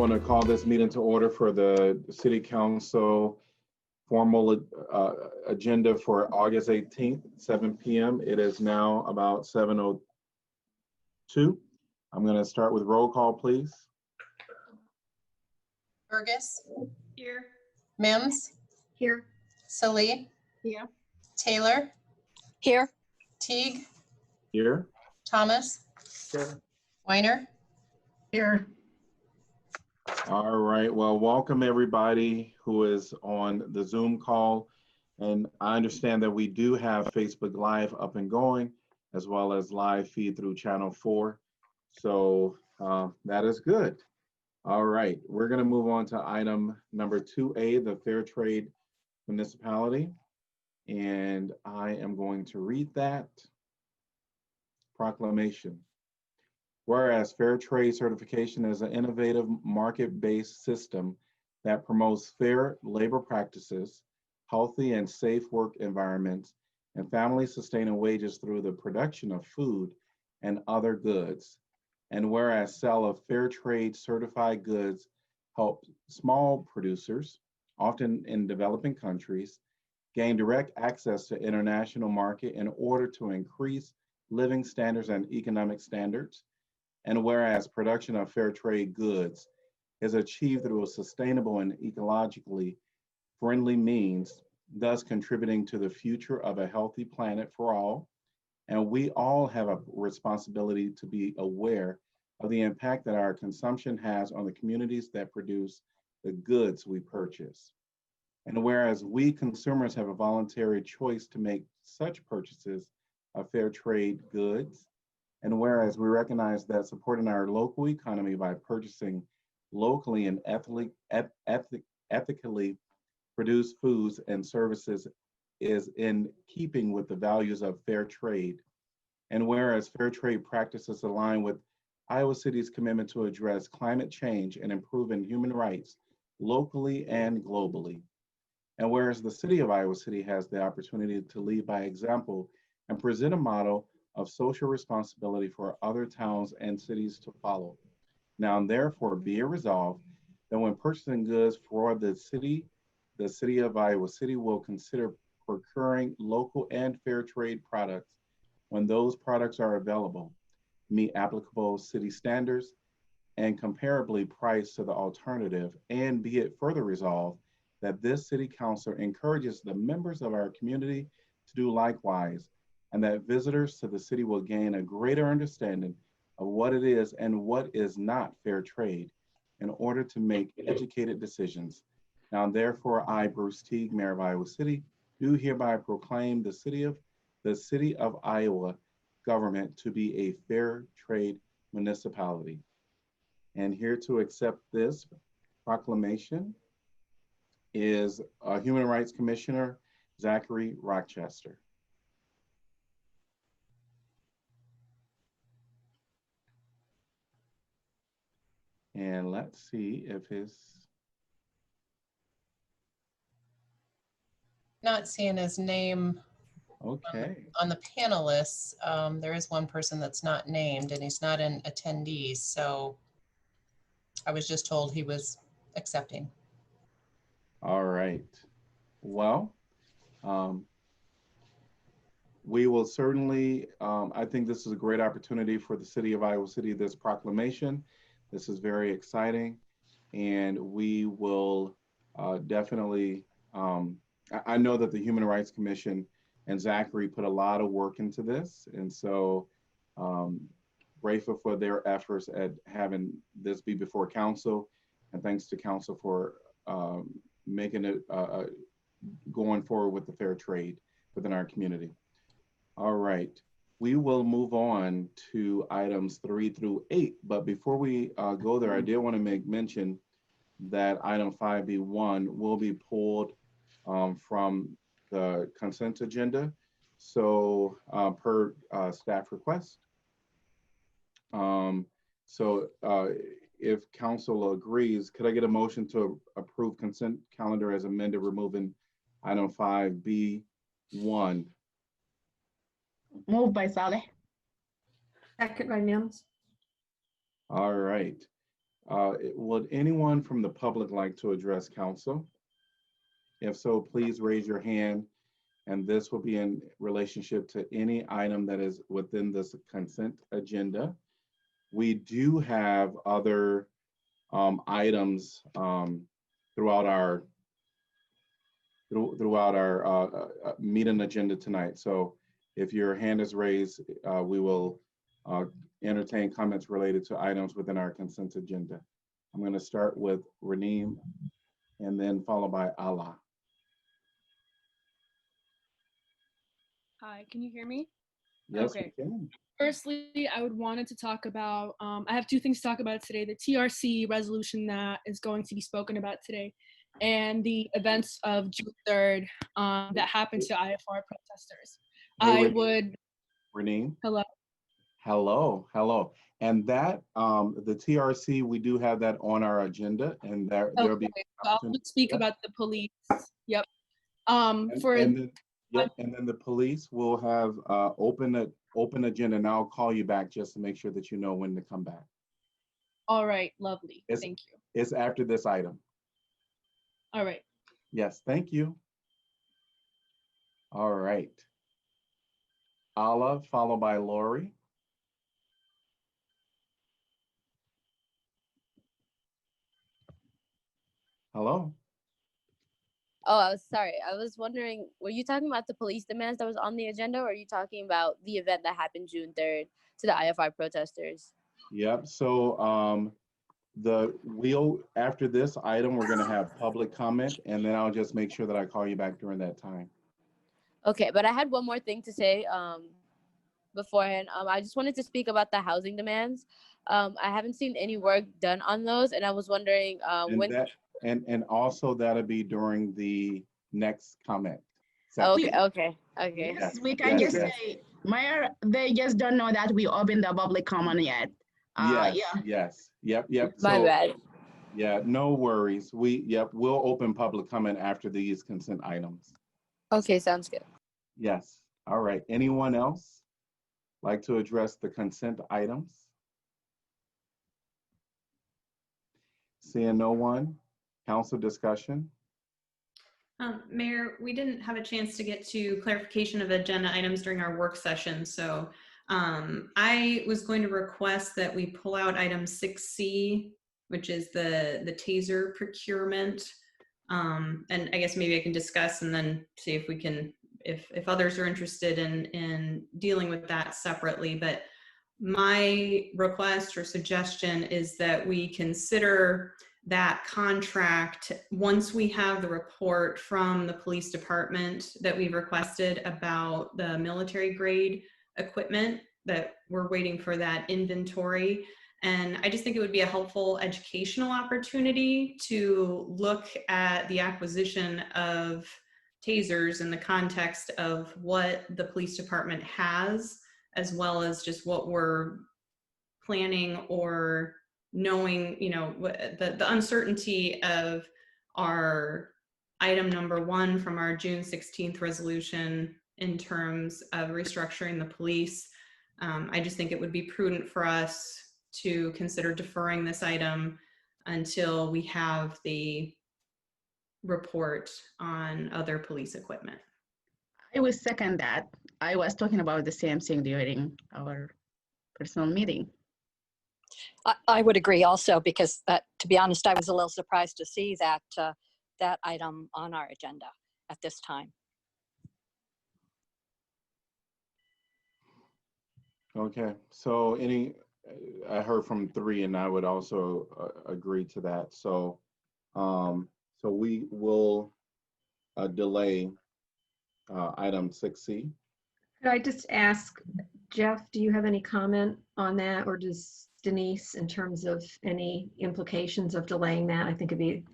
want to call this meeting to order for the City Council formal agenda for August 18th, 7 p.m. It is now about 7:02. I'm going to start with roll call, please. Burgess. Here. Mims. Here. Salee. Yeah. Taylor. Here. Teague. Here. Thomas. Here. Weiner. Here. All right, well, welcome everybody who is on the Zoom call. And I understand that we do have Facebook Live up and going, as well as live feed through Channel 4. So that is good. All right, we're gonna move on to item number 2A, the Fair Trade Municipality. And I am going to read that proclamation. Whereas Fair Trade Certification is an innovative market-based system that promotes fair labor practices, healthy and safe work environments, and family-sustaining wages through the production of food and other goods. And whereas sale of fair trade certified goods help small producers, often in developing countries, gain direct access to international market in order to increase living standards and economic standards. And whereas production of fair trade goods is achieved through a sustainable and ecologically friendly means, thus contributing to the future of a healthy planet for all. And we all have a responsibility to be aware of the impact that our consumption has on the communities that produce the goods we purchase. And whereas we consumers have a voluntary choice to make such purchases of fair trade goods, and whereas we recognize that supporting our local economy by purchasing locally and ethically produced foods and services is in keeping with the values of fair trade. And whereas fair trade practices align with Iowa City's commitment to address climate change and improving human rights locally and globally. And whereas the city of Iowa City has the opportunity to lead by example and present a model of social responsibility for other towns and cities to follow. Now, therefore, be it resolved that when purchasing goods for the city of Iowa City will consider procuring local and fair trade products when those products are available, meet applicable city standards, and comparably priced to the alternative, and be it further resolved that this city council encourages the members of our community to do likewise, and that visitors to the city will gain a greater understanding of what it is and what is not fair trade in order to make educated decisions. Now, therefore, I, Bruce Teague, Mayor of Iowa City, do hereby proclaim the city of Iowa government to be a fair trade municipality. And here to accept this proclamation is Human Rights Commissioner Zachary Rochester. And let's see if Not seeing his name okay. on the panelists. There is one person that's not named and he's not an attendee. So I was just told he was accepting. All right. Well, we will certainly, I think this is a great opportunity for the city of Iowa City, this proclamation. This is very exciting, and we will definitely, I know that the Human Rights Commission and Zachary put a lot of work into this, and so grateful for their efforts at having this be before council, and thanks to council for making it, going forward with the fair trade within our community. All right. We will move on to items 3 through 8, but before we go there, I did want to make mention that item 5B1 will be pulled from the consent agenda. So per staff request. If council agrees, could I get a motion to approve consent calendar as amended, removing item 5B1? Moved by Saleh. Second by Mims. All right. Would anyone from the public like to address council? If so, please raise your hand, and this will be in relationship to any item that is within this consent agenda. We do have other items throughout our meeting agenda tonight. So if your hand is raised, we will entertain comments related to items within our consent agenda. I'm going to start with Raneem and then followed by Allah. Hi, can you hear me? Yes, Okay. we can. Firstly, I would wanted to talk about, I have two things to talk about today, the TRC resolution that is going to be spoken about today and the events of June 3rd that happened to IFR protesters. Hey, I would, Raneem. hello? Hello, hello. And that, the TRC, we do have that on our agenda, and there'll be. Okay, so I'll just speak about the police. Yep. And then the police will have open agenda, and I'll call you back just to make sure that you know when to come back. All right, lovely. Thank you. It's after this item. All right. Yes, thank you. All right. Allah, followed by Lori. Hello. Oh, I was sorry. I was wondering, were you talking about the police demands that was on the agenda, or are you talking about the event that happened June 3rd to the IFR protesters? Yep. So after this item, we're going to have public comment, and then I'll just make sure that I call you back during that time. Okay, but I had one more thing to say beforehand. I just wanted to speak about the housing demands. I haven't seen any work done on those, and I was wondering when. And also that'll be during the next comment section. Okay. Yes, we can just say, Mayor, they just don't know that we opened the public comment yet. Yes. Yep. My bad. Yeah, no worries. We'll open public comment after these consent items. Okay, sounds good. Yes. All right. Anyone else like to address the consent items? Seeing no one, council discussion. Mayor, we didn't have a chance to get to clarification of agenda items during our work session. So I was going to request that we pull out item 6C, which is the taser procurement. And I guess maybe I can discuss and then see if we can, if others are interested in dealing with that separately. But my request or suggestion is that we consider that contract once we have the report from the police department that we've requested about the military grade equipment, that we're waiting for that inventory. And I just think it would be a helpful educational opportunity to look at the acquisition of tasers in the context of what the police department has, as well as just what we're planning or knowing, the uncertainty of our item number 1 from our June 16th resolution in terms of restructuring the police. I just think it would be prudent for us to consider deferring this item until we have the report on other police equipment. I will second that. I was talking about the same thing during our personal meeting. I would agree also, because to be honest, I was a little surprised to see that that item on our agenda at this time. Okay, so I heard from 3, and I would also agree to that. So, so we will delay item 6C. Could I just ask, Jeff, do you have any comment on that, or does Denise, in terms of any implications of delaying that? I think it'd be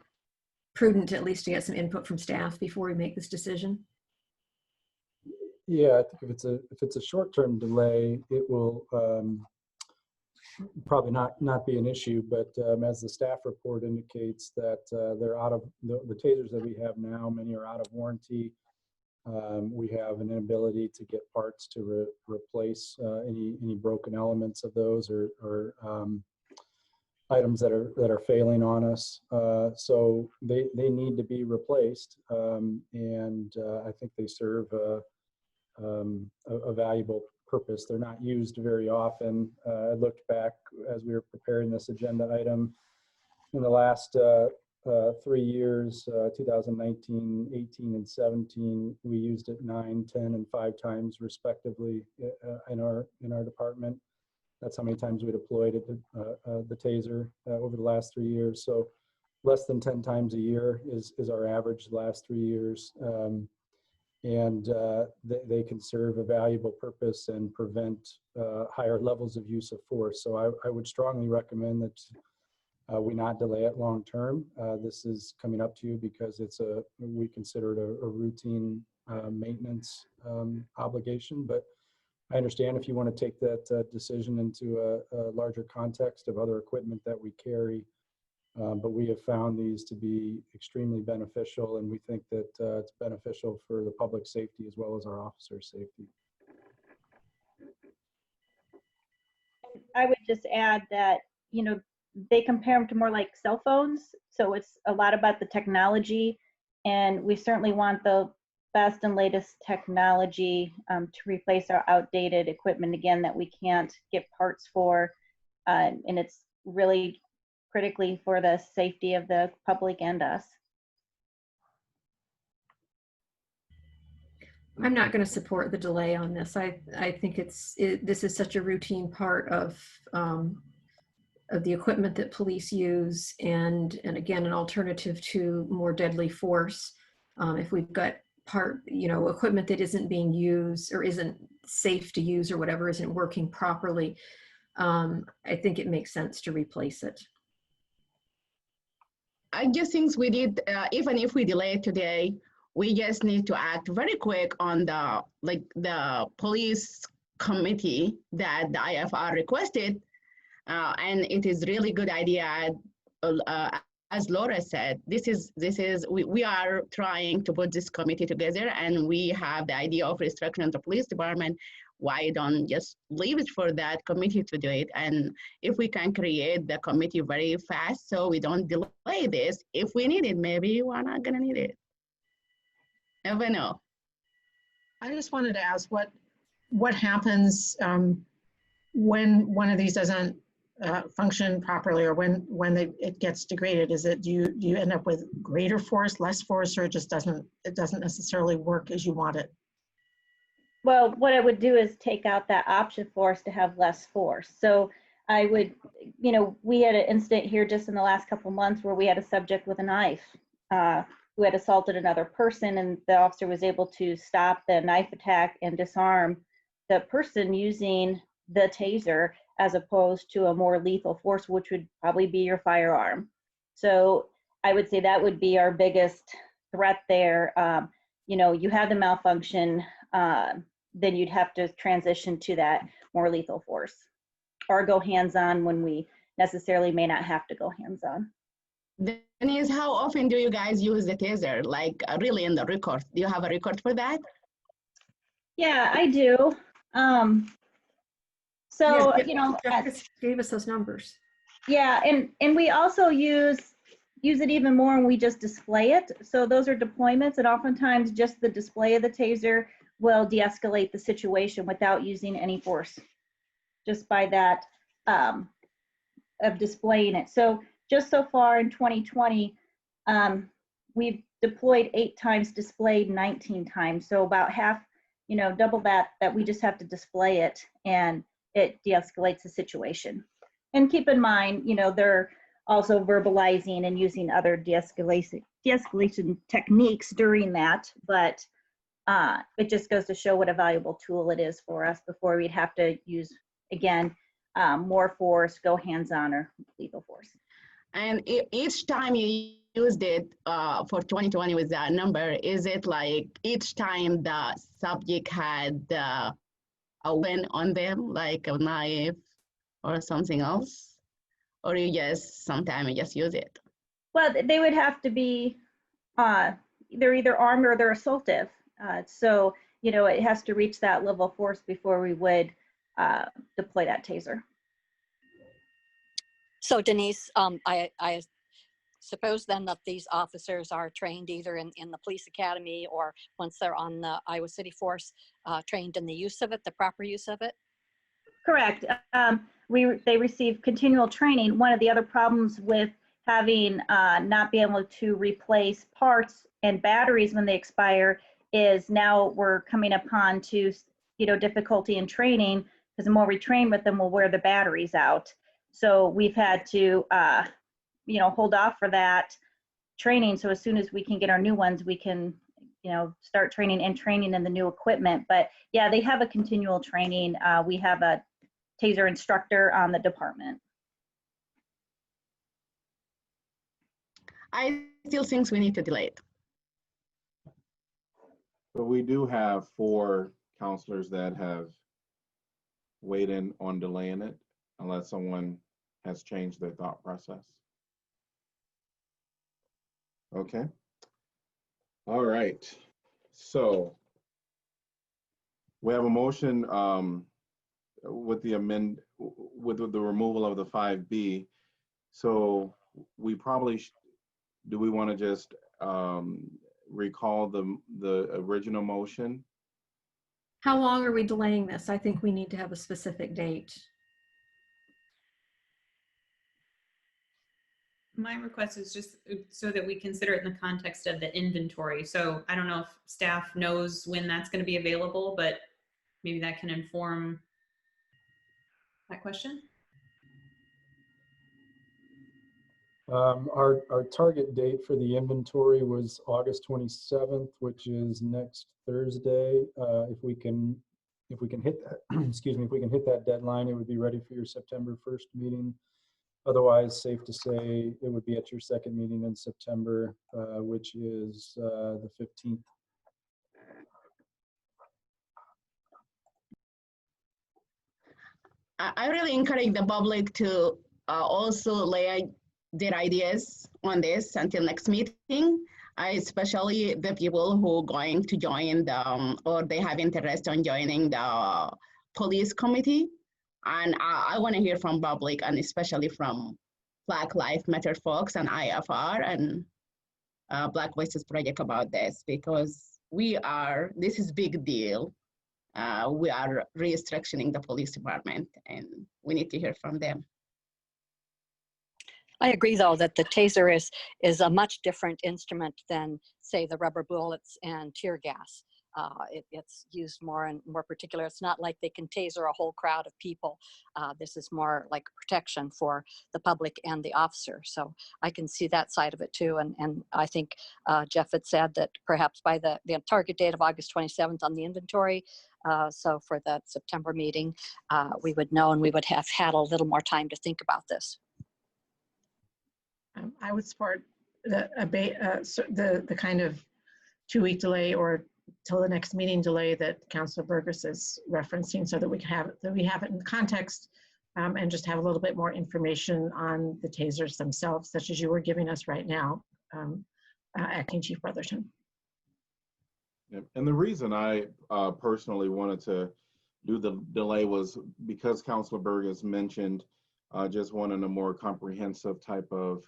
prudent at least to get some input from staff before we make this decision. Yeah, I think if it's a short-term delay, it will probably not be an issue. But as the staff report indicates, that they're out of the tasers that we have now. Many are out of warranty. We have an inability to get parts to replace any broken elements of those, or items that are failing on us. So they need to be replaced, and I think they serve a valuable purpose. They're not used very often. I looked back as we were preparing this agenda item in the last 3 years, 2019, 18, and 17. We used it 9, 10, and 5 times respectively in our department. That's how many times we deployed it, the taser over the last 3 years. So less than 10 times a year is our average the last 3 years. And they can serve a valuable purpose and prevent higher levels of use of force. So I would strongly recommend that we not delay it long term. This is coming up to you because we consider it a routine maintenance obligation, but I understand if you want to take that decision into a larger context of other equipment that we carry, but we have found these to be extremely beneficial, and we think that it's beneficial for the public safety as well as our officers' safety. I would just add that, you know, they compare them to more like cell phones. So it's a lot about the technology, and we certainly want the best and latest technology to replace our outdated equipment, again, that we can't get parts for. And it's really critically for the safety of the public and us. I'm not going to support the delay on this. I think this is such a routine part of the equipment that police use, and again, an alternative to more deadly force. If we've got equipment that isn't being used or isn't safe to use or whatever, isn't working properly, I think it makes sense to replace it. I just think we did, even if we delay it today, we just need to act very quick on the police committee that the IFR requested. And it is really good idea, as Laura said, we are trying to put this committee together, and we have the idea of restructuring the police department. Why don't just leave it for that committee to do it? And if we can create the committee very fast so we don't delay this, if we need it, maybe we're not gonna need it. Never know. I just wanted to ask what happens when one of these doesn't function properly, or when it gets degraded? Is it, do you end up with greater force, less force, or it doesn't necessarily work as you want it? Well, what I would do is take out that option for us to have less force. So I would, we had an incident here just in the last couple of months where we had a subject with a knife who had assaulted another person, and the officer was able to stop the knife attack and disarm the person using the taser, as opposed to a more lethal force, which would probably be your firearm. So I would say that would be our biggest threat there. You have the malfunction, then you'd have to transition to that more lethal force, or go hands-on when we necessarily may not have to go hands-on. Denise, how often do you guys use the taser? Like really in the record? Do you have a record for that? Yeah, I do. So, Jeff gave us those numbers. Yeah, and we also use it even more when we just display it. So those are deployments, and oftentimes just the display of the taser will de-escalate the situation without using any force, just by that of displaying it. So just so far in 2020, we've deployed 8 times, displayed 19 times. So about half, double that we just have to display it, and it de-escalates the situation. And keep in mind, they're also verbalizing and using other de-escalation techniques during that, but it just goes to show what a valuable tool it is for us before we'd have to use, again, more force, go hands-on, or lethal force. And each time you used it for 2020 with that number, is it like each time the subject had a weapon on them, like a knife or something else? Or sometimes you just use it? Well, they would have to be, they're either armed or they're assaultive. So, it has to reach that level of force before we would deploy that taser. So Denise, I suppose then that these officers are trained either in the police academy or once they're on the Iowa City force, trained in the use of it, the proper use of it? Correct. They receive continual training. One of the other problems with having not being able to replace parts and batteries when they expire is now we're coming upon to difficulty in training, because the more we train with them, we'll wear the batteries out. So we've had to hold off for that training. So as soon as we can get our new ones, we can start training in the new equipment. But yeah, they have a continual training. We have a TASER instructor on the department. I still think we need to delay it. But we do have 4 counselors that have weighed in on delaying it, unless someone has changed their thought process. Okay. All right. So we have a motion with the removal of the 5B. So we probably do we want to just recall the original motion? How long are we delaying this? I think we need to have a specific date. My request is just so that we consider it in the context of the inventory. So I don't know if staff knows when that's going to be available, but maybe that can inform that question. Our target date for the inventory was August 27th, which is next Thursday. If we can hit that, excuse me, if we can hit that deadline, it would be ready for your September 1st meeting. Otherwise, safe to say it would be at your second meeting in September, which is the 15th. I really encourage the public to also lay their ideas on this until next meeting, especially the people who are going to join or they have interest in joining the police committee. And I want to hear from public and especially from Black Lives Matter folks and IFR and Black Voices Project about this, because this is big deal. We are restructuring the police department and we need to hear from them. I agree, though, that the taser is a much different instrument than, say, the rubber bullets and tear gas. It's used more and more particular. It's not like they can taser a whole crowd of people. This is more like protection for the public and the officer. So I can see that side of it too. And I think Jeff had said that perhaps by the target date of August 27th on the inventory. So for that September meeting, we would know and we would have had a little more time to think about this. I would support the kind of 2-week delay or till the next meeting delay that Councilor Burgess is referencing, so that we have it in context and just have a little bit more information on the tasers themselves, such as you were giving us right now, Acting Chief Brotherton. Yep. And the reason I personally wanted to do the delay was because Councilor Burgess mentioned just wanting a more comprehensive type of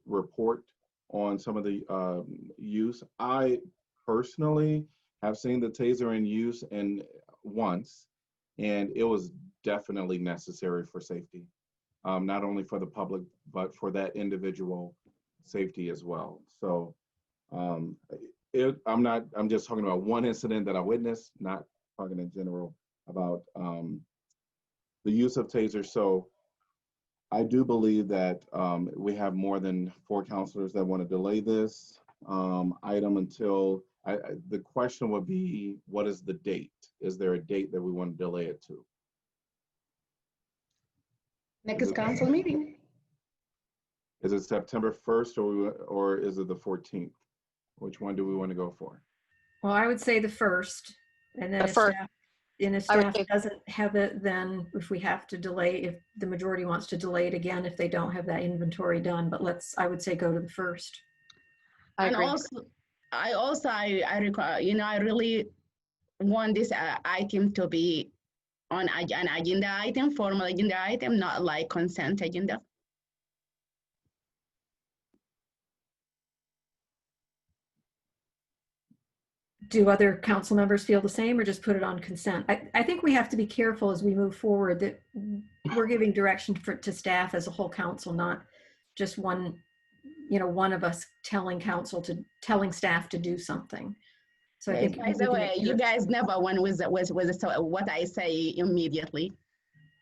report on some of the use. I personally have seen the taser in use once, and it was definitely necessary for safety, not only for the public, but for that individual safety as well. So I'm just talking about one incident that I witnessed, not talking in general about the use of tasers. So I do believe that we have more than 4 counselors that want to delay this item until, the question would be, what is the date? Is there a date that we want to delay it to? Next council meeting. Is it September 1st or is it the 14th? Which one do we want to go for? Well, I would say the 1st, and then if staff doesn't have it, then if we have to delay, if the majority wants to delay it again, if they don't have that inventory done, but I would say go to the 1st. I require, I really want this item to be on an agenda item, formal agenda item, not like consent agenda. Do other council members feel the same or just put it on consent? I think we have to be careful as we move forward that we're giving direction to staff as a whole council, not just one of us telling staff to do something. So I think By the way, you guys never went with what I say immediately,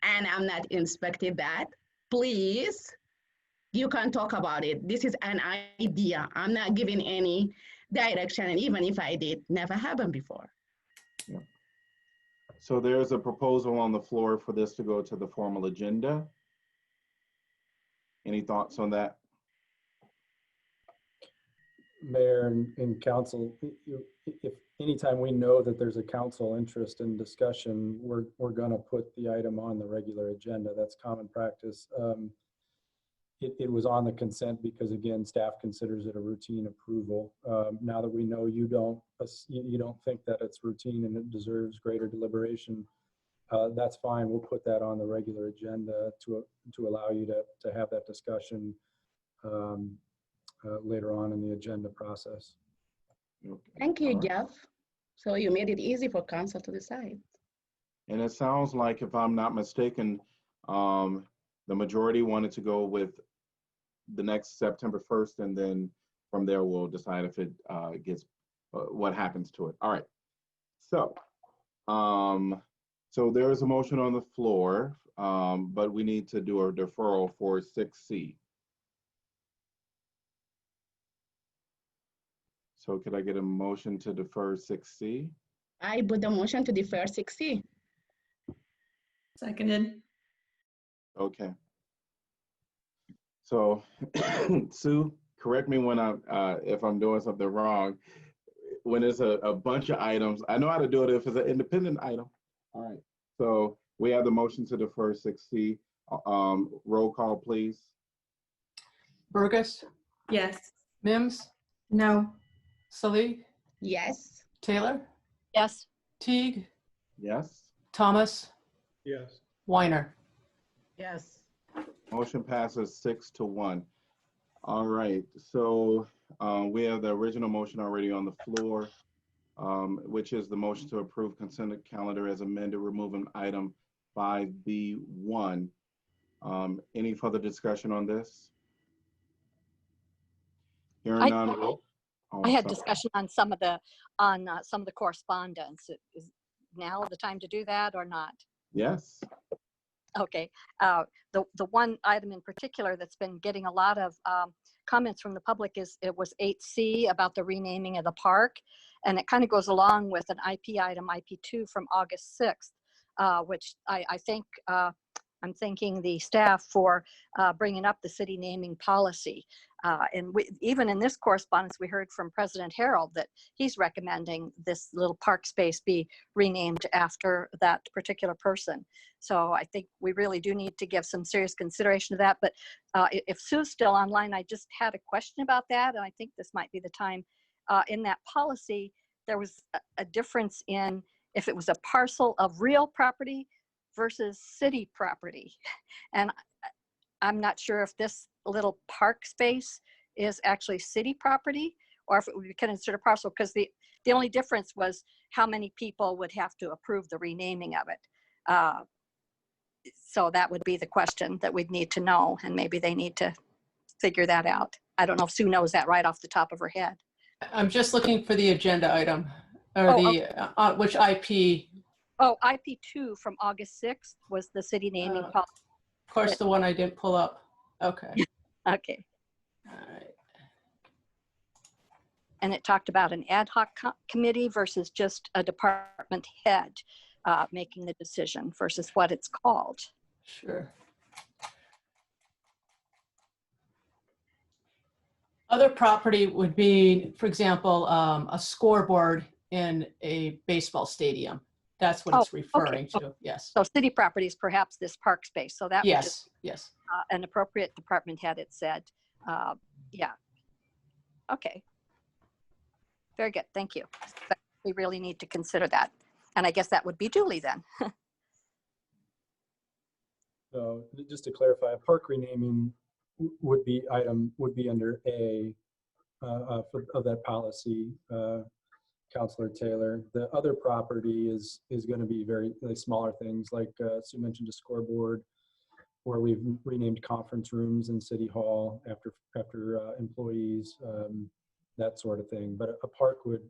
and I'm not inspecting that. Please, you can talk about it. This is an idea. I'm not giving any direction, and even if I did, never happened before. Yeah. So there's a proposal on the floor for this to go to the formal agenda. Any thoughts on that? Mayor and council, if anytime we know that there's a council interest in discussion, we're going to put the item on the regular agenda. That's common practice. It was on the consent because, again, staff considers it a routine approval. Now that we know you don't think that it's routine and it deserves greater deliberation, that's fine. We'll put that on the regular agenda to allow you to have that discussion later on in the agenda process. Okay. Thank you, All right. Jeff. So you made it easy for council to decide. And it sounds like, if I'm not mistaken, the majority wanted to go with the next September 1st, and then from there we'll decide if it gets what happens to it. All right. So, so there is a motion on the floor, but we need to do a deferral for 6C. So could I get a motion to defer 6C? I put the motion to defer 6C. Seconded. Okay. So Sue, correct me when if I'm doing something wrong. When there's a bunch of items, I know how to do it if it's an independent item. All right. So we have the motion to defer 6C. Roll call, please. Burgess, Yes. Mims, No. Salee, Yes. Taylor, Yes. Teague, Yes. Thomas, Yes. Weiner. Yes. Motion passes 6-1. All right. So we have the original motion already on the floor, which is the motion to approve consent calendar as amended, removing item 5B1. Any further discussion on this? Hearing none. I had Sorry. discussion on some of the correspondence. Is now the time to do that or not? Yes. Okay. The one item in particular that's been getting a lot of comments from the public it was 8C about the renaming of the park, and it kind of goes along with an IP item, IP2 from August 6th, which I think I'm thanking the staff for bringing up the city naming policy. And even in this correspondence, we heard from President Harold that he's recommending this little park space be renamed after that particular person. So I think we really do need to give some serious consideration to that. But if Sue's still online, I just had a question about that, and I think this might be the time. In that policy, there was a difference in if it was a parcel of real property versus city property. And I'm not sure if this little park space is actually city property or if it would be considered parcel, because the only difference was how many people would have to approve the renaming of it. So that would be the question that we'd need to know, and maybe they need to figure that out. I don't know if Sue knows that right off the top of her head. I'm just looking for the agenda item, or which IP. Oh, IP2 from August 6th was the city naming policy. Of course, the one I didn't pull up. Okay. Okay. All right. And it talked about an ad hoc committee versus just a department head making the decision versus what it's called. Sure. Other property would be, for example, a scoreboard in a baseball stadium. That's what it's referring to. Yes. So city property is perhaps this park space. So that was just yes. An appropriate department head, it said. Yeah. Okay. Very good. Thank you. But we really need to consider that. And I guess that would be Julie then. So just to clarify, a park renaming would be under A of that policy, Councilor Taylor. The other property is going to be very smaller things like Sue mentioned a scoreboard, where we've renamed conference rooms in City Hall after employees, that sort of thing. But a park would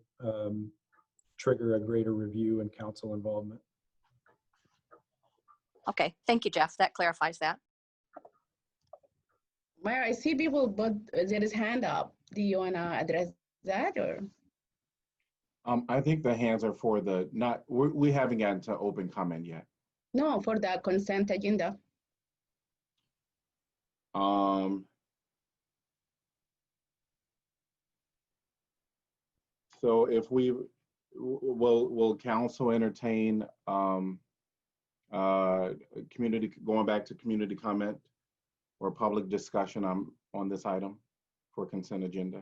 trigger a greater review and council involvement. Okay, thank you, Jeff. That clarifies that. Mayor, I see people, but there is hand up. Do you want to address that or? I think the hands are for the, we haven't gotten to open comment yet. No, for the consent agenda. So if we will council entertain community, going back to community comment or public discussion on this item for consent agenda?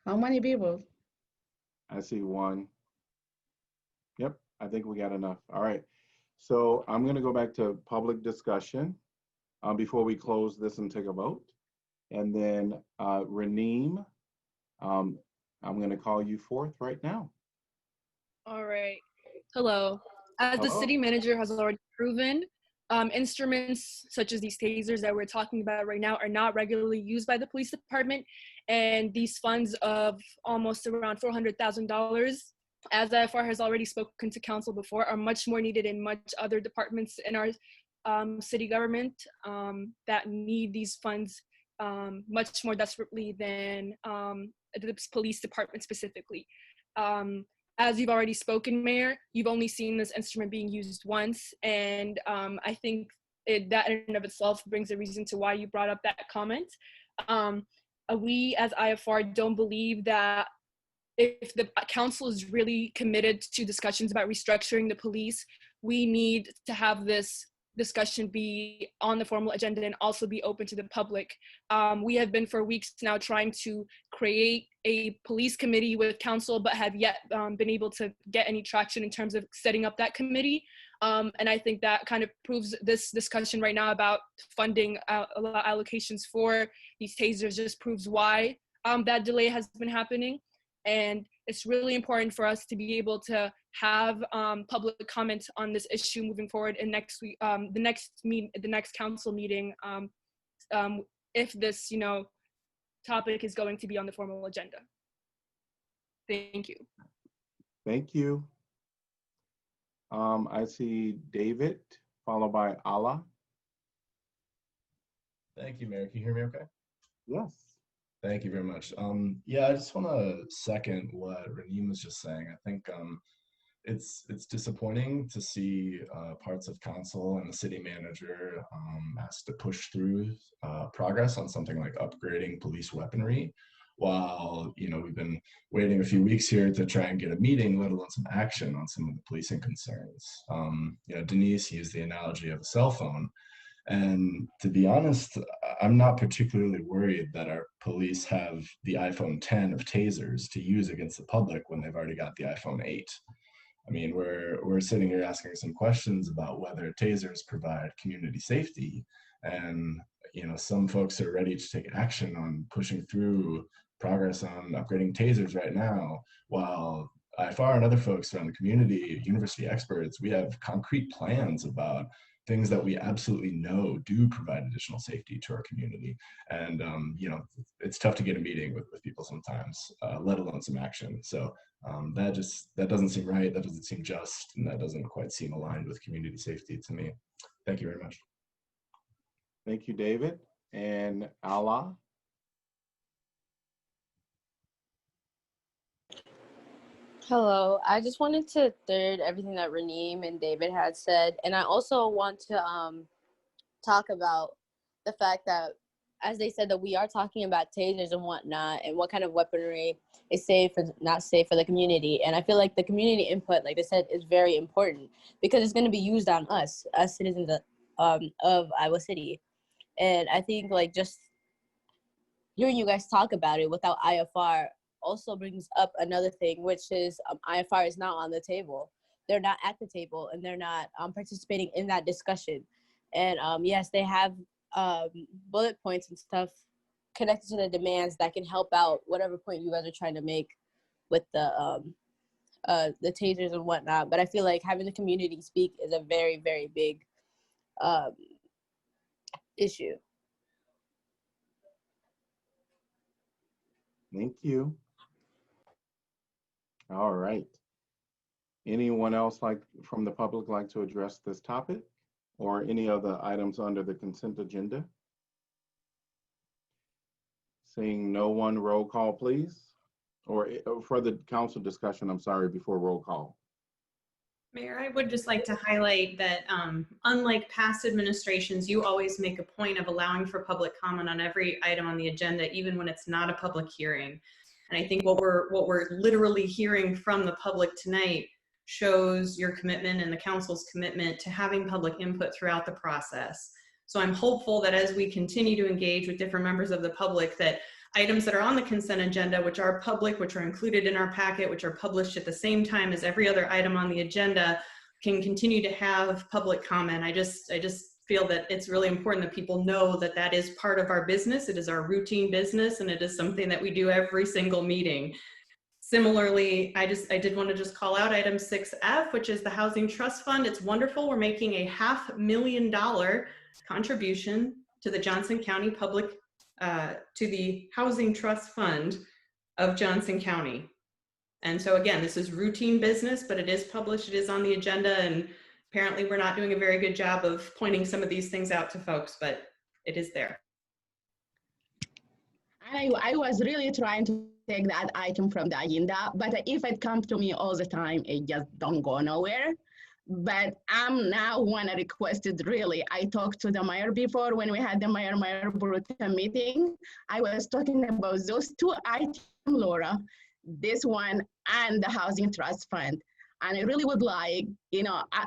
How many people? I see one. Yep, I think we got enough. All right. So I'm going to go back to public discussion before we close this and take a vote. And then Raneem, I'm going to call you forth right now. All right. Hello. As the city manager has already proven, instruments such as these tasers that we're talking about right now are not regularly used by the police department. And these funds of almost around $400,000, as IFR has already spoken to council before, are much more needed in much other departments in our city government that need these funds much more desperately than the police department specifically. As you've already spoken, Mayor, you've only seen this instrument being used once, and I think that in and of itself brings a reason to why you brought up that comment. We as IFR don't believe that if the council is really committed to discussions about restructuring the police, we need to have this discussion be on the formal agenda and also be open to the public. We have been for weeks now trying to create a police committee with council, but have yet been able to get any traction in terms of setting up that committee. And I think that kind of proves this discussion right now about funding allocations for these tasers just proves why that delay has been happening. And it's really important for us to be able to have public comment on this issue moving forward in next week, the next council meeting, if this, topic is going to be on the formal agenda. Thank you. Thank you. I see David, followed by Ala. Thank you, Mayor. Can you hear me okay? Yes. Thank you very much. Yeah, I just want to second what Raneem was just saying. I think it's disappointing to see parts of council and the city manager has to push through progress on something like upgrading police weaponry, while we've been waiting a few weeks here to try and get a meeting, let alone some action on some of the policing concerns. Denise used the analogy of a cell phone. And to be honest, I'm not particularly worried that our police have the iPhone 10 of tasers to use against the public when they've already got the iPhone 8. I mean, we're sitting here asking some questions about whether tasers provide community safety, and some folks are ready to take action on pushing through progress on upgrading tasers right now, while IFR and other folks around the community, university experts, we have concrete plans about things that we absolutely know do provide additional safety to our community. And, it's tough to get a meeting with people sometimes, let alone some action. So that doesn't seem right, that doesn't seem just, and that doesn't quite seem aligned with community safety to me. Thank you very much. Thank you, David. And Ala? Hello, I just wanted to third everything that Raneem and David had said. And I also want to talk about the fact that, as they said, that we are talking about tasers and whatnot, and what kind of weaponry is safe or not safe for the community. And I feel like the community input, like they said, is very important, because it's going to be used on us as citizens of Iowa City. And I think just hearing you guys talk about it without IFR also brings up another thing, which is IFR is not on the table. they're not at the table and they're not participating in that discussion. And yes, they have bullet points and stuff connected to the demands that can help out whatever point you guys are trying to make with the tasers and whatnot. But I feel like having the community speak is a very, very big issue. Thank you. All right. Anyone else from the public like to address this topic or any other items under the consent agenda? Seeing no one, roll call, please. Or further council discussion, I'm sorry, before roll call. Mayor, I would just like to highlight that unlike past administrations, you always make a point of allowing for public comment on every item on the agenda, even when it's not a public hearing. And I think what we're literally hearing from the public tonight shows your commitment and the council's commitment to having public input throughout the process. So I'm hopeful that as we continue to engage with different members of the public, that items that are on the consent agenda, which are public, which are included in our packet, which are published at the same time as every other item on the agenda, can continue to have public comment. I just feel that it's really important that people know that that is part of our business. It is our routine business, and it is something that we do every single meeting. Similarly, I did want to just call out item 6F, which is the Housing Trust Fund. It's wonderful. We're making a $500,000 contribution to the Johnson County to the Housing Trust Fund of Johnson County. And so again, this is routine business, but it is published, it is on the agenda, and apparently we're not doing a very good job of pointing some of these things out to folks, but it is there. I was really trying to take that item from the agenda, but if it comes to me all the time, it just don't go nowhere. But I'm now want to request it really. I talked to the mayor before when we had the mayor Bruta meeting. I was talking about those two items, Laura, this one and the Housing Trust Fund. And I really would like,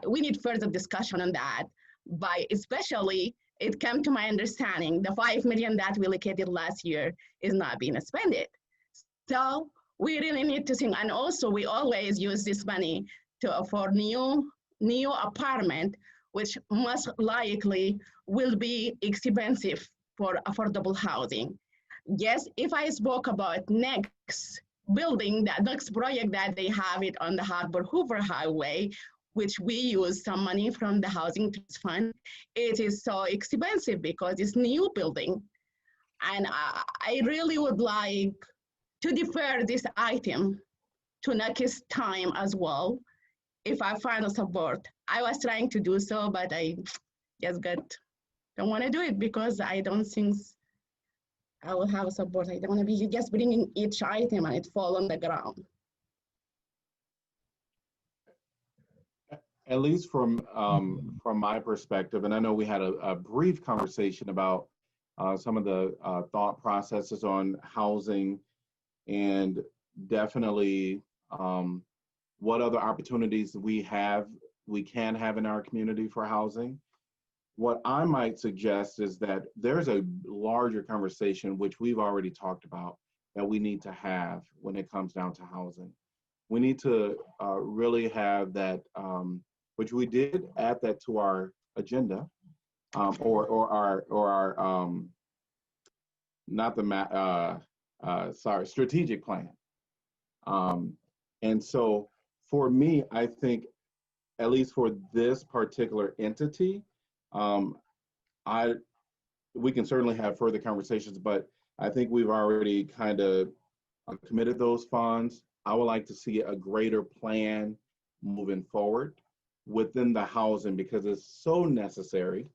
we need further discussion on that. By especially, it came to my understanding, the $5 million that we allocated last year is not being spent. So we really need to think, and also we always use this money for new apartment, which most likely will be expensive for affordable housing. Yes, if I spoke about next building, that next project that they have it on the Harbor Hoover Highway, which we use some money from the Housing Trust Fund, it is so expensive because it's new building. And I really would like to defer this item to next time as well, if I find a support. I was trying to do so, but I just don't want to do it because I don't think I will have support. I don't want to be just bringing each item and it fall on the ground. At least from my perspective, and I know we had a brief conversation about some of the thought processes on housing, and definitely what other opportunities we can have in our community for housing. What I might suggest is that there's a larger conversation, which we've already talked about, that we need to have when it comes down to housing. We need to really have that, which we did add that to our agenda, strategic plan. And so for me, I think, at least for this particular entity, we can certainly have further conversations, but I think we've already kind of committed those funds. I would like to see a greater plan moving forward within the housing, because it's so necessary,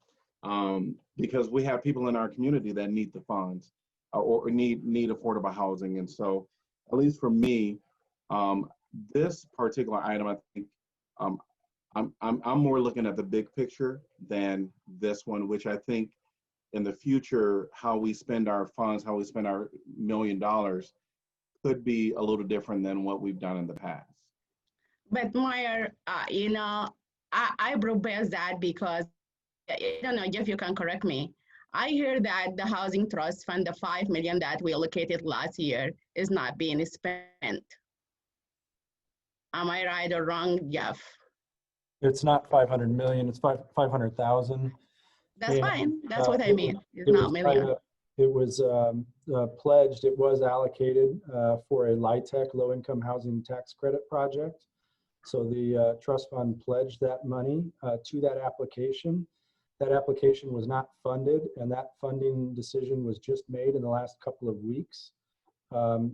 because we have people in our community that need the funds or need affordable housing. And so, at least for me, this particular item, I think I'm more looking at the big picture than this one, which I think in the future, how we spend our funds, how we spend our $1 million could be a little different than what we've done in the past. But Mayor, I propose that because, I don't know, Jeff, you can correct me. I hear that the Housing Trust Fund, the $5 million that we allocated last year, is not being spent. Am I right or wrong, Jeff? It's not 500 million, it's 500,000. That's And, fine. That's what I it mean. was- It's it not was million. it was pledged, it was allocated for a LIHTC, low-income housing tax credit project. So the trust fund pledged that money to that application. That application was not funded, and that funding decision was just made in the last couple of weeks.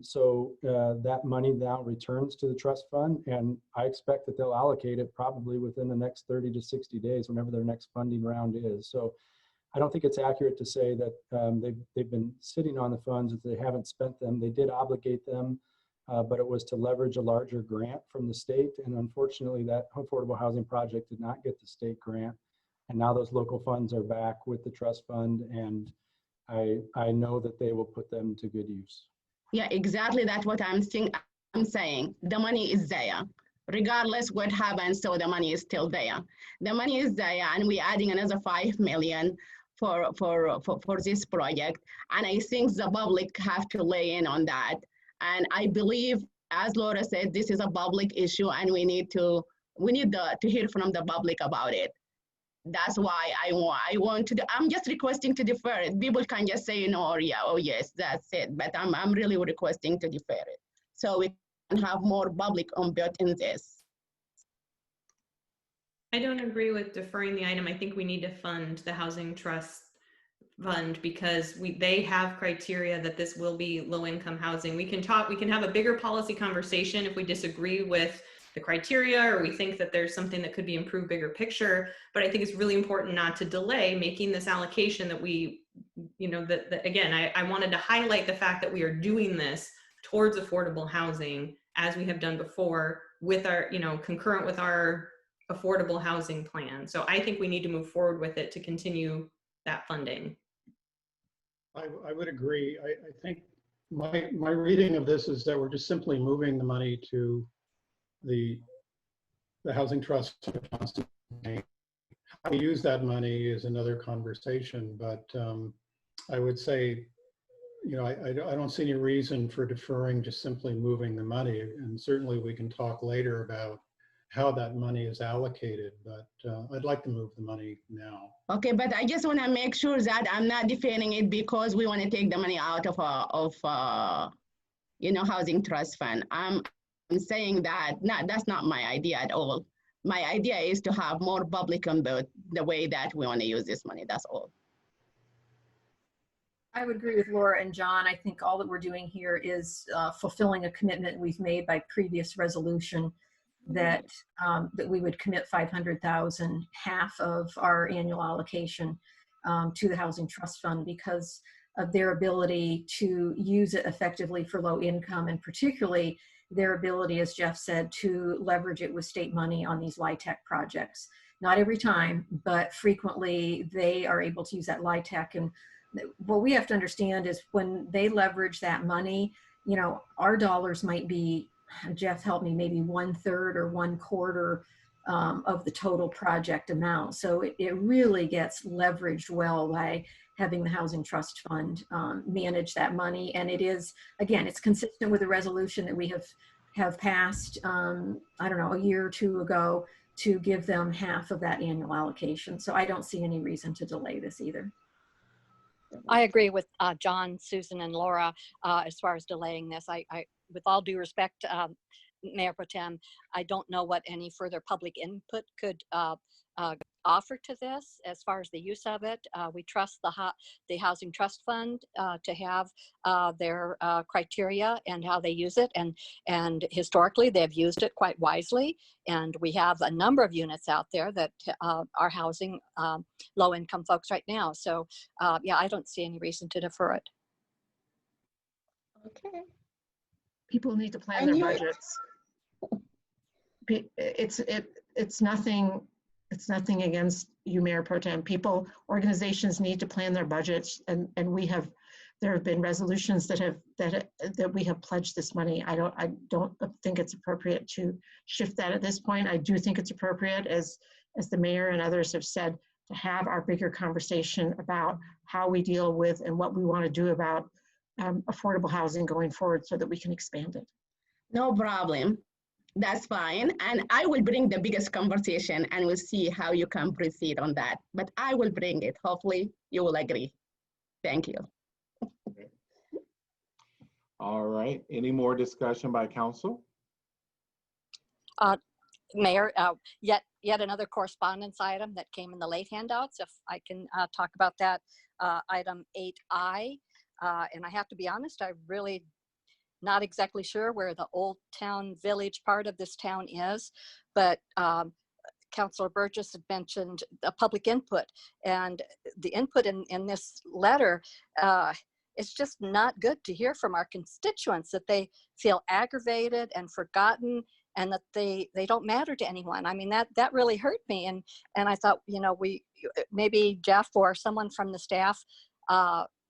So that money now returns to the trust fund, and I expect that they'll allocate it probably within the next 30 to 60 days, whenever their next funding round is. So I don't think it's accurate to say that they've been sitting on the funds, that they haven't spent them. They did obligate them, but it was to leverage a larger grant from the state. And unfortunately, that affordable housing project did not get the state grant. And now those local funds are back with the trust fund, and I know that they will put them to good use. Yeah, exactly. That's what I'm saying. The money is there. Regardless what happens, so the money is still there. The money is there, and we're adding another 5 million for this project. And I think the public have to lay in on that. And I believe, as Laura said, this is a public issue, and we need to hear from the public about it. That's why I want to. I'm just requesting to defer it. People can just say no or yeah, oh yes, that's it. But I'm really requesting to defer it, so we can have more public input in this. I don't agree with deferring the item. I think we need to fund the housing trust fund because they have criteria that this will be low income housing. We can have a bigger policy conversation if we disagree with the criteria or we think that there's something that could be improved bigger picture. But I think it's really important not to delay making this allocation that we, again, I wanted to highlight the fact that we are doing this towards affordable housing as we have done before with our, concurrent with our affordable housing plan. So I think we need to move forward with it to continue that funding. I would agree. I think my reading of this is that we're just simply moving the money to the housing trust. How to use that money is another conversation, but I would say, I don't see any reason for deferring, just simply moving the money. And certainly we can talk later about how that money is allocated, but I'd like to move the money now. Okay, but I just want to make sure that I'm not deferring it because we want to take the money out of housing trust fund. I'm saying that that's not my idea at all. My idea is to have more public input the way that we want to use this money. That's all. I would agree with Laura and John. I think all that we're doing here is fulfilling a commitment we've made by previous resolution that we would commit 500,000, half of our annual allocation to the Housing Trust Fund because of their ability to use it effectively for low income, and particularly their ability, as Jeff said, to leverage it with state money on these LIHTC projects. Not every time, but frequently they are able to use that LIHTC. And what we have to understand is when they leverage that money, our dollars might be, Jeff helped me, maybe 1/3 or 1/4 of the total project amount. So it really gets leveraged well by having the Housing Trust Fund manage that money. And it is, again, it's consistent with the resolution that we have passed, I don't know, a year or two ago to give them half of that annual allocation. So I don't see any reason to delay this either. I agree with John, Susan, and Laura as far as delaying this. I with all due respect, Mayor Pro Tem, I don't know what any further public input could offer to this as far as the use of it. We trust the Housing Trust Fund to have their criteria and how they use it. And historically, they've used it quite wisely. And we have a number of units out there that are housing low-income folks right now. So yeah, I don't see any reason to defer it. Okay. People need to plan their budgets. It's nothing against you, Mayor Pro Tem. Organizations need to plan their budgets, and there have been resolutions that we have pledged this money. I don't think it's appropriate to shift that at this point. I do think it's appropriate, as the mayor and others have said, to have our bigger conversation about how we deal with and what we want to do about affordable housing going forward so that we can expand it. No problem. That's fine. And I will bring the biggest conversation and we'll see how you can proceed on that. But I will bring it. Hopefully you will agree. Thank you. All right, any more discussion by council? Mayor, yet another correspondence item that came in the late handouts. If I can talk about that, item 8I. And I have to be honest, I'm really not exactly sure where the Old Town Village part of this town is, but Councilor Burgess had mentioned public input, and the input in this letter, it's just not good to hear from our constituents that they feel aggravated and forgotten and that they don't matter to anyone. I mean, that really hurt me. And I thought, you know, maybe Jeff or someone from the staff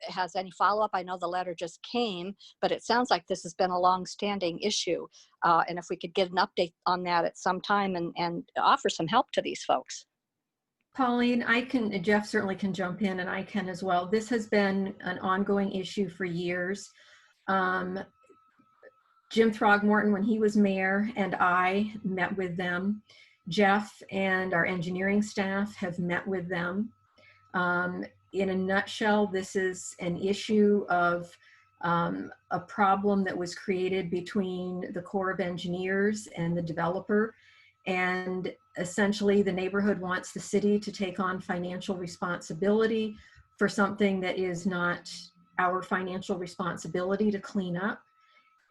has any follow-up. I know the letter just came, but it sounds like this has been a long-standing issue. And if we could get an update on that at some time and offer some help to these folks. Pauline, Jeff certainly can jump in, and I can as well. This has been an ongoing issue for years. Jim Throgmorton, when he was mayor, and I met with them. Jeff and our engineering staff have met with them. In a nutshell, this is an issue of a problem that was created between the Corps of Engineers and the developer. And essentially, the neighborhood wants the city to take on financial responsibility for something that is not our financial responsibility to clean up.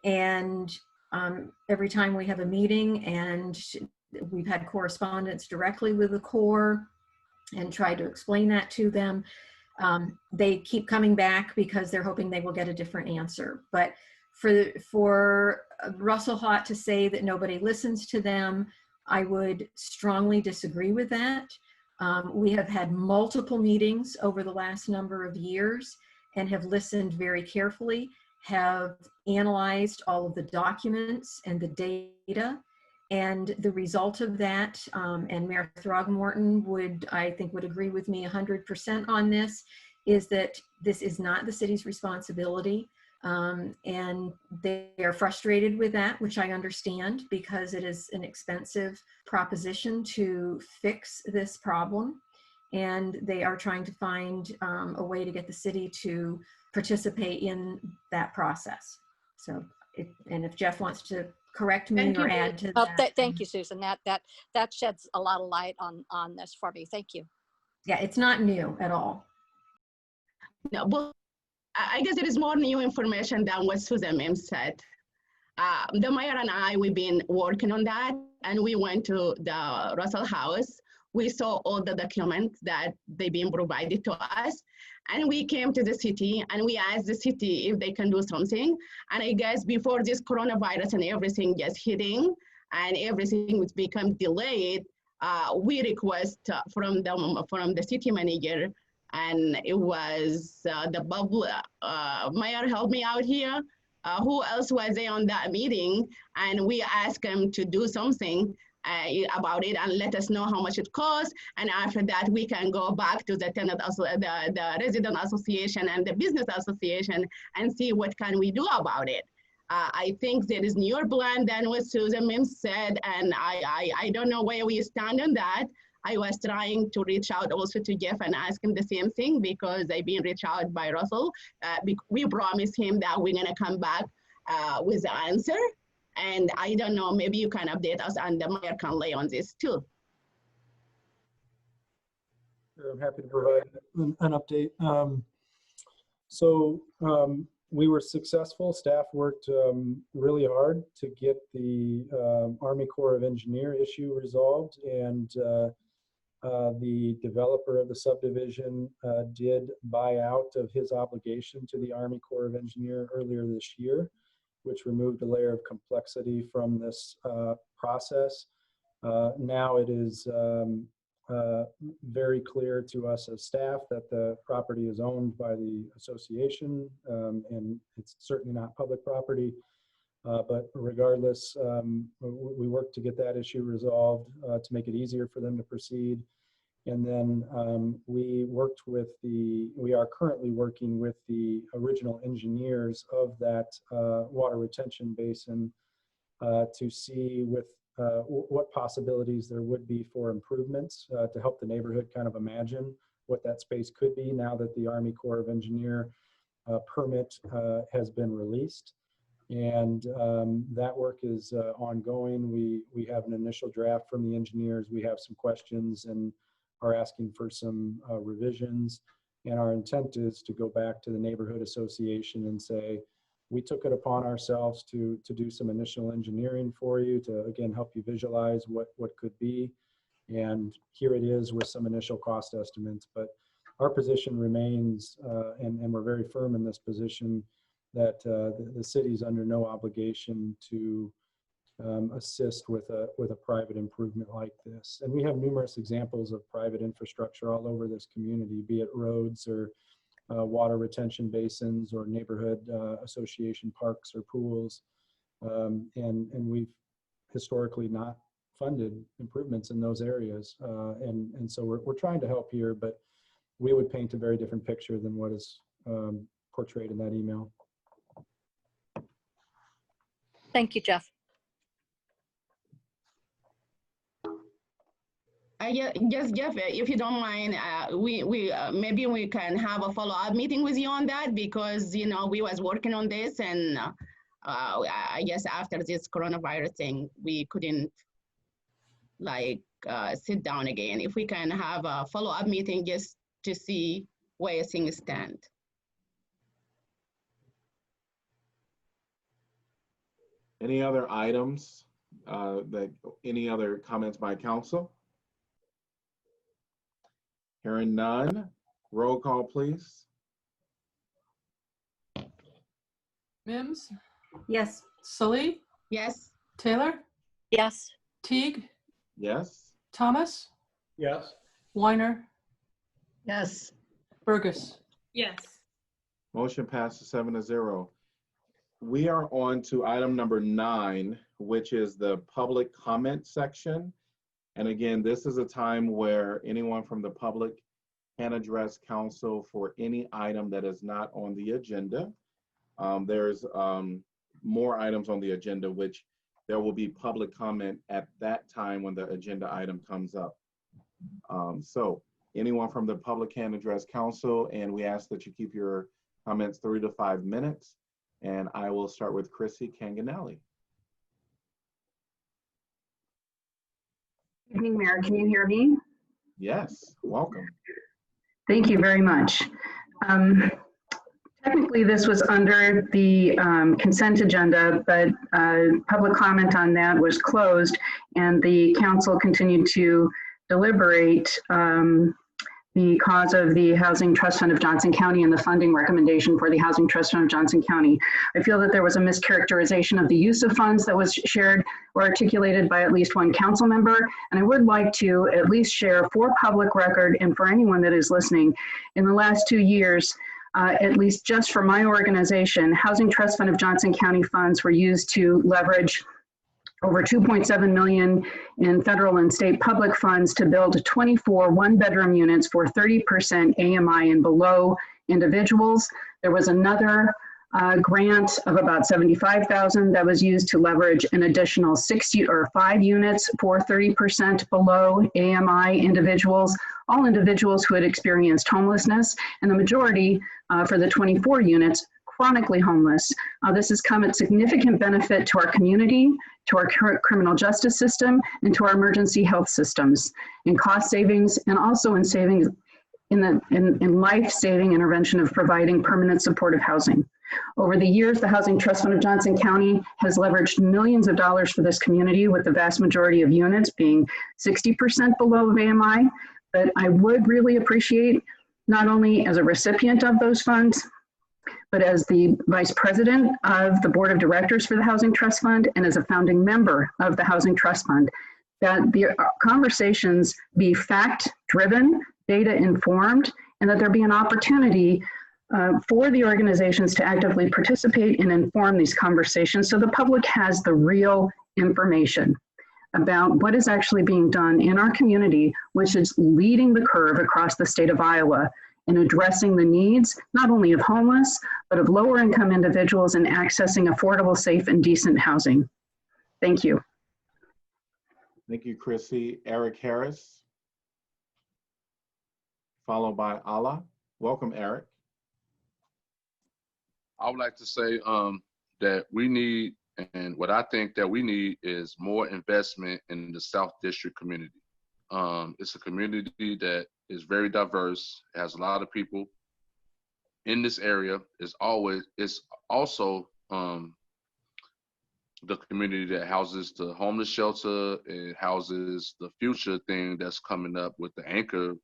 And every time we have a meeting, and we've had correspondence directly with the Corps and tried to explain that to them, they keep coming back because they're hoping they will get a different answer. But for Russell Hott to say that nobody listens to them, I would strongly disagree with that. We have had multiple meetings over the last number of years and have listened very carefully, have analyzed all of the documents and the data. And the result of that, and Mayor Throgmorton I think would agree with me 100% on this, is that this is not the city's responsibility. And they are frustrated with that, which I understand, because it is an expensive proposition to fix this problem. And they are trying to find a way to get the city to participate in that process. So, and if Jeff wants to correct me or add to that. Thank you, Susan. That sheds a lot of light on this for me. Thank you. Yeah, it's not new at all. No, well, I guess it is more new information than what Susan Mims said. The mayor and I, we've been working on that, and we went to the Russell House. We saw all the documents that they've been provided to us, and we came to the city and we asked the city if they can do something. And I guess before this coronavirus and everything just hitting and everything was become delayed, we request from the city manager, and it was the bubble. Mayor, help me out here. Who else was there on that meeting? And we asked him to do something about it and let us know how much it costs. And after that, we can go back to the tenant, the resident association and the business association and see what can we do about it. I think there is newer plan than what Susan Mims said, and I don't know where we stand on that. I was trying to reach out also to Jeff and ask him the same thing, because I've been reached out by Russell. We promised him that we're gonna come back with the answer. And I don't know, maybe you can update us and the mayor can lay on this too. Sure, I'm happy to provide an update. We were successful. Staff worked really hard to get the Army Corps of Engineer issue resolved, and the developer of the subdivision did buy out of his obligation to the Army Corps of Engineer earlier this year, which removed a layer of complexity from this process. Now it is very clear to us as staff that the property is owned by the association, and it's certainly not public property. But regardless, we worked to get that issue resolved to make it easier for them to proceed. And then we are currently working with the original engineers of that water retention basin to see with what possibilities there would be for improvements to help the neighborhood kind of imagine what that space could be now that the Army Corps of Engineer permit has been released. And that work is ongoing. We have an initial draft from the engineers. We have some questions and are asking for some revisions. And our intent is to go back to the neighborhood association and say, we took it upon ourselves to do some initial engineering for you to, again, help you visualize what could be. And here it is with some initial cost estimates. But our position remains, and we're very firm in this position, that the city's under no obligation to assist with a private improvement like this. And we have numerous examples of private infrastructure all over this community, be it roads or water retention basins or neighborhood association parks or pools. And we've historically not funded improvements in those areas. And so we're trying to help here, but we would paint a very different picture than what is portrayed in that email. Thank you, Jeff. Just Jeff, if you don't mind, maybe we can have a follow-up meeting with you on that, because we was working on this, and I guess after this coronavirus thing, we couldn't sit down again. If we can have a follow-up meeting just to see where things stand. Any other items, any other comments by council? Hearing none, roll call, please. Mims, Yes. Sully, Yes. Taylor, Yes. Teague, Yes. Thomas, Yes. Weiner, Yes. Burgess. Yes. Motion passes 7-0. We are on to item number 9, which is the public comment section. And again, this is a time where anyone from the public can address council for any item that is not on the agenda. There's more items on the agenda, which there will be public comment at that time when the agenda item comes up. So anyone from the public can address council, and we ask that you keep your comments 3 to 5 minutes. And I will start with Chrissy Canganelli. Good evening, Mayor. Can you hear me? Yes, welcome. Thank you very much. Technically, this was under the consent agenda, but public comment on that was closed, and the council continued to deliberate because of the Housing Trust Fund of Johnson County and the funding recommendation for the Housing Trust Fund of Johnson County. I feel that there was a mischaracterization of the use of funds that was shared or articulated by at least one council member. And I would like to at least share for public record and for anyone that is listening, in the last 2 years, at least just for my organization, Housing Trust Fund of Johnson County funds were used to leverage over $2.7 million in federal and state public funds to build 24 one-bedroom units for 30% AMI and below individuals. There was another grant of about $75,000 that was used to leverage an additional 5 units for 30% below AMI individuals, all individuals who had experienced homelessness, and the majority for the 24 units, chronically homeless. This has come at significant benefit to our community, to our criminal justice system, and to our emergency health systems, in cost savings, and also in savings in life-saving intervention of providing permanent supportive housing. Over the years, the Housing Trust Fund of Johnson County has leveraged millions of dollars for this community, with the vast majority of units being 60% below AMI. But I would really appreciate, not only as a recipient of those funds, but as the Vice President of the Board of Directors for the Housing Trust Fund and as a founding member of the Housing Trust Fund, that the conversations be fact-driven, data-informed, and that there be an opportunity for the organizations to actively participate and inform these conversations so the public has the real information about what is actually being done in our community, which is leading the curve across the state of Iowa in addressing the needs, not only of homeless, but of lower income individuals in accessing affordable, safe, and decent housing. Thank you. Thank you, Chrissy. Eric Harris, followed by Allah. Welcome, Eric. I would like to say that we need, and what I think that we need is more investment in the South District community. It's a community that is very diverse, has a lot of people in this area. It's also the community that houses the homeless shelter. It houses the future thing that's coming up with the Anchor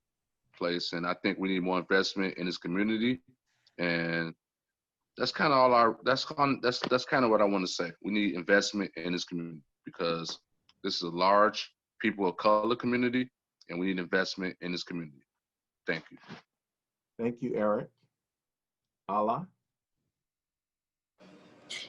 place. And I think we need more investment in this community. And that's kind of that's kind of what I want to say. We need investment in this community because this is a large people of color community, and we need investment in this community. Thank you. Thank you, Eric. Allah.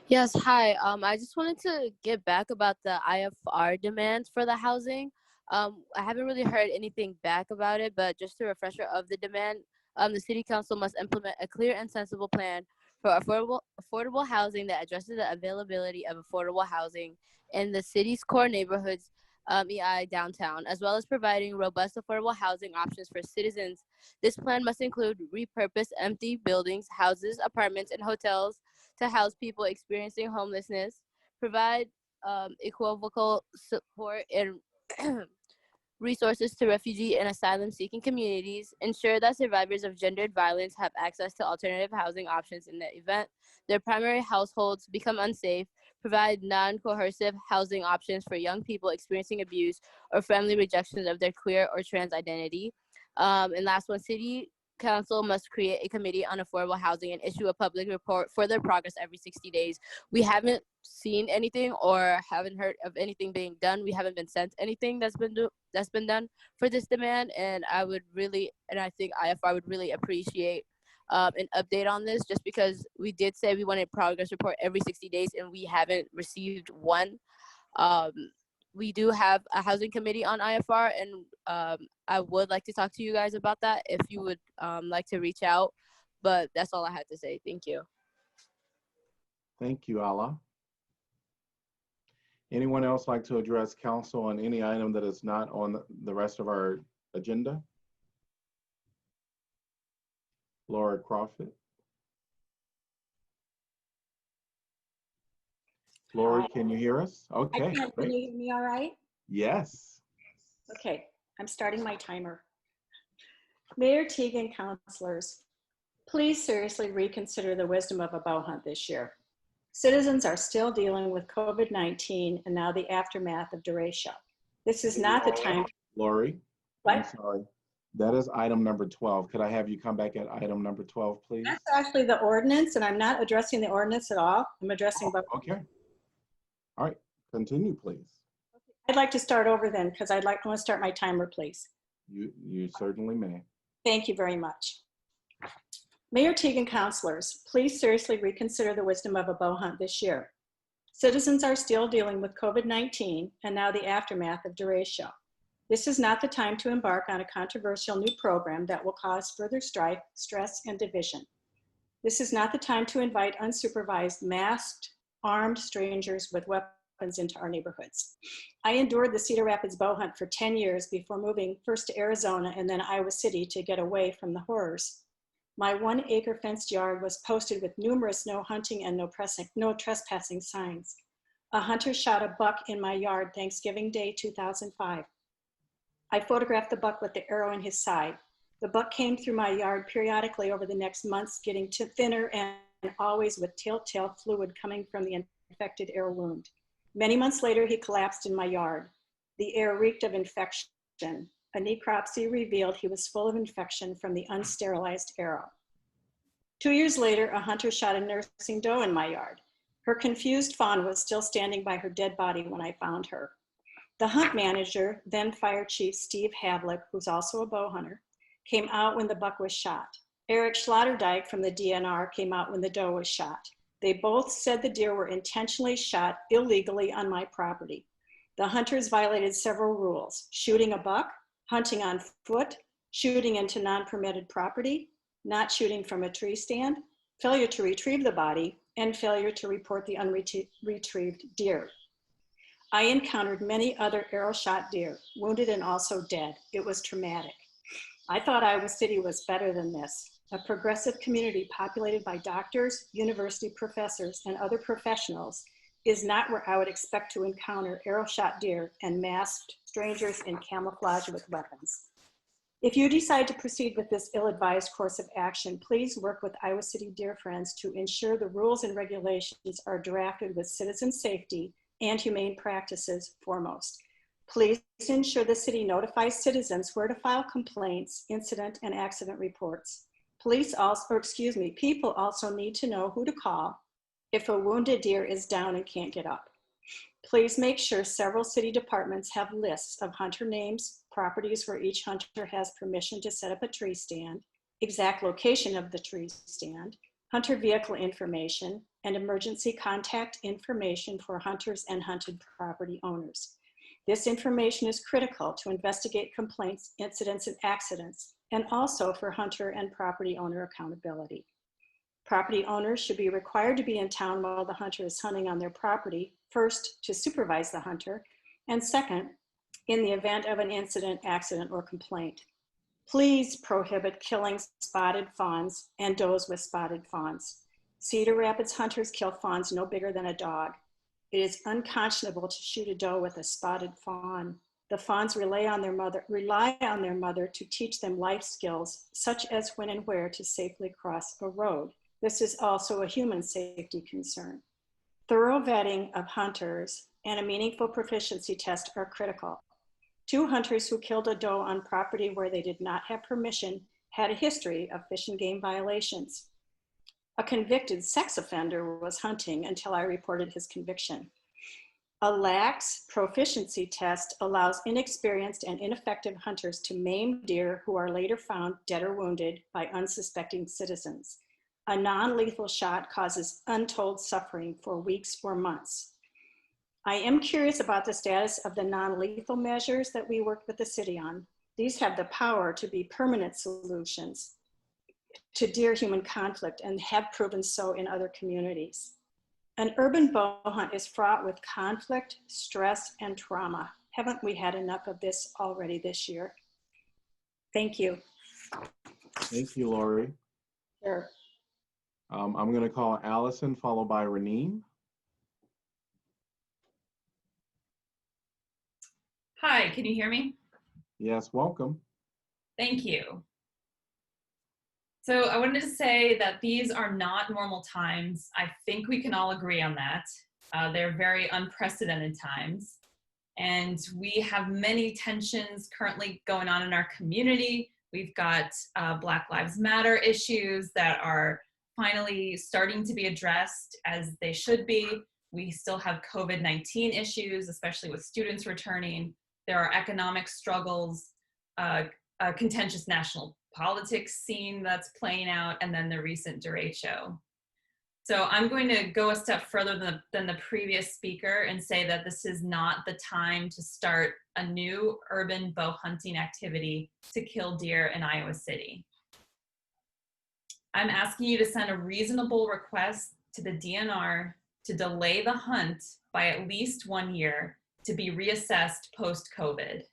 Yes, hi. I just wanted to get back about the IFR demands for the housing. I haven't really heard anything back about it, but just a refresher of the demand, the City Council must implement a clear and sensible plan for affordable housing that addresses the availability of affordable housing in the city's core neighborhoods, EI downtown, as well as providing robust affordable housing options for citizens. This plan must include repurpose empty buildings, houses, apartments, and hotels to house people experiencing homelessness, provide equivocal support and resources to refugee and asylum-seeking communities, ensure that survivors of gendered violence have access to alternative housing options in the event their primary households become unsafe, provide non-coercive housing options for young people experiencing abuse or family rejection of their queer or trans identity. And last one, City Council must create a committee on affordable housing and issue a public report for their progress every 60 days. We haven't seen anything or haven't heard of anything being done. We haven't been sent anything that's been done for this demand, and I think IFR would really appreciate an update on this, just because we did say we wanted progress report every 60 days and we haven't received one. We do have a housing committee on IFR, and I would like to talk to you guys about that if you would like to reach out, but that's all I had to say. Thank you. Thank you, Allah. Anyone else like to address council on any item that is not on the rest of our agenda? Laura Crawford. Lori, can you hear us? Okay, I can. great. Can you hear me all right? Yes. Okay, I'm starting my timer. Mayor Teagan, councilors, please seriously reconsider the wisdom of a bow hunt this year. Citizens are still dealing with COVID-19 and now the aftermath of derecho. This is not the time. Lori, What? I'm sorry. That is item number 12. Could I have you come back at item number 12, please? That's actually the ordinance, and I'm not addressing the ordinance at all. I'm addressing both. Okay. All right, continue, please. I'd like to start over then, because I want to start my timer, please. You certainly may. Thank you very much. Mayor Teagan, councilors, please seriously reconsider the wisdom of a bow hunt this year. Citizens are still dealing with COVID-19 and now the aftermath of derecho. This is not the time to embark on a controversial new program that will cause further strife, stress, and division. This is not the time to invite unsupervised, masked, armed strangers with weapons into our neighborhoods. I endured the Cedar Rapids bow hunt for 10 years before moving first to Arizona and then Iowa City to get away from the horrors. My 1-acre fenced yard was posted with numerous no hunting and no trespassing signs. A hunter shot a buck in my yard Thanksgiving Day 2005. I photographed the buck with the arrow in his side. The buck came through my yard periodically over the next months, getting thinner and always with telltale fluid coming from the infected arrow wound. Many months later, he collapsed in my yard. The air reeked of infection. A necropsy revealed he was full of infection from the unsterilized arrow. 2 years later, a hunter shot a nursing doe in my yard. Her confused fawn was still standing by her dead body when I found her. The hunt manager, then Fire Chief Steve Havlick, who's also a bow hunter, came out when the buck was shot. Eric Schlotterdijk from the DNR came out when the doe was shot. They both said the deer were intentionally shot illegally on my property. The hunters violated several rules: shooting a buck, hunting on foot, shooting into non-permitted property, not shooting from a tree stand, failure to retrieve the body, and failure to report the unretrieved deer. I encountered many other arrow shot deer, wounded and also dead. It was traumatic. I thought Iowa City was better than this. A progressive community populated by doctors, university professors, and other professionals is not where I would expect to encounter arrow shot deer and masked strangers in camouflage with weapons. If you decide to proceed with this ill-advised course of action, please work with Iowa City Deer Friends to ensure the rules and regulations are drafted with citizen safety and humane practices foremost. Please ensure the city notifies citizens where to file complaints, incident, and accident reports. People also need to know who to call if a wounded deer is down and can't get up. Please make sure several city departments have lists of hunter names, properties where each hunter has permission to set up a tree stand, exact location of the tree stand, hunter vehicle information, and emergency contact information for hunters and hunted property owners. This information is critical to investigate complaints, incidents, and accidents, and also for hunter and property owner accountability. Property owners should be required to be in town while the hunter is hunting on their property, first to supervise the hunter, and second, in the event of an incident, accident, or complaint. Please prohibit killing spotted fawns and does with spotted fawns. Cedar Rapids hunters kill fawns no bigger than a dog. It is unconscionable to shoot a doe with a spotted fawn. The fawns rely on their mother to teach them life skills, such as when and where to safely cross a road. This is also a human safety concern. Thorough vetting of hunters and a meaningful proficiency test are critical. 2 hunters who killed a doe on property where they did not have permission had a history of fish and game violations. A convicted sex offender was hunting until I reported his conviction. A lax proficiency test allows inexperienced and ineffective hunters to maim deer who are later found dead or wounded by unsuspecting citizens. A non-lethal shot causes untold suffering for weeks or months. I am curious about the status of the non-lethal measures that we worked with the city on. These have the power to be permanent solutions to deer-human conflict and have proven so in other communities. An urban bow hunt is fraught with conflict, stress, and trauma. Haven't we had enough of this already this year? Thank you. Thank you, Lori. Sure. I'm going to call Allison, followed by Reneen. Hi, can you hear me? Yes, welcome. Thank you. So I wanted to say that these are not normal times. I think we can all agree on that. They're very unprecedented times. And we have many tensions currently going on in our community. We've got Black Lives Matter issues that are finally starting to be addressed as they should be. We still have COVID-19 issues, especially with students returning. There are economic struggles, a contentious national politics scene that's playing out, and then the recent derecho. So I'm going to go a step further than the previous speaker and say that this is not the time to start a new urban bow hunting activity to kill deer in Iowa City. I'm asking you to send a reasonable request to the DNR to delay the hunt by at least 1 year to be reassessed post-COVID.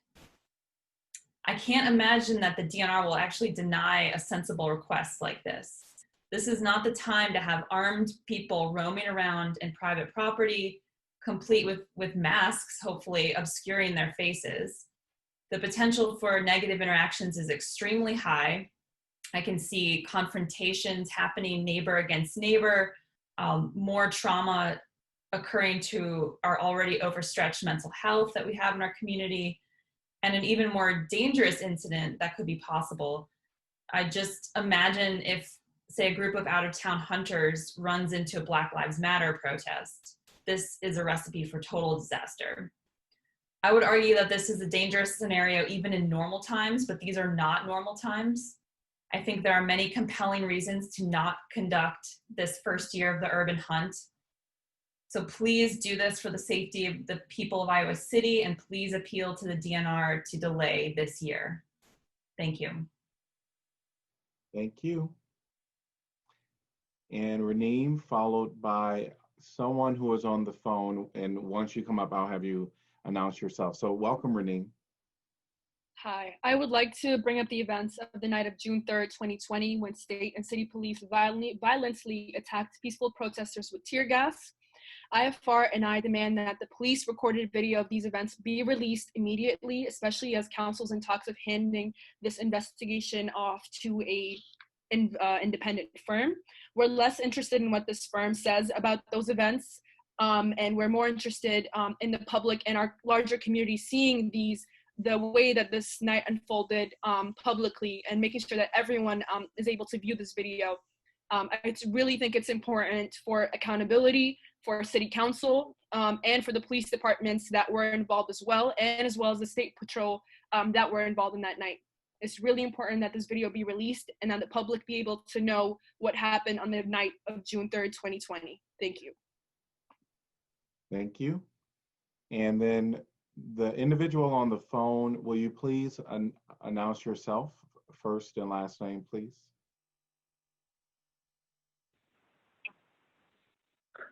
I can't imagine that the DNR will actually deny a sensible request like this. This is not the time to have armed people roaming around in private property, complete with masks, hopefully obscuring their faces. The potential for negative interactions is extremely high. I can see confrontations happening neighbor against neighbor, more trauma occurring to our already overstretched mental health that we have in our community, and an even more dangerous incident that could be possible. I just imagine if, say, a group of out-of-town hunters runs into a Black Lives Matter protest. This is a recipe for total disaster. I would argue that this is a dangerous scenario even in normal times, but these are not normal times. I think there are many compelling reasons to not conduct this first year of the urban hunt. So please do this for the safety of the people of Iowa City, and please appeal to the DNR to delay this year. Thank you. Thank you. And Reneen, followed by someone who is on the phone, and once you come up, I'll have you announce yourself. So welcome, Renee. Hi, I would like to bring up the events of the night of June 3rd, 2020, when state and city police violently attacked peaceful protesters with tear gas. IFR and I demand that the police recorded video of these events be released immediately, especially as council's in talks of handing this investigation off to a independent firm. We're less interested in what this firm says about those events, and we're more interested in the public and our larger community seeing the way that this night unfolded publicly, and making sure that everyone is able to view this video. I really think it's important for accountability for city council and for the police departments that were involved as well as the state patrol that were involved in that night. It's really important that this video be released and that the public be able to know what happened on the night of June 3rd, 2020. Thank you. Thank you. And then the individual on the phone, will you please announce yourself, first and last name, please?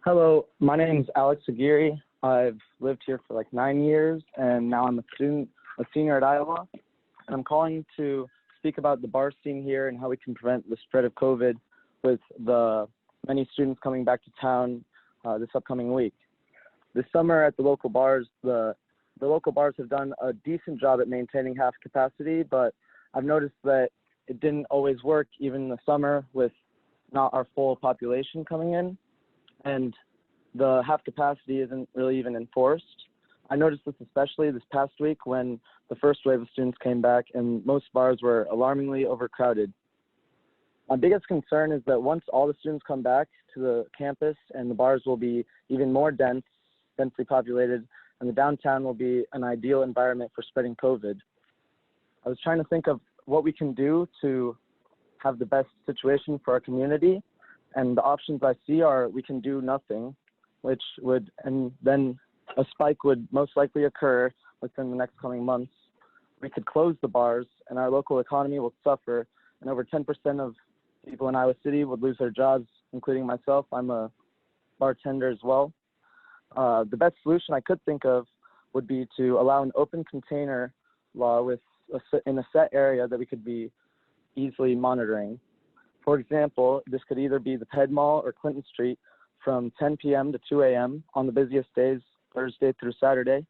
Hello, my name is Alex Aguirre. I've lived here for like 9 years, and now I'm a senior at Iowa. And I'm calling to speak about the bar scene here and how we can prevent the spread of COVID with the many students coming back to town this upcoming week. This summer at the local bars, the local bars have done a decent job at maintaining half capacity, but I've noticed that it didn't always work even in the summer with not our full population coming in, and the half capacity isn't really even enforced. I noticed this especially this past week when the first wave of students came back and most bars were alarmingly overcrowded. My biggest concern is that once all the students come back to the campus and the bars will be even more densely populated, and the downtown will be an ideal environment for spreading COVID. I was trying to think of what we can do to have the best situation for our community, and the options I see are we can do nothing, and then a spike would most likely occur within the next coming months. We could close the bars and our local economy will suffer, and over 10% of people in Iowa City would lose their jobs, including myself. I'm a bartender as well. The best solution I could think of would be to allow an open container law in a set area that we could be easily monitoring. For example, this could either be the Ped Mall or Clinton Street from 10 p.m. to 2 a.m. on the busiest days, Thursday through Saturday.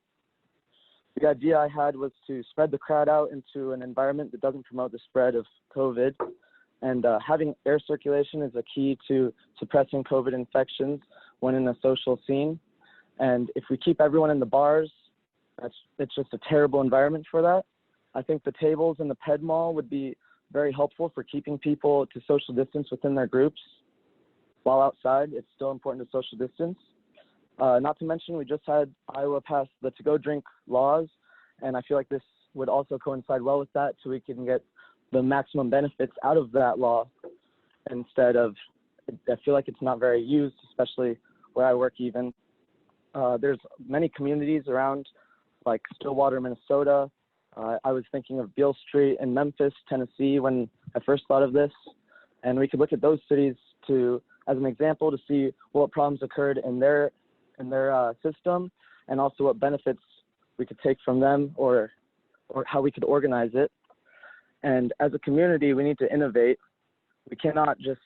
The idea I had was to spread the crowd out into an environment that doesn't promote the spread of COVID, and having air circulation is a key to suppressing COVID infections when in a social scene. And if we keep everyone in the bars, it's just a terrible environment for that. I think the tables in the Ped Mall would be very helpful for keeping people to social distance within their groups. While outside, it's still important to social distance. Not to mention, we just had Iowa pass the to-go drink laws, and I feel like this would also coincide well with that, so we can get the maximum benefits out of that law instead of, I feel like it's not very used, especially where I work even. There's many communities around, like Stillwater, Minnesota. I was thinking of Beale Street in Memphis, Tennessee, when I first thought of this. And we could look at those cities as an example to see what problems occurred in their system, and also what benefits we could take from them, or how we could organize it. And as a community, we need to innovate. We cannot just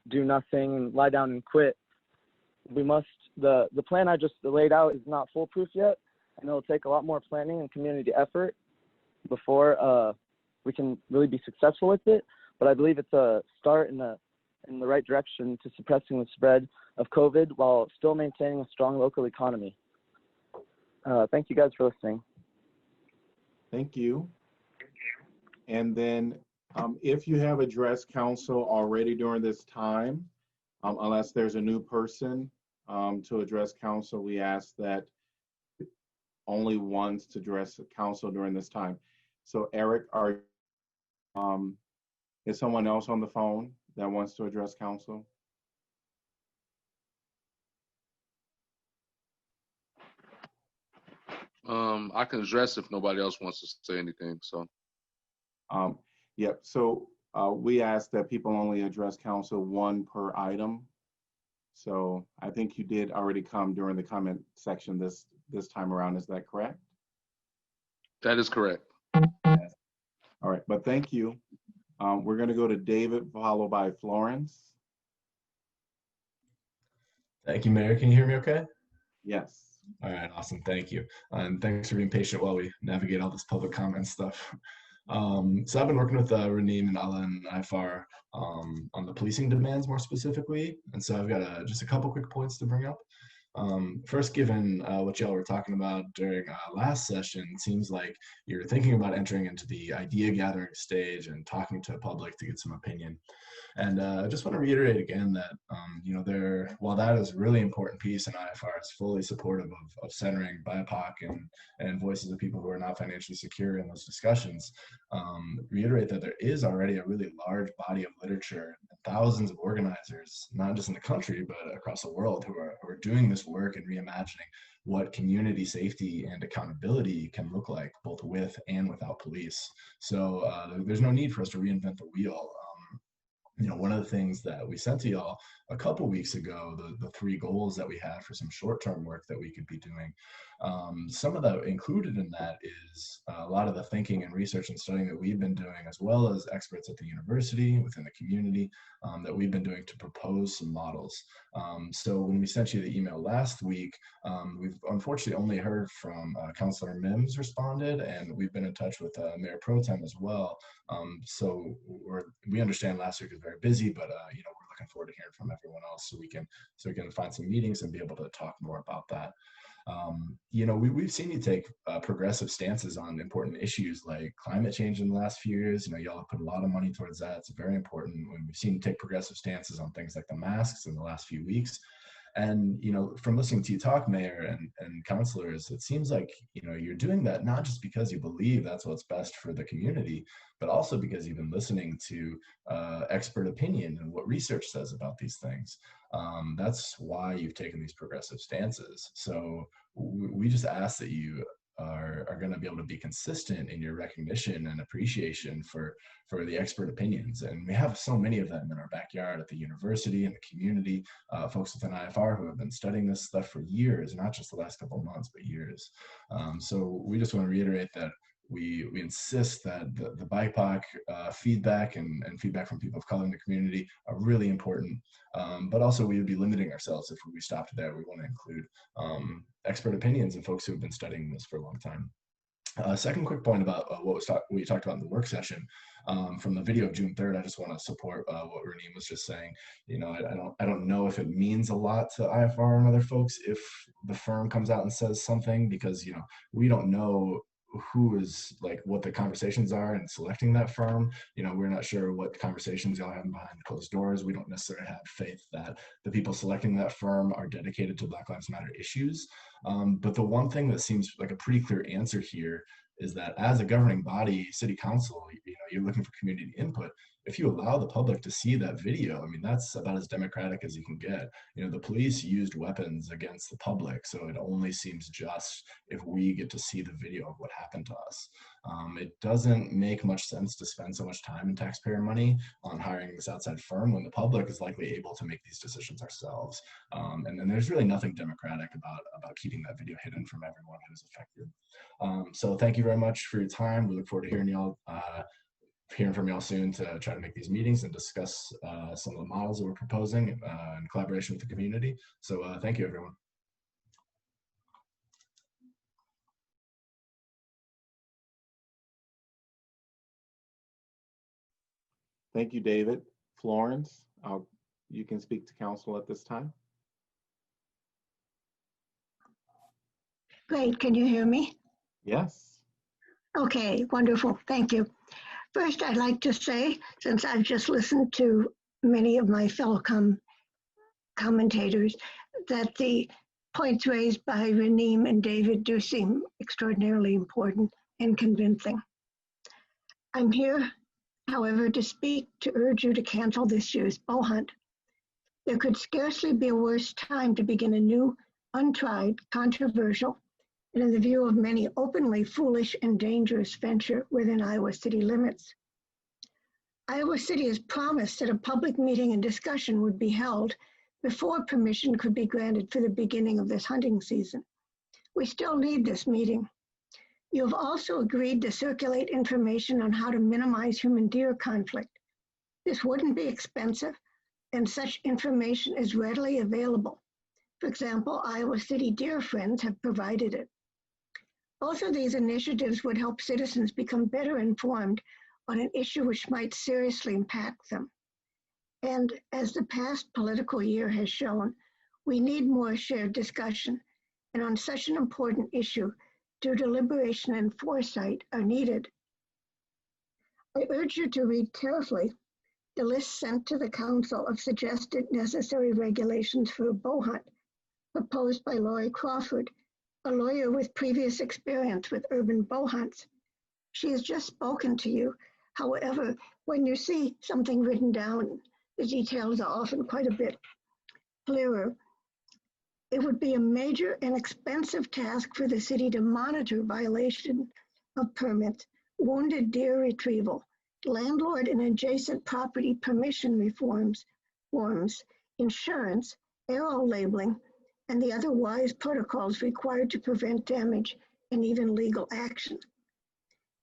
do nothing and lie down and quit. We must, the plan I just laid out is not foolproof yet, and it'll take a lot more planning and community effort before we can really be successful with it. But I believe it's a start in the right direction to suppressing the spread of COVID while still maintaining a strong local economy. Thank you guys for listening. Thank you. And then if you have addressed council already during this time, unless there's a new person to address council, we ask that only ones to address council during this time. So Eric, is someone else on the phone that wants to address council? I can address if nobody else wants to say anything. So, yep. So we ask that people only address council one per item. So I think you did already come during the comment section this time around. Is that correct? That is correct. Yes. All right, but thank you. We're going to go to David, followed by Florence. Thank you, Mayor. Can you hear me okay? Yes. All right, awesome. Thank you. And thanks for being patient while we navigate all this public comment stuff. So I've been working with Raneem and Ala and IFR on the policing demands more specifically. And so I've got just a couple quick points to bring up. First, given what y'all were talking about during last session, it seems like you're thinking about entering into the idea gathering stage and talking to the public to get some opinion. And I just want to reiterate again that, while that is a really important piece, and IFR is fully supportive of centering BIPOC and voices of people who are not financially secure in those discussions, reiterate that there is already a really large body of literature, thousands of organizers, not just in the country, but across the world, who are doing this work and reimagining what community safety and accountability can look like, both with and without police. So there's no need for us to reinvent the wheel. One of the things that we sent to y'all a couple weeks ago, the 3 goals that we had for some short-term work that we could be doing, some of that included in that is a lot of the thinking and research and studying that we've been doing, as well as experts at the university, within the community, that we've been doing to propose some models. So when we sent you the email last week, we've unfortunately only heard from Councilor Mims responded, and we've been in touch with Mayor Pro Tem as well. So we understand last week was very busy, but we're looking forward to hearing from everyone else so we can find some meetings and be able to talk more about that. We've seen you take progressive stances on important issues like climate change in the last few years. Y'all have put a lot of money towards that. It's very important. When we've seen you take progressive stances on things like the masks in the last few weeks. And, from listening to you talk, Mayor and councilors, it seems like, you're doing that not just because you believe that's what's best for the community, but also because you've been listening to expert opinion and what research says about these things. That's why you've taken these progressive stances. So we just ask that you are going to be able to be consistent in your recognition and appreciation for the expert opinions. And we have so many of them in our backyard at the university and the community, folks within IFR who have been studying this stuff for years, not just the last couple of months, but years. So we just want to reiterate that we insist that the BIPOC feedback and feedback from people of color in the community are really important, but also we would be limiting ourselves if we stopped there. We want to include expert opinions and folks who have been studying this for a long time. Second quick point about what we talked about in the work session. From the video of June 3rd, I just want to support what Raneem was just saying. I don't know if it means a lot to IFR and other folks if the firm comes out and says something, because we don't know who is what the conversations are in selecting that firm. We're not sure what conversations y'all have behind closed doors. We don't necessarily have faith that the people selecting that firm are dedicated to Black Lives Matter issues. But the one thing that seems like a pretty clear answer here is that as a governing body, city council, you're looking for community input. If you allow the public to see that video, that's about as democratic as you can get. The police used weapons against the public, so it only seems just if we get to see the video of what happened to us. It doesn't make much sense to spend so much time and taxpayer money on hiring this outside firm when the public is likely able to make these decisions ourselves. And then there's really nothing democratic about keeping that video hidden from everyone who's affected. So thank you very much for your time. We look forward to hearing from y'all soon to try to make these meetings and discuss some of the models that we're proposing in collaboration with the community. So thank you, everyone. Thank you, David. Florence, you can speak to council at this time. Great, can you hear me? Yes. Okay, wonderful, thank you. First, I'd like to say, since I've just listened to many of my fellow commentators, that the points raised by Raneem and David do seem extraordinarily important and convincing. I'm here, however, to speak to urge you to cancel this year's bow hunt. There could scarcely be a worse time to begin a new, untried, controversial, and in the view of many, openly foolish and dangerous venture within Iowa city limits. Iowa City has promised that a public meeting and discussion would be held before permission could be granted for the beginning of this hunting season. We still need this meeting. You have also agreed to circulate information on how to minimize human-deer conflict. This wouldn't be expensive, and such information is readily available. For example, Iowa City Deer Friends have provided it. Both of these initiatives would help citizens become better informed on an issue which might seriously impact them. And as the past political year has shown, we need more shared discussion, and on such an important issue, due deliberation and foresight are needed. I urge you to read carefully the list sent to the Council of suggested necessary regulations for a bow hunt, proposed by Lori Crawford, a lawyer with previous experience with urban bow hunts. She has just spoken to you. However, when you see something written down, the details are often quite a bit clearer. It would be a major and expensive task for the city to monitor violation of permits, wounded deer retrieval, landlord and adjacent property permission reforms, forms, insurance, arrow labeling, and the other wise protocols required to prevent damage and even legal action.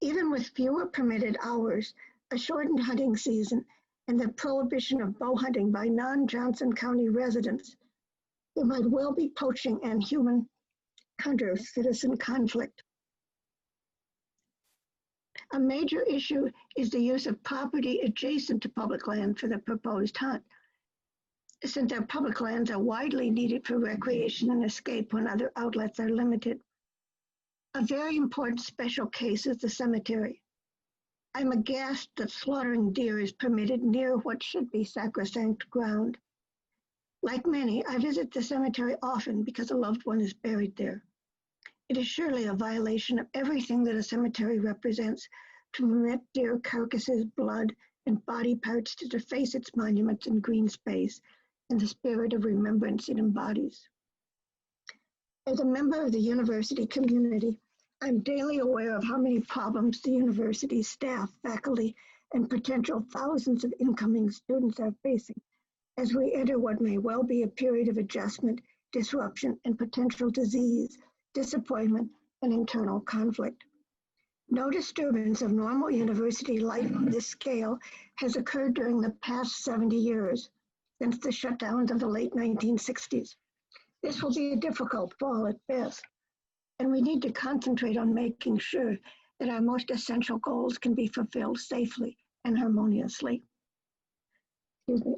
Even with fewer permitted hours, a shortened hunting season, and the prohibition of bow hunting by non-Johnson County residents, there might well be poaching and human hunter-citizen conflict. A major issue is the use of property adjacent to public land for the proposed hunt, since our public lands are widely needed for recreation and escape when other outlets are limited. A very important special case is the cemetery. I'm aghast that slaughtering deer is permitted near what should be sacrosanct ground. Like many, I visit the cemetery often because a loved one is buried there. It is surely a violation of everything that a cemetery represents to permit deer carcasses, blood, and body parts to deface its monuments and green space and the spirit of remembrance it embodies. As a member of the university community, I'm daily aware of how many problems the university's staff, faculty, and potential thousands of incoming students are facing as we enter what may well be a period of adjustment, disruption, and potential disease, disappointment, and internal conflict. No disturbance of normal university life on this scale has occurred during the past 70 years, since the shutdowns of the late 1960s. This will be a difficult fall at best, and we need to concentrate on making sure that our most essential goals can be fulfilled safely and harmoniously. Excuse me.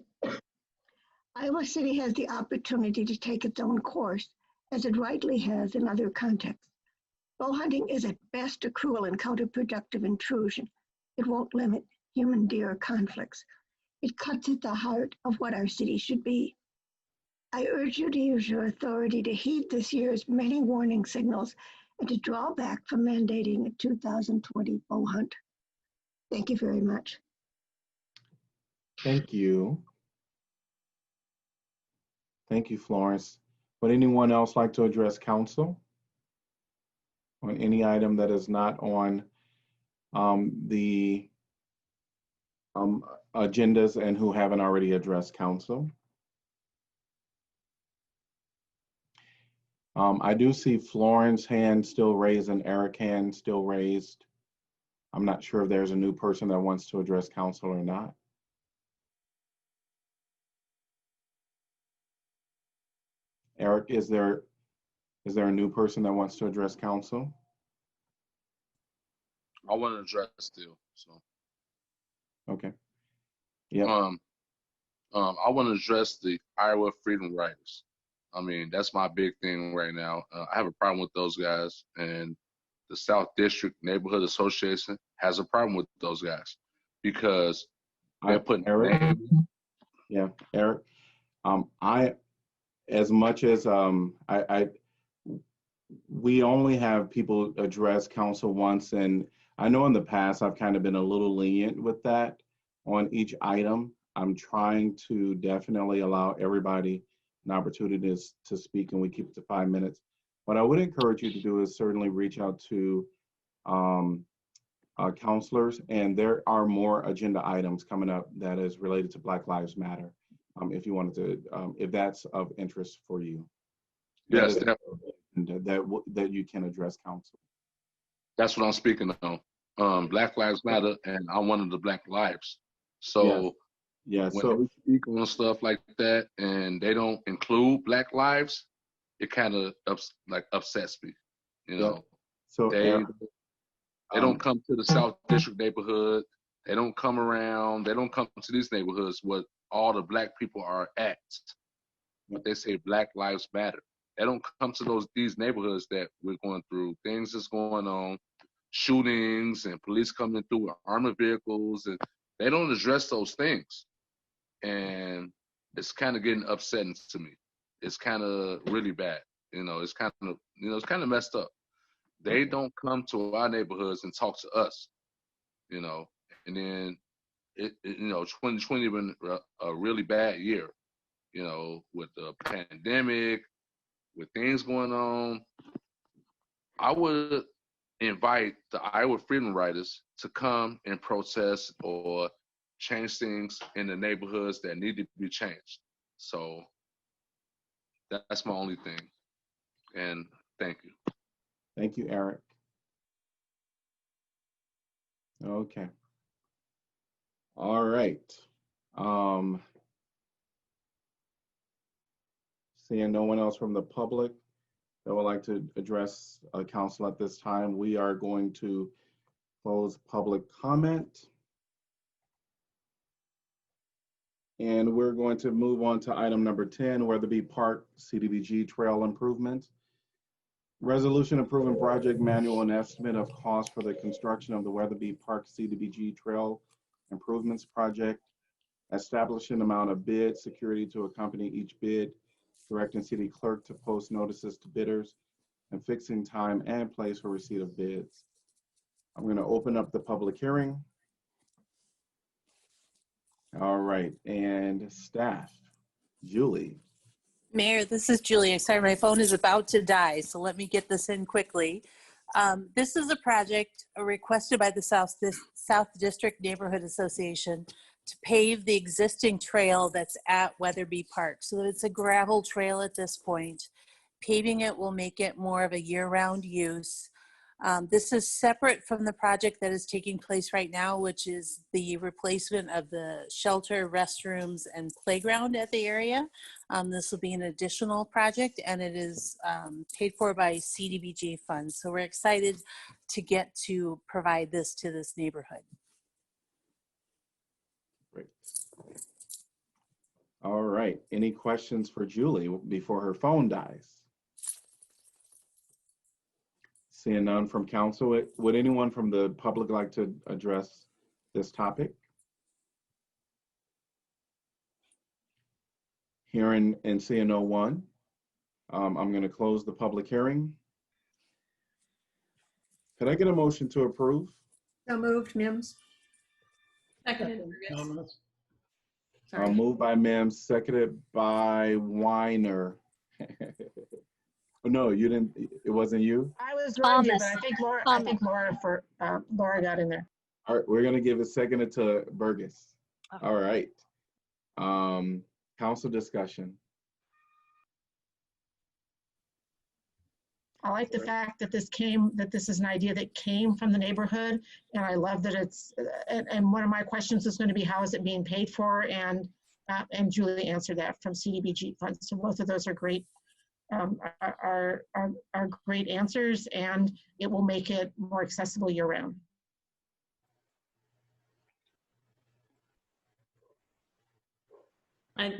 Iowa City has the opportunity to take its own course, as it rightly has in other contexts. Bow hunting is at best a cruel and counterproductive intrusion. It won't limit human-deer conflicts. It cuts at the heart of what our city should be. I urge you to use your authority to heed this year's many warning signals and to draw back from mandating a 2020 bow hunt. Thank you very much. Thank you. Thank you, Florence. Would anyone else like to address council on any item that is not on the agendas and who haven't already addressed council? I do see Florence's hand still raised and Eric's hand still raised. I'm not sure if there's a new person that wants to address council or not. Eric, is there a new person that wants to address council? I want to address still, so. Okay. Yeah. I want to address the Iowa Freedom Riders. I mean, that's my big thing right now. I have a problem with those guys, and the South District Neighborhood Association has a problem with those guys because they're putting Eric. Yeah, Eric. As much as we only have people address council once, and I know in the past I've kind of been a little lenient with that on each item. I'm trying to definitely allow everybody an opportunity to speak, and we keep it to 5 minutes. What I would encourage you to do is certainly reach out to counselors, and there are more agenda items coming up that is related to Black Lives Matter. if you wanted to, if that's of interest for you. Yes, That is that you can address council. that's what I'm speaking on. Black Lives Matter, and I'm one of the Black Lives. So yeah. when So they speak on stuff like that and they don't include Black lives, it kind of upsets me. You know, so they don't um, come to the South District neighborhood. They don't come around. They don't come to these neighborhoods where all the Black people are at. But they say Black Lives Matter. They don't come to these neighborhoods that we're going through. Things that's going on, shootings and police coming through with armored vehicles, and they don't address those things. And it's kind of getting upsetting to me. It's kind of really bad. It's kind of messed up. They don't come to our neighborhoods and talk to us. And then 2020 been a really bad year. With the pandemic, with things going on. I would invite the Iowa Freedom Riders to come and protest or change things in the neighborhoods that need to be changed. So that's my only thing. And thank you. Thank you, Eric. Okay. All right. Seeing no one else from the public that would like to address council at this time, we are going to close public comment. And we're going to move on to item number 10, Weatherby Park CDBG Trail Improvement. Resolution approving project manual and estimate of cost for the construction of the Weatherby Park CDBG Trail Improvements Project, establishing amount of bid security to accompany each bid, directing city clerk to post notices to bidders, and fixing time and place for receipt of bids. I'm going to open up the public hearing. All right, and staff, Julie. Mayor, this is Julie. Sorry, my phone is about to die, so let me get this in quickly. This is a project requested by the South District Neighborhood Association to pave the existing trail that's at Weatherby Park. So it's a gravel trail at this point. Paving it will make it more of a year-round use. This is separate from the project that is taking place right now, which is the replacement of the shelter, restrooms, and playground at the area. This will be an additional project, and it is paid for by CDBG funds. So we're excited to get to provide this to this neighborhood. Great. All right, any questions for Julie before her phone dies? Seeing none from council, would anyone from the public like to address this topic? Hearing and seeing no one, I'm going to close the public hearing. Could I get a motion to approve? So moved, Mims. Seconded. Moved by Mims, seconded by Weiner. No, you didn't. It wasn't you. I was ready, but I think Laura got in there. All right, we're gonna give a second to Burgess. Okay. All right. Council discussion. I like the fact that this is an idea that came from the neighborhood, and I love that it's. And one of my questions is going to be, how is it being paid for? And Julie answered that from CDBG funds. So both of those are great. Are great answers, and it will make it more accessible year-round.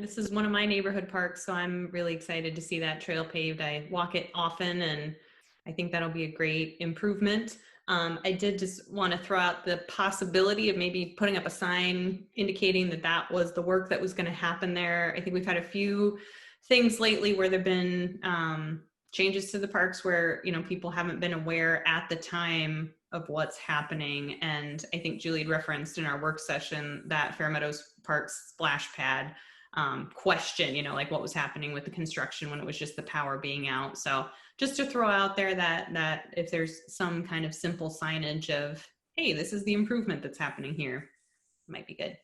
This is one of my neighborhood parks, so I'm really excited to see that trail paved. I walk it often, and I think that'll be a great improvement. I did just want to throw out the possibility of maybe putting up a sign indicating that was the work that was going to happen there. I think we've had a few things lately where there've been changes to the parks where people haven't been aware at the time of what's happening. And I think Julie referenced in our work session that Fair Meadows Park's splash pad question, like what was happening with the construction when it was just the power being out. So just to throw out there that if there's some kind of simple signage of, hey, this is the improvement that's happening here, it might be good.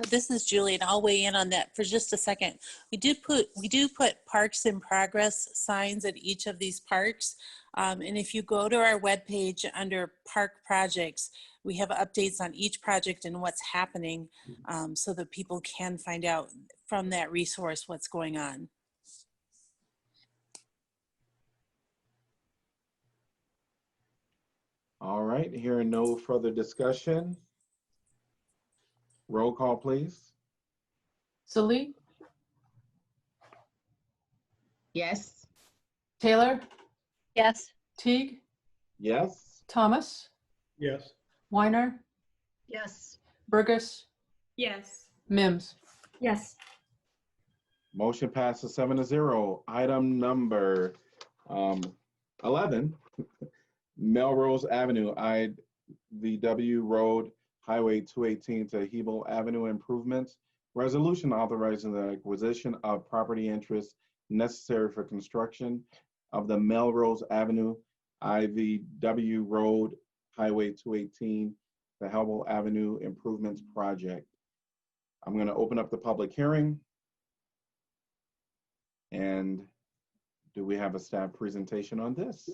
This is Julie, and I'll weigh in on that for just a second. We do put parks in progress signs at each of these parks. And if you go to our webpage under park projects, we have updates on each project and what's happening, so that people can find out from that resource what's going on. All right, hearing no further discussion. Roll call, please. Salee, Yes. Taylor, Yes. Teague, Yes. Thomas, Yes. Weiner, Yes. Burgess, Yes. Mims. Yes. Motion passes 7-0. Item number 11, Melrose Avenue, IVW Road, Highway 218 to Hebel Avenue improvements. Resolution authorizing the acquisition of property interests necessary for construction of the Melrose Avenue, IVW Road, Highway 218 to Hebel Avenue improvements project. I'm going to open up the public hearing. And do we have a staff presentation on this?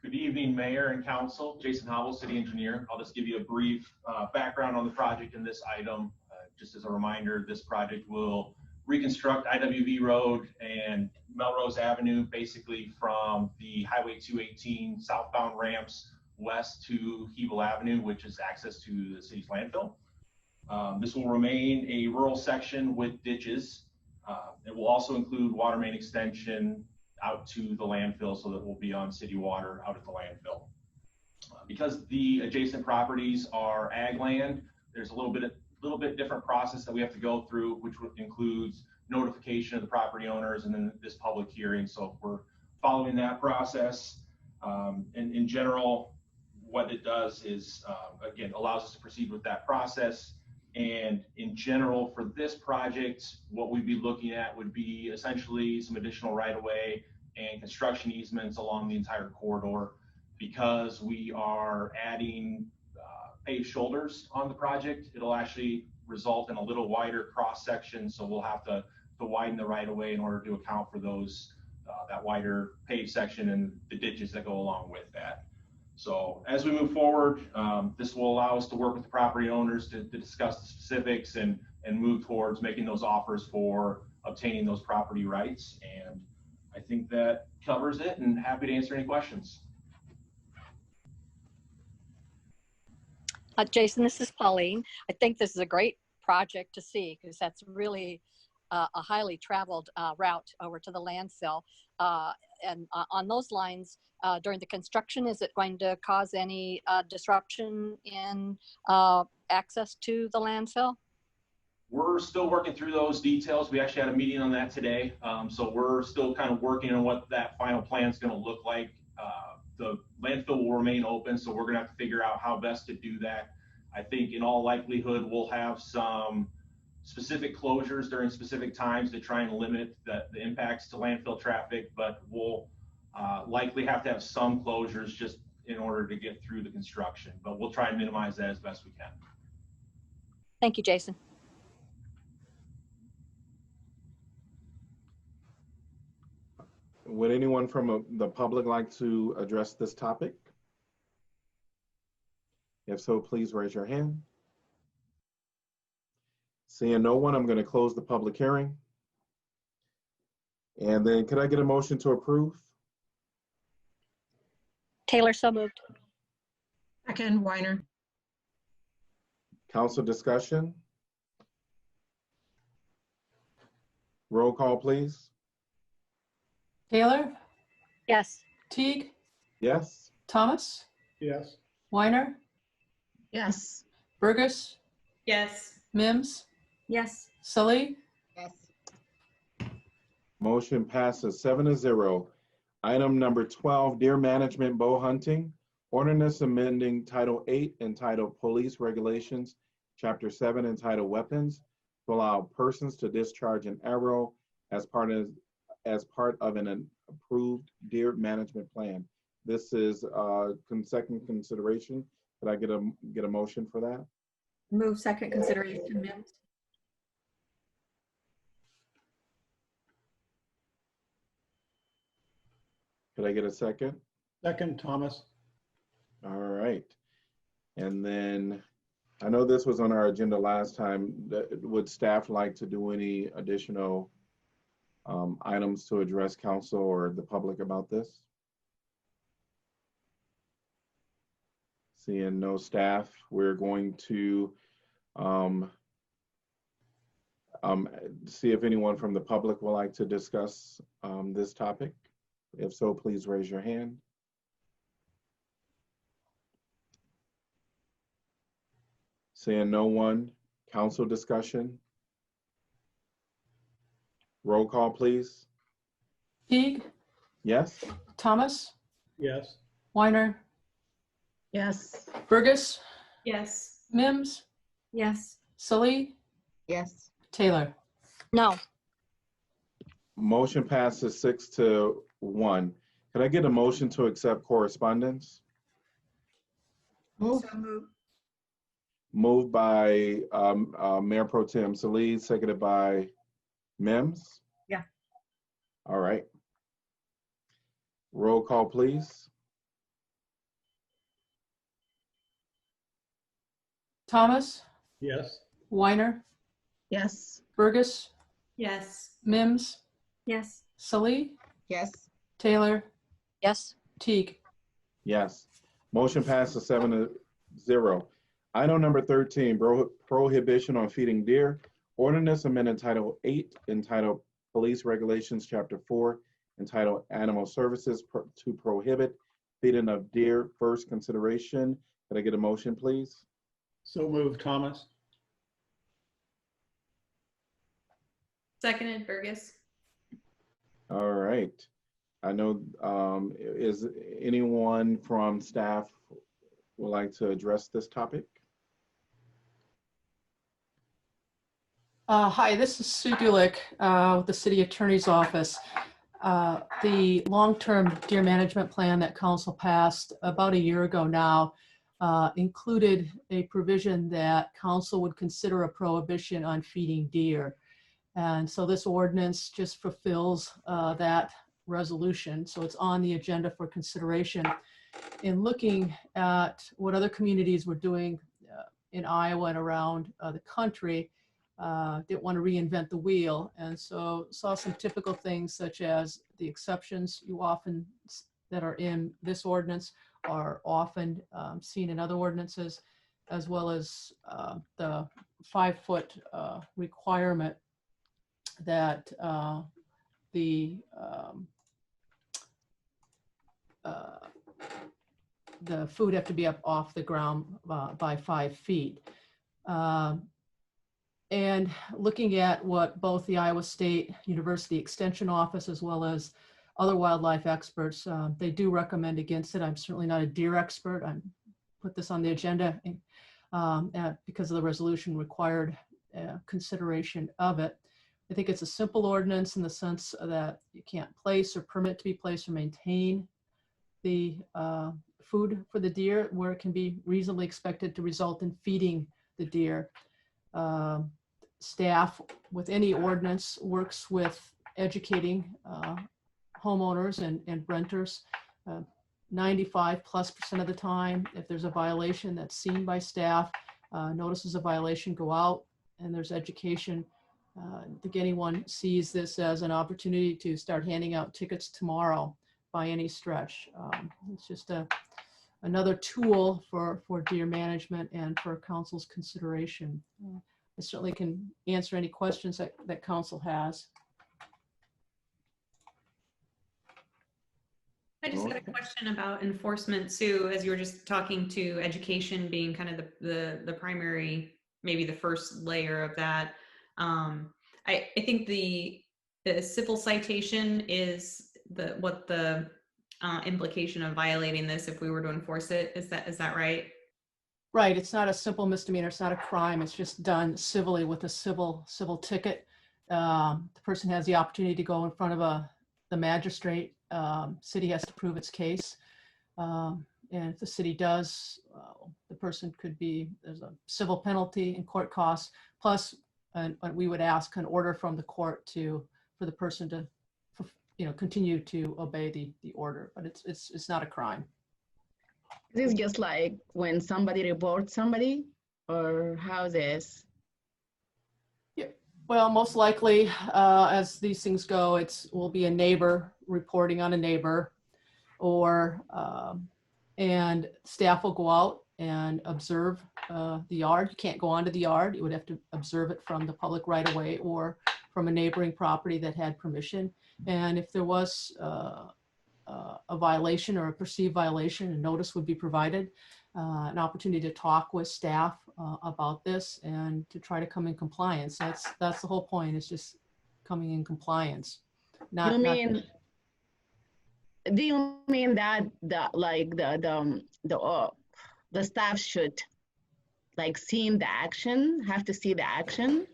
Good evening, Mayor and Council. Jason Hobble, City Engineer. I'll just give you a brief background on the project and this item. Just as a reminder, this project will reconstruct IWV Road and Melrose Avenue, basically from the Highway 218 southbound ramps west to Hebel Avenue, which is access to the city's landfill. This will remain a rural section with ditches. It will also include water main extension out to the landfill, so that we'll be on city water out at the landfill. Because the adjacent properties are ag land, there's a little bit different process that we have to go through, which includes notification of the property owners and then this public hearing. So we're following that process. And in general, what it does is, again, allows us to proceed with that process. And in general, for this project, what we'd be looking at would be essentially some additional right-of-way and construction easements along the entire corridor. Because we are adding paved shoulders on the project, it'll actually result in a little wider cross-section, so we'll have to widen the right-of-way in order to account for those that wider paved section and the ditches that go along with that. So as we move forward, this will allow us to work with the property owners to discuss the specifics and move towards making those offers for obtaining those property rights. And I think that covers it, and happy to answer any questions. Jason, this is Pauline. I think this is a great project to see, because that's really a highly traveled route over to the landfill. And on those lines, during the construction, is it going to cause any disruption in access to the landfill? We're still working through those details. We actually had a meeting on that today. So we're still kind of working on what that final plan is going to look like. The landfill will remain open, so we're going to have to figure out how best to do that. I think in all likelihood, we'll have some specific closures during specific times to try and limit the impacts to landfill traffic, but we'll likely have to have some closures just in order to get through the construction, but we'll try and minimize that as best we can. Thank you, Jason. Would anyone from the public like to address this topic? If so, please raise your hand. Seeing no one, I'm going to close the public hearing. And then could I get a motion to approve? Taylor, so moved. Second, Weiner. Council discussion? Roll call, please. Taylor, Yes. Teague, Yes. Thomas, Yes. Weiner, Yes. Burgess, Yes. Mims, Yes. Sully. Yes. Motion passes 7-0. Item number 12, deer management bow hunting. Ordinance amending Title 8 entitled Police Regulations, Chapter 7 entitled Weapons, to allow persons to discharge an arrow as part of an approved deer management plan. This is second consideration. Could I get a motion for that? Move second consideration, Mims. Could I get a second? Second, Thomas. All right. And then I know this was on our agenda last time. Would staff like to do any additional items to address council or the public about this? Seeing no staff, we're going to see if anyone from the public would like to discuss this topic. If so, please raise your hand. Seeing no one, council discussion. Roll call, please. Teague, Yes? Thomas, Yes. Weiner, Yes. Burgess, Yes. Mims, Yes. Salee, Yes. Taylor. No. Motion passes 6-1. Could I get a motion to accept correspondence? Move. So moved. Moved by Mayor Pro Tem Salee, seconded by Mims? Yeah. All right. Roll call, please. Thomas, Yes. Weiner, Yes. Burgess, Yes. Mims, Yes. Salee, Yes. Taylor, Yes. Teague. Yes. Motion passes 7-0. Item number 13, prohibition on feeding deer. Ordinance amendment Title 8, entitled Police Regulations, Chapter 4, entitled Animal Services to prohibit feeding of deer. First consideration. Could I get a motion, please? So moved, Thomas. Seconded, Burgess. All right. I know, is anyone from staff would like to address this topic? Hi, this is Sue Gulick with the City Attorney's Office. The long-term deer management plan that council passed about a year ago now included a provision that council would consider a prohibition on feeding deer. And so this ordinance just fulfills that resolution. So it's on the agenda for consideration. In looking at what other communities were doing in Iowa and around the country, didn't want to reinvent the wheel. And so saw some typical things such as the exceptions that are in this ordinance are often seen in other ordinances, as well as the 5-foot requirement that the food have to be up off the ground by 5 feet. And looking at what both the Iowa State University Extension Office as well as other wildlife experts, they do recommend against it. I'm certainly not a deer expert. I put this on the agenda because of the resolution required consideration of it. I think it's a simple ordinance in the sense that you can't place or permit to be placed or maintain the food for the deer where it can be reasonably expected to result in feeding the deer. Staff with any ordinance works with educating homeowners and renters 95+% of the time. If there's a violation that's seen by staff, notices of violation go out and there's education. I think anyone sees this as an opportunity to start handing out tickets tomorrow by any stretch. It's just another tool for deer management and for council's consideration. I certainly can answer any questions that council has. I just had a question about enforcement, Sue, as you were just talking to education being kind of the primary, maybe the first layer of that. I think the civil citation is what the implication of violating this if we were to enforce it. Is that right? Right. It's not a simple misdemeanor. It's not a crime. It's just done civilly with a civil ticket. The person has the opportunity to go in front of the magistrate. City has to prove its case. And if the city does, the person could be, there's a civil penalty and court costs, plus we would ask an order from the court for the person to, continue to obey the order, but it's not a crime. This is just like when somebody reports somebody, or how this? Yeah, well, most likely, as these things go, will be a neighbor reporting on a neighbor, or and staff will go out and observe the yard. You can't go onto the yard. You would have to observe it from the public right of way or from a neighboring property that had permission. And if there was a violation or a perceived violation, a notice would be provided, an opportunity to talk with staff about this and to try to come in compliance. That's the whole point, is just coming in compliance. Do you mean that the staff should like seeing the action, have to see the action?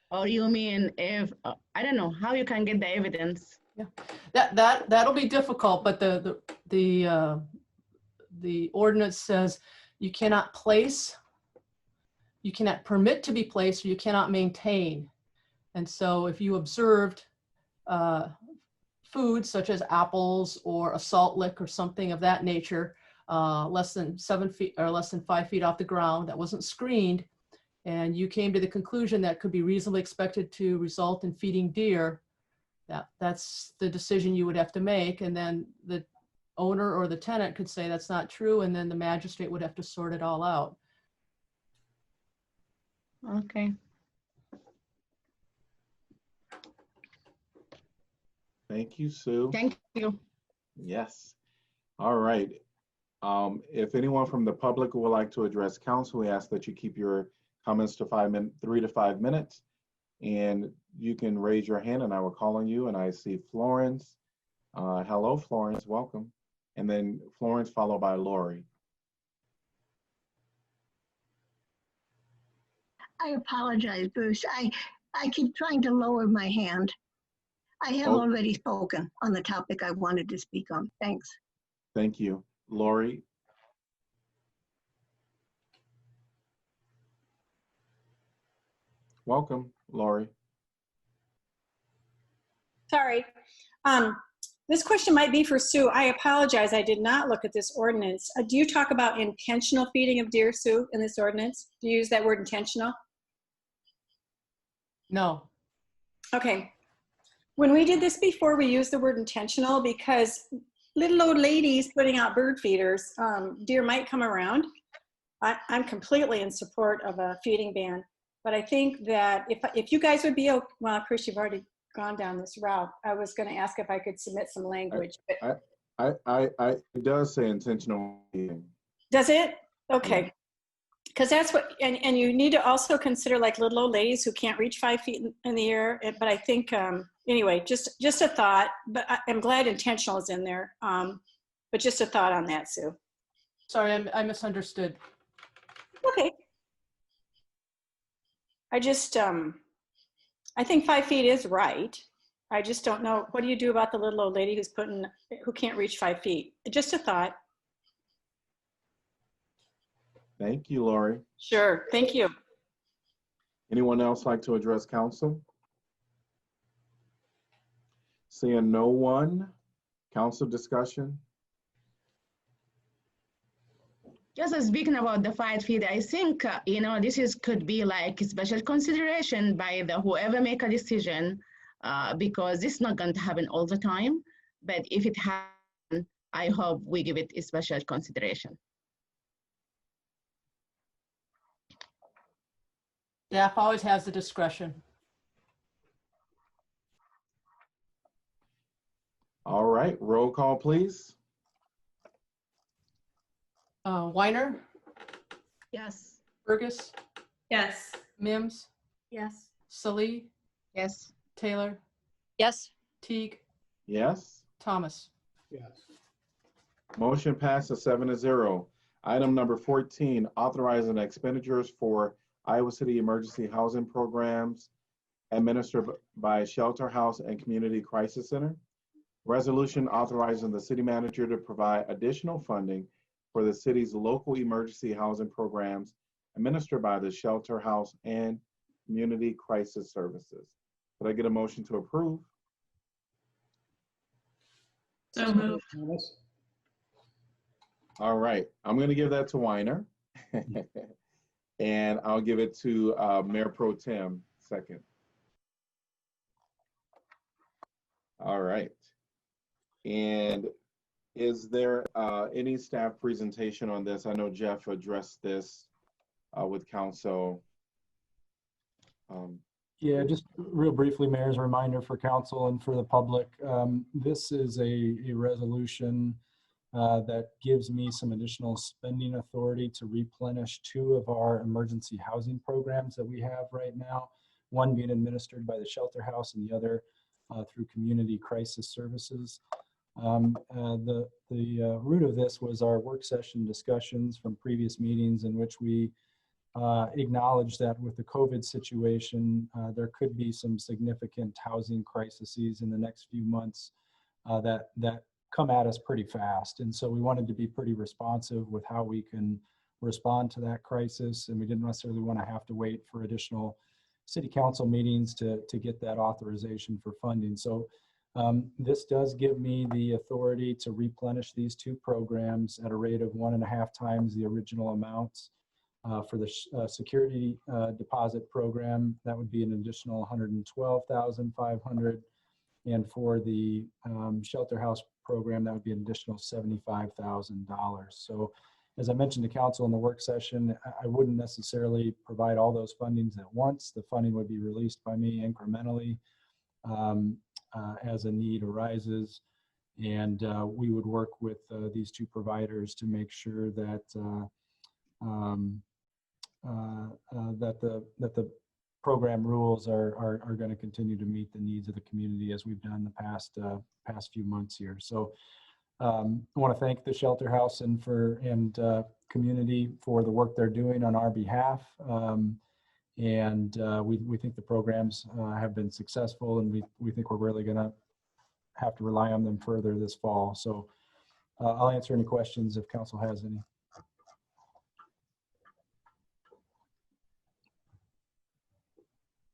Or you mean if, I don't know how you can get the evidence? Yeah, that'll be difficult, but the ordinance says you cannot place, you cannot permit to be placed, or you cannot maintain. And so if you observed food such as apples or a salt lick or something of that nature, less than 7 feet or less than 5 feet off the ground, that wasn't screened, and you came to the conclusion that could be reasonably expected to result in feeding deer, that's the decision you would have to make. And then the owner or the tenant could say that's not true, and then the magistrate would have to sort it all out. Okay. Thank you, Sue. Thank you. Yes. All right. If anyone from the public would like to address council, we ask that you keep your comments to 3 to 5 minutes. And you can raise your hand and I will call on you. And I see Florence. Hello, Florence, welcome. And then Florence followed by Lori. I apologize, Bruce. I keep trying to lower my hand. I have already spoken on the topic I wanted to speak on. Thanks. Thank you. Lori. Welcome, Lori. Sorry. This question might be for Sue. I apologize. I did not look at this ordinance. Do you talk about intentional feeding of deer, Sue, in this ordinance? Do you use that word intentional? No. Okay. When we did this before, we used the word intentional because little old ladies putting out bird feeders, deer might come around. I'm completely in support of a feeding ban, but I think that if you guys would be, well, Chris, you've already gone down this route. I was going to ask if I could submit some language. It does say intentional feeding. Does it? Okay. Because that's what, and you need to also consider like little old ladies who can't reach 5 feet in the air. But I think, anyway, just a thought, but I'm glad intentional is in there. But just a thought on that, Sue. Sorry, I misunderstood. Okay. I just, I think 5 feet is right. I just don't know. What do you do about the little old lady who can't reach 5 feet? Just a thought. Thank you, Lori. Sure, thank you. Anyone else like to address council? Seeing no one, council discussion. Just speaking about the 5 feet, I think, this could be like a special consideration by whoever make a decision, because this is not going to happen all the time. But if it happens, I hope we give it a special consideration. Staff always has the discretion. All right, roll call, please. Weiner? Yes. Burgess? Yes. Mims? Yes. Salee? Yes. Taylor? Yes. Teague? Yes. Thomas? Yes. Motion passes 7-0. Item number 14, authorizing expenditures for Iowa City Emergency Housing Programs administered by Shelter House and Community Crisis Center. Resolution authorizing the city manager to provide additional funding for the city's local emergency housing programs administered by the Shelter House and Community Crisis Services. Could I get a motion to approve? So moved. Thomas? All right, I'm going to give that to Weiner. And I'll give it to Mayor Pro Tem second. All right. And is there any staff presentation on this? I know Jeff addressed this with council. Yeah, just real briefly, Mayor, as a reminder for council and for the public, this is a resolution that gives me some additional spending authority to replenish 2 of our emergency housing programs that we have right now, one being administered by the Shelter House and the other through Community Crisis Services. The root of this was our work session discussions from previous meetings in which we acknowledged that with the COVID situation, there could be some significant housing crises in the next few months that come at us pretty fast. And so we wanted to be pretty responsive with how we can respond to that crisis. And we didn't necessarily want to have to wait for additional city council meetings to get that authorization for funding. So this does give me the authority to replenish these 2 programs at a rate of 1.5 times the original amounts. For the security deposit program, that would be an additional $112,500. And for the Shelter House program, that would be an additional $75,000. So as I mentioned to council in the work session, I wouldn't necessarily provide all those fundings at once. The funding would be released by me incrementally as a need arises. And we would work with these 2 providers to make sure that that the program rules are going to continue to meet the needs of the community as we've done the past few months here. So I want to thank the Shelter House and community for the work they're doing on our behalf. We think the programs have been successful, and we think we're really going to have to rely on them further this fall. So I'll answer any questions if council has any.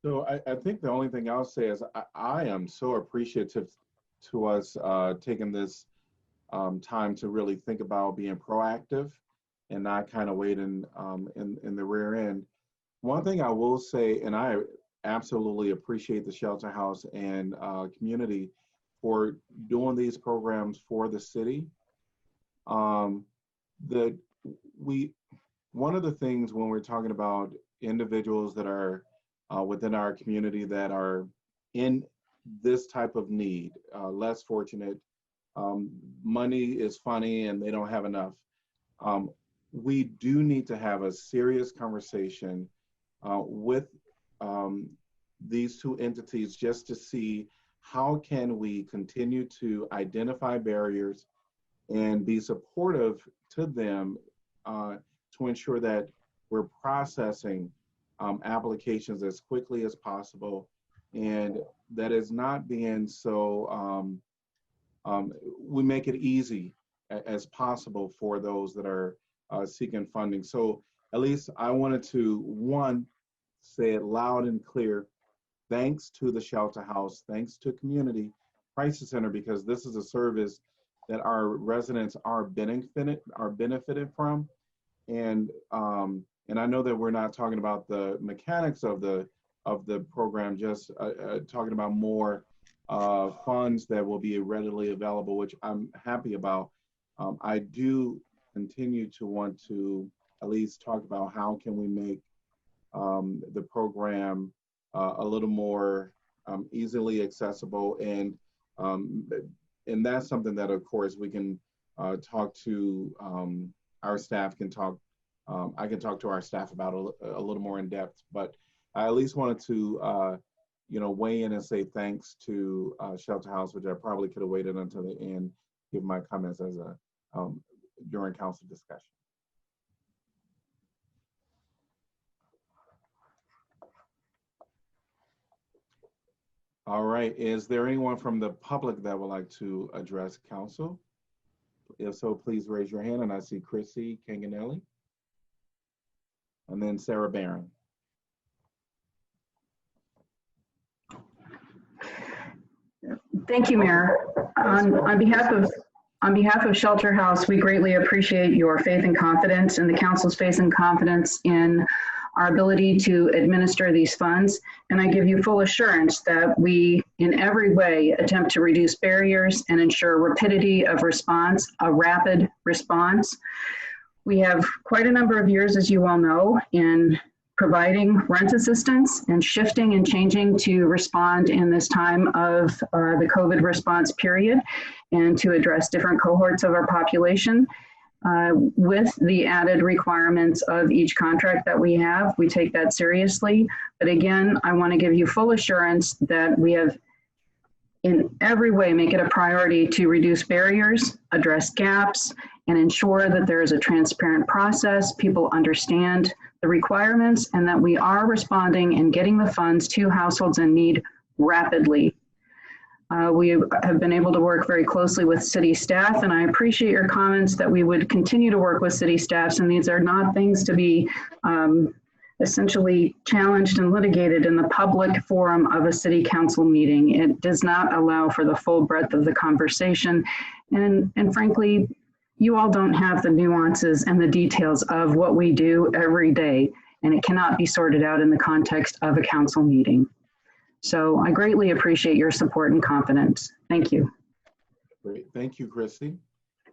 So I think the only thing I'll say is I am so appreciative to us taking this time to really think about being proactive and not kind of waiting in the rear end. One thing I will say, and I absolutely appreciate the Shelter House and community for doing these programs for the city. One of the things when we're talking about individuals that are within our community that are in this type of need, less fortunate, money is funny and they don't have enough. We do need to have a serious conversation with these 2 entities just to see how can we continue to identify barriers and be supportive to them to ensure that we're processing applications as quickly as possible, and that is not being so, we make it easy as possible for those that are seeking funding. So at least I wanted to, one, say it loud and clear, thanks to the Shelter House, thanks to Community Crisis Center, because this is a service that our residents are benefited from. And I know that we're not talking about the mechanics of the program, just talking about more funds that will be readily available, which I'm happy about. I do continue to want to at least talk about how can we make the program a little more easily accessible, and that's something that, of course, we can talk to our staff can talk. I can talk to our staff about a little more in depth, but I at least wanted to, weigh in and say thanks to Shelter House, which I probably could have waited until the end, give my comments as during council discussion. All right, is there anyone from the public that would like to address council? If so, please raise your hand. And I see Chrissy Canganelli. And then Sarah Barron. Thank you, Mayor. On behalf of Shelter House, we greatly appreciate your faith and confidence and the council's faith and confidence in our ability to administer these funds. And I give you full assurance that we, in every way, attempt to reduce barriers and ensure rapidity of response, a rapid response. We have quite a number of years, as you all know, in providing rent assistance and shifting and changing to respond in this time of the COVID response period and to address different cohorts of our population. With the added requirements of each contract that we have, we take that seriously. But again, I want to give you full assurance that we have in every way make it a priority to reduce barriers, address gaps, and ensure that there is a transparent process, people understand the requirements, and that we are responding and getting the funds to households in need rapidly. We have been able to work very closely with city staff, and I appreciate your comments that we would continue to work with city staffs, and these are not things to be essentially challenged and litigated in the public forum of a city council meeting. It does not allow for the full breadth of the conversation, and frankly, you all don't have the nuances and the details of what we do every day, and it cannot be sorted out in the context of a council meeting. So I greatly appreciate your support and confidence. Thank you. Great. Thank you, Christy.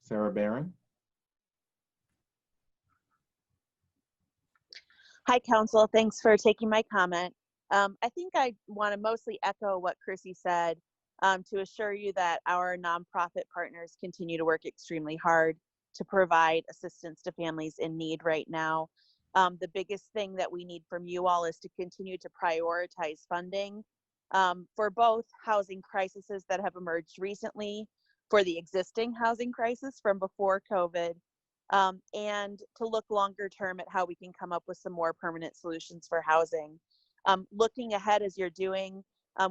Sarah Barron. Hi, Council. Thanks for taking my comment. I think I want to mostly echo what Chrissy said to assure you that our nonprofit partners continue to work extremely hard to provide assistance to families in need right now. The biggest thing that we need from you all is to continue to prioritize funding for both housing crises that have emerged recently, for the existing housing crisis from before COVID, and to look longer term at how we can come up with some more permanent solutions for housing. Looking ahead as you're doing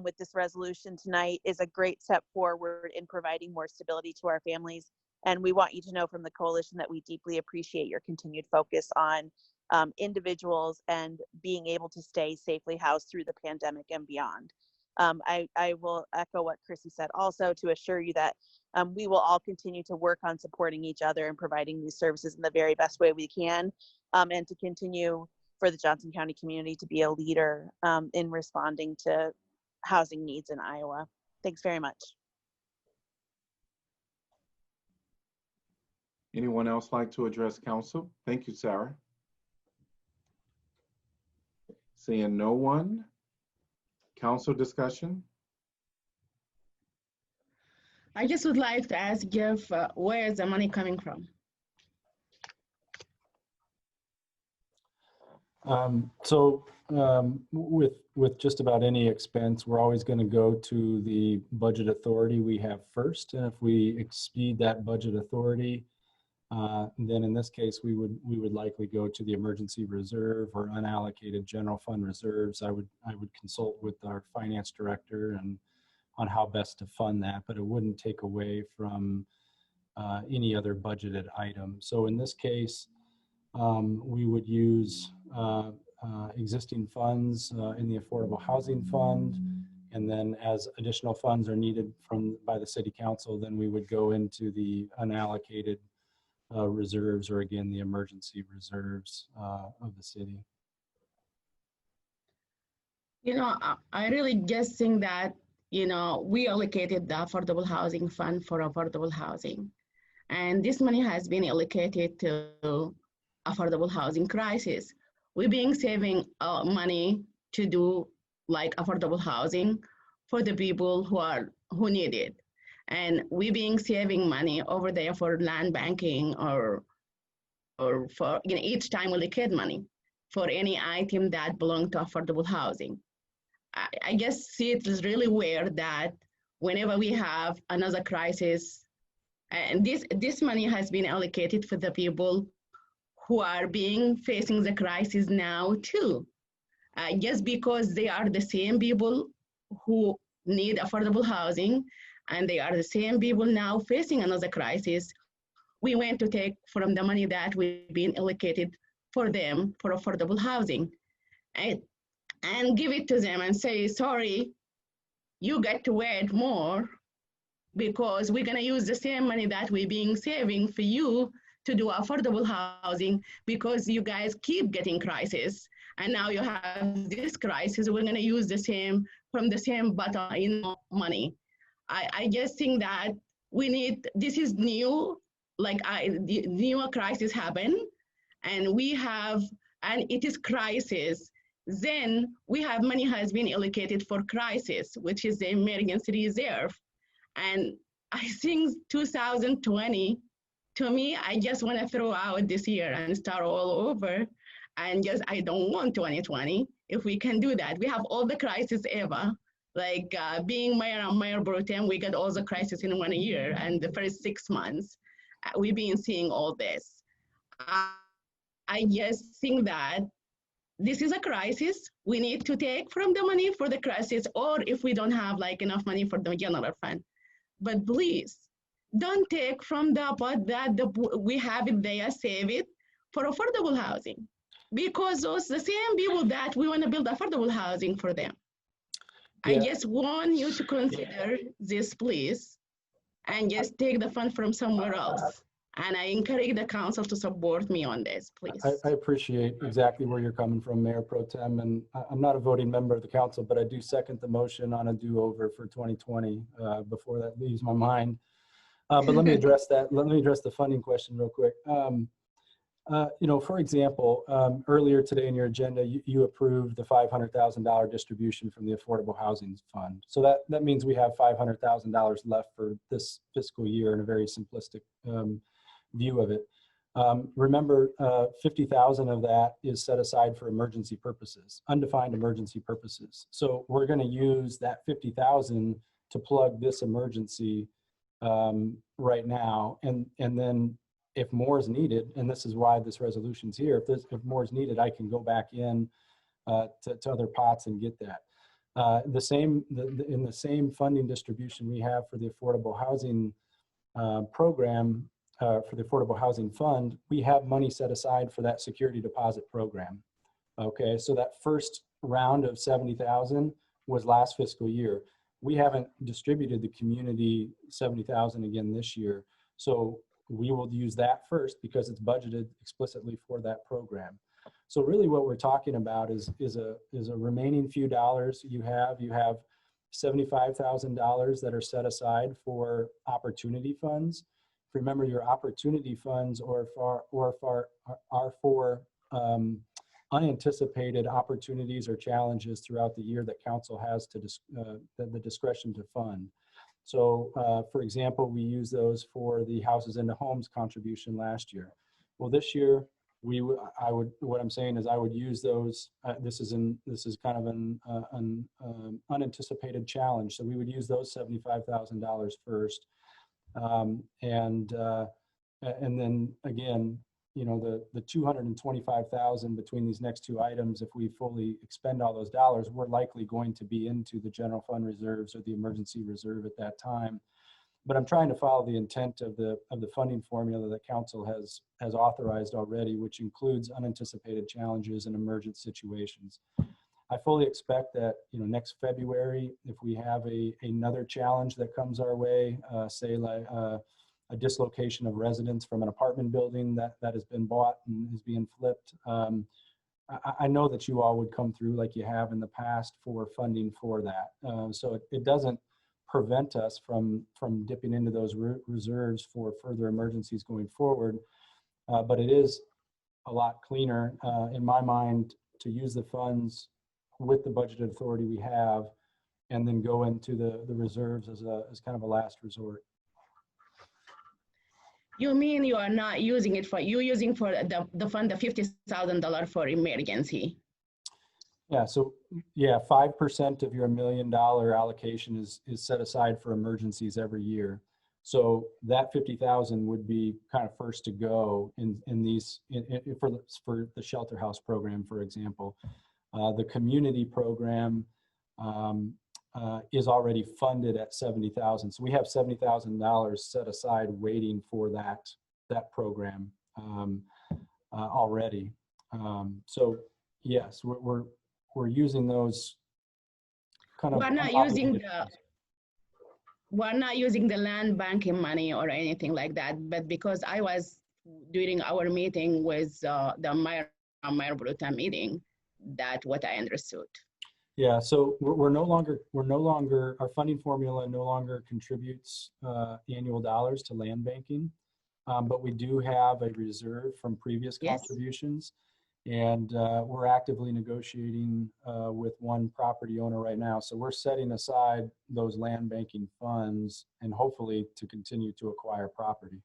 with this resolution tonight is a great step forward in providing more stability to our families. And we want you to know from the coalition that we deeply appreciate your continued focus on individuals and being able to stay safely housed through the pandemic and beyond. I will echo what Chrissy said also to assure you that we will all continue to work on supporting each other and providing these services in the very best way we can, and to continue for the Johnson County community to be a leader in responding to housing needs in Iowa. Thanks very much. Anyone else like to address council? Thank you, Sarah. Seeing no one, council discussion. I just would like to ask Jeff, where is the money coming from? With just about any expense, we're always going to go to the budget authority we have first, and if we exceed that budget authority, then in this case we would likely go to the emergency reserve or unallocated general fund reserves. I would consult with our finance director and on how best to fund that, but it wouldn't take away from any other budgeted item. So in this case, we would use existing funds in the Affordable Housing Fund, and then as additional funds are needed by the City Council, then we would go into the unallocated reserves, or again, the emergency reserves of the city. You know, I really just think that, you know, we allocated the Affordable Housing Fund for affordable housing. And this money has been allocated to affordable housing crisis. We've been saving money to do like affordable housing for the people who need it. And we've been saving money over there for land banking or for, you know, each time we allocate money for any item that belongs to affordable housing. I guess it is really weird that whenever we have another crisis, and this money has been allocated for the people who are facing the crisis now too, just because they are the same people who need affordable housing, and they are the same people now facing another crisis we went to take from the money that we've been allocated for them for affordable housing, and give it to them and say, sorry, you get to wait more because we're gonna use the same money that we've been saving for you to do affordable housing because you guys keep getting crisis. And now you have this crisis, we're gonna use the same, from the same bottom money. I just think that we need, this is new, like the newer crisis happen, and we have, and it is crisis. Then we have money has been allocated for crisis, which is the emergency reserve. And I think 2020, to me, I just want to throw out this year and start all over. And just, I don't want 2020. If we can do that, we have all the crises ever. Like being mayor and mayor pro tem, we got all the crises in 1 year. And the first 6 months, we've been seeing all this. I just think that this is a crisis. We need to take from the money for the crisis, or if we don't have like enough money for the general fund. But please, don't take from the pot that we have it there, save it for affordable housing. Because those the same people that we want to build affordable housing for them. Yeah. I just want you to consider this, please, and just take the fund from somewhere else. And I encourage the council to support me on this, please. I appreciate exactly where you're coming from, Mayor Pro Tem, and I'm not a voting member of the council, but I do second the motion on a do-over for 2020 before that leaves my mind. But let me address that. Let me address the funding question real quick. You know, for example, earlier today in your agenda, you approved the $500,000 distribution from the Affordable Housing Fund. So that means we have $500,000 left for this fiscal year in a very simplistic view of it. Remember, 50,000 of that is set aside for emergency purposes, undefined emergency purposes. So we're going to use that 50,000 to plug this emergency right now, and then if more is needed, and this is why this resolution's here, if more is needed, I can go back in to other pots and get that. In the same funding distribution we have for the Affordable Housing program, for the Affordable Housing Fund, we have money set aside for that security deposit program. Okay, so that first round of 70,000 was last fiscal year. We haven't distributed the community 70,000 again this year. So we will use that first because it's budgeted explicitly for that program. So really what we're talking about is a remaining few dollars you have. You have $75,000 that are set aside for opportunity funds. Remember, your opportunity funds are for unanticipated opportunities or challenges throughout the year that council has to the discretion to fund. So, for example, we use those for the Houses into Homes contribution last year. Well, this year, what I'm saying is I would use those. This is kind of an unanticipated challenge. So we would use those $75,000 first, and then again, you know, the 225,000 between these next two items, if we fully expend all those dollars, we're likely going to be into the general fund reserves or the emergency reserve at that time. But I'm trying to follow the intent of the funding formula that council has authorized already, which includes unanticipated challenges and emergent situations. I fully expect that, you know, next February, if we have another challenge that comes our way, say like a dislocation of residents from an apartment building that has been bought and is being flipped. I know that you all would come through like you have in the past for funding for that. So it doesn't prevent us from dipping into those reserves for further emergencies going forward. But it is a lot cleaner in my mind to use the funds with the budgeted authority we have and then go into the reserves as kind of a last resort. You mean you are not using it for, you're using for the fund, the $50,000 for emergency? Yeah, so yeah, 5% of your $1 million allocation is set aside for emergencies every year. So that 50,000 would be kind of first to go in these, for the shelter house program, for example. The community program is already funded at $70,000. So we have $70,000 set aside waiting for that that program already. So yes, we're using those kind of. We're not using the land banking money or anything like that, but because I was during our meeting with the Mayor Bruta meeting, that's what I understood. Yeah, so we're no longer, our funding formula no longer contributes annual dollars to land banking, but we do have a reserve from previous contributions. And we're actively negotiating with one property owner right now. So we're setting aside those land banking funds and hopefully to continue to acquire property.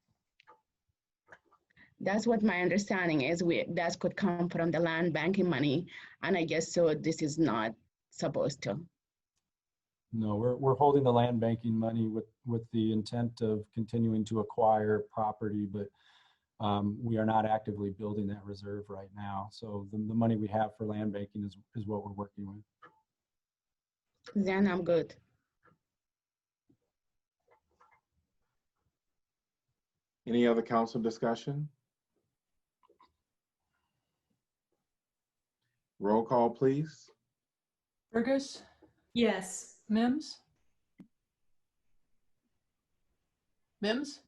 That's what my understanding is. That could come from the land banking money. And I guess so this is not supposed to. No, we're holding the land banking money with the intent of continuing to acquire property, but we are not actively building that reserve right now. So the money we have for land banking is what we're working with. Then I'm good. Any other council discussion? Roll call, please. Burgess, Yes. Mims? Mims?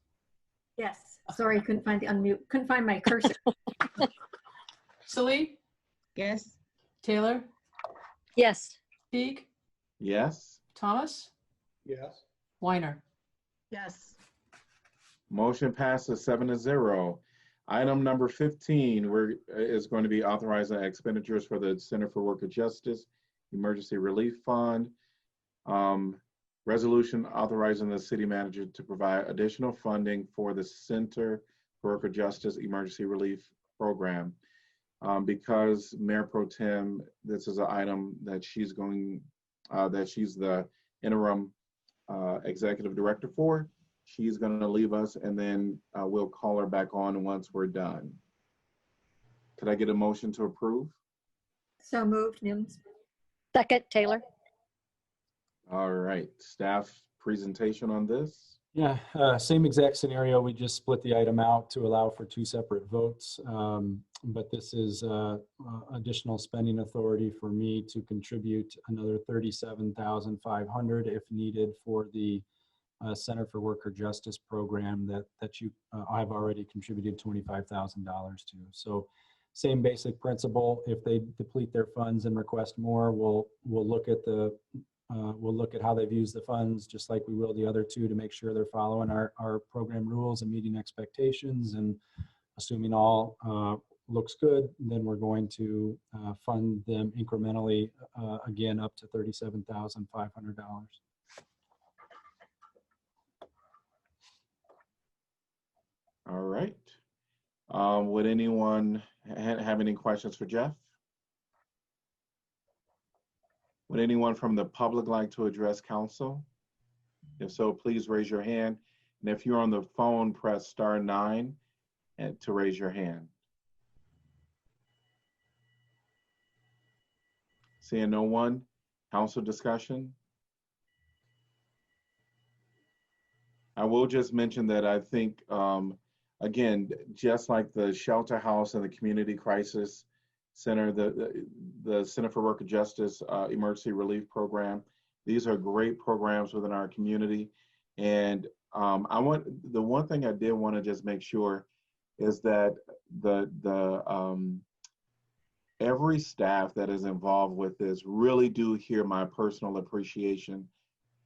Yes. Sorry, couldn't find the unmute. Couldn't find my cursor. Salee? Yes. Taylor? Yes. Teague? Yes. Thomas? Yes. Weiner? Yes. Motion passes 7-0. Item number 15 is going to be authorizing expenditures for the Center for Worker Justice Emergency Relief Fund. Resolution authorizing the city manager to provide additional funding for the Center for Worker Justice Emergency Relief Program. Because Mayor Pro Tem, this is an item that she's the interim executive director for. She's going to leave us, and then we'll call her back on once we're done. Could I get a motion to approve? So moved, Mims. Second, Taylor. All right, staff presentation on this. Yeah, same exact scenario. We just split the item out to allow for 2 separate votes. But this is additional spending authority for me to contribute another $37,500 if needed for the Center for Worker Justice program that I've already contributed $25,000 to. So same basic principle. If they deplete their funds and request more, we'll look at how they've used the funds, just like we will the other 2, to make sure they're following our program rules and meeting expectations. And assuming all looks good, then we're going to fund them incrementally again up to $37,500. All right. Would anyone have any questions for Jeff? Would anyone from the public like to address council? If so, please raise your hand. And if you're on the phone, press *9 to raise your hand. Seeing no one, council discussion. I will just mention that I think, again, just like the shelter house and the community crisis center, the Center for Worker Justice Emergency Relief Program, these are great programs within our community. And the one thing I did want to just make sure is that every staff that is involved with this really do hear my personal appreciation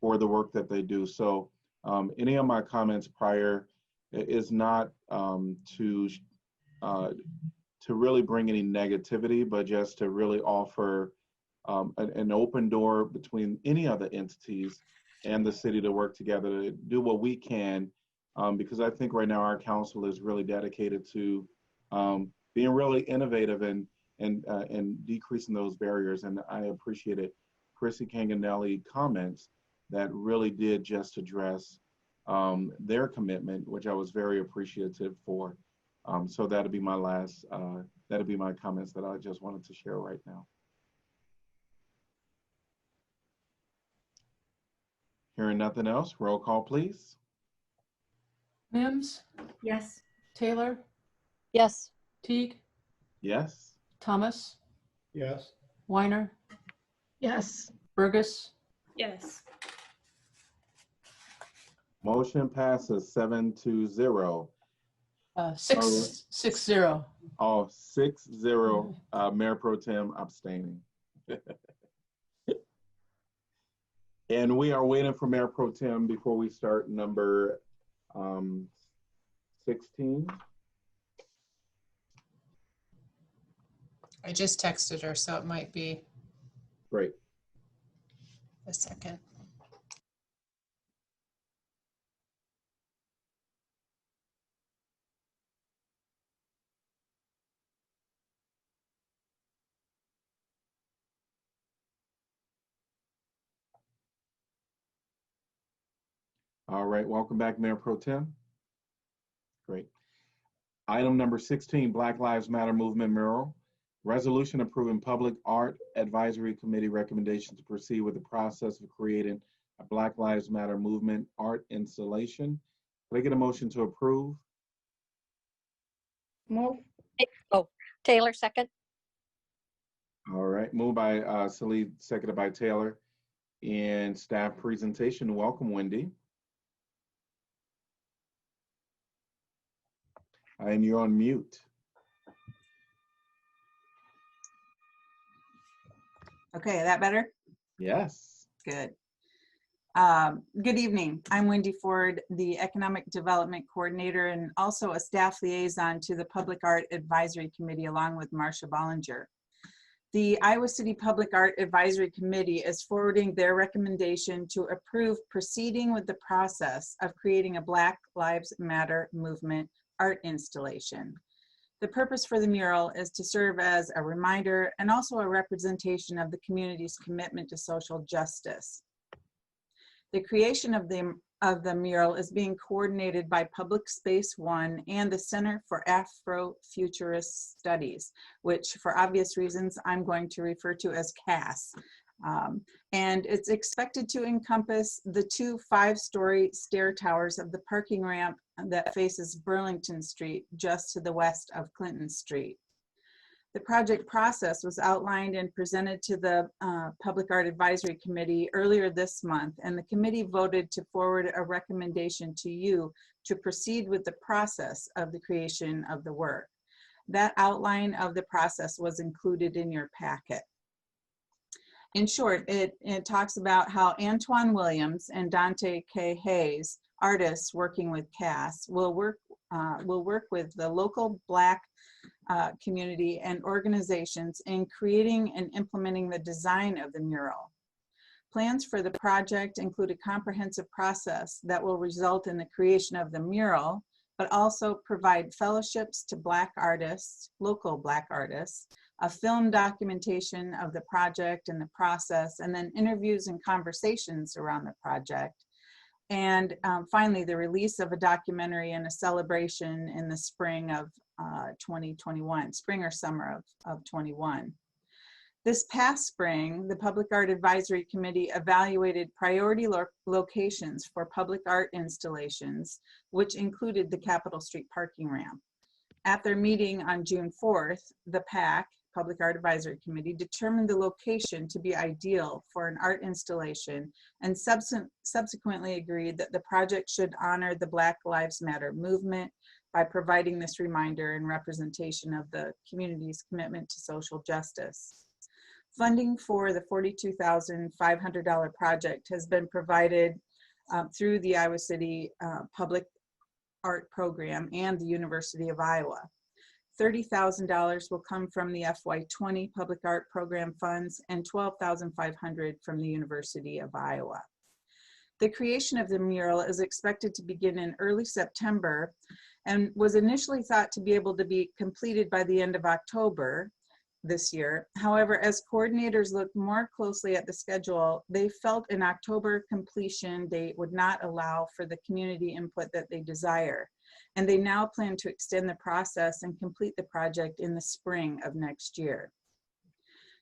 for the work that they do. So any of my comments prior is not to really bring any negativity, but just to really offer an open door between any other entities and the city to work together to do what we can, because I think right now our council is really dedicated to being really innovative and decreasing those barriers. And I appreciated Chrissy Canganelli comments that really did just address their commitment, which I was very appreciative for. So that'll be my last, that'll be my comments that I just wanted to share right now. Hearing nothing else, roll call, please. Mims? Yes. Taylor, Yes. Teague, Yes. Thomas, Yes. Weiner, Yes. Burgess. Yes. Motion passes 7-0. 6-0. Oh, 6-0. Mayor Pro Tem abstaining. And we are waiting for Mayor Pro Tem before we start number 16. I just texted her, so it might be Great. a second. All right, welcome back, Mayor Pro Tem. Great. Item number 16, Black Lives Matter Movement Mural. Resolution approving Public Art Advisory Committee recommendation to proceed with the process of creating a Black Lives Matter Movement art installation. Can I get a motion to approve? Move. Oh, Taylor, second. All right, moved by Salid, seconded by Taylor. And staff presentation, welcome, Wendy. And you're on mute. Okay, is that better? Yes. Good. Good evening. I'm Wendy Ford, the Economic Development Coordinator and also a staff liaison to the Public Art Advisory Committee along with Marcia Bollinger. The Iowa City Public Art Advisory Committee is forwarding their recommendation to approve proceeding with the process of creating a Black Lives Matter movement art installation. The purpose for the mural is to serve as a reminder and also a representation of the community's commitment to social justice. The creation of the mural is being coordinated by Public Space One and the Center for Afrofuturist Studies, which for obvious reasons I'm going to refer to as CAS. And it's expected to encompass the 2 5-story stair towers of the parking ramp that faces Burlington Street just to the west of Clinton Street. The project process was outlined and presented to the Public Art Advisory Committee earlier this month, and the committee voted to forward a recommendation to you to proceed with the process of the creation of the work. That outline of the process was included in your packet. In short, it talks about how Antoine Williams and Dante K. Hayes, artists working with CAS, will work with the local Black community and organizations in creating and implementing the design of the mural. Plans for the project include a comprehensive process that will result in the creation of the mural, but also provide fellowships to Black artists, local Black artists, a film documentation of the project and the process, and then interviews and conversations around the project. And finally, the release of a documentary and a celebration in the spring of 2021, spring or summer of 21. This past spring, the Public Art Advisory Committee evaluated priority locations for public art installations, which included the Capitol Street parking ramp. At their meeting on June 4th, the PAC, Public Art Advisory Committee, determined the location to be ideal for an art installation and subsequently agreed that the project should honor the Black Lives Matter movement by providing this reminder and representation of the community's commitment to social justice. Funding for the $42,500 project has been provided through the Iowa City Public Art Program and the University of Iowa. $30,000 will come from the FY20 Public Art Program funds and $12,500 from the University of Iowa. The creation of the mural is expected to begin in early September and was initially thought to be able to be completed by the end of October this year. However, as coordinators looked more closely at the schedule, they felt an October completion date would not allow for the community input that they desire. And they now plan to extend the process and complete the project in the spring of next year.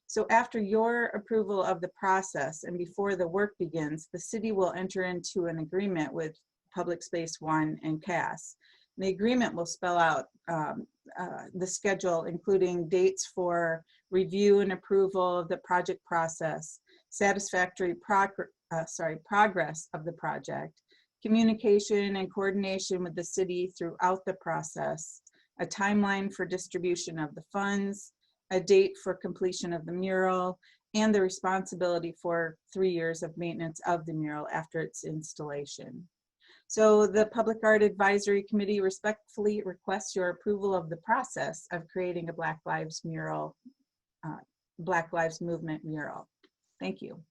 So after your approval of the process and before the work begins, the city will enter into an agreement with Public Space One and CAS. The agreement will spell out the schedule, including dates for review and approval of the project process, satisfactory progress of the project, communication and coordination with the city throughout the process, a timeline for distribution of the funds, a date for completion of the mural, and the responsibility for 3 years of maintenance of the mural after its installation. So the Public Art Advisory Committee respectfully requests your approval of the process of creating a Black Lives mural, Black Lives Movement mural. Thank you.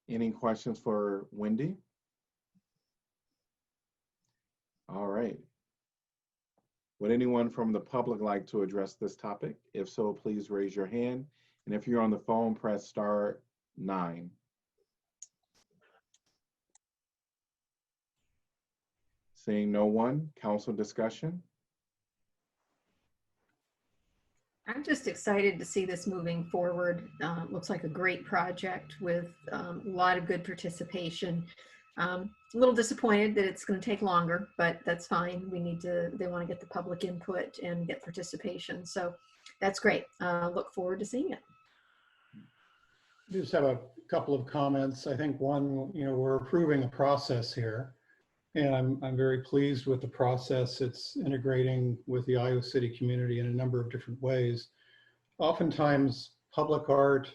Any questions for Wendy? All right. Would anyone from the public like to address this topic? If so, please raise your hand. And if you're on the phone, press *9. Seeing no one, council discussion. I'm just excited to see this moving forward. Looks like a great project with a lot of good participation. A little disappointed that it's going to take longer, but that's fine. They want to get the public input and get participation. So that's great. Look forward to seeing it. I just have a couple of comments. I think one, we're approving a process here, and I'm very pleased with the process. It's integrating with the Iowa City community in a number of different ways. Oftentimes, public art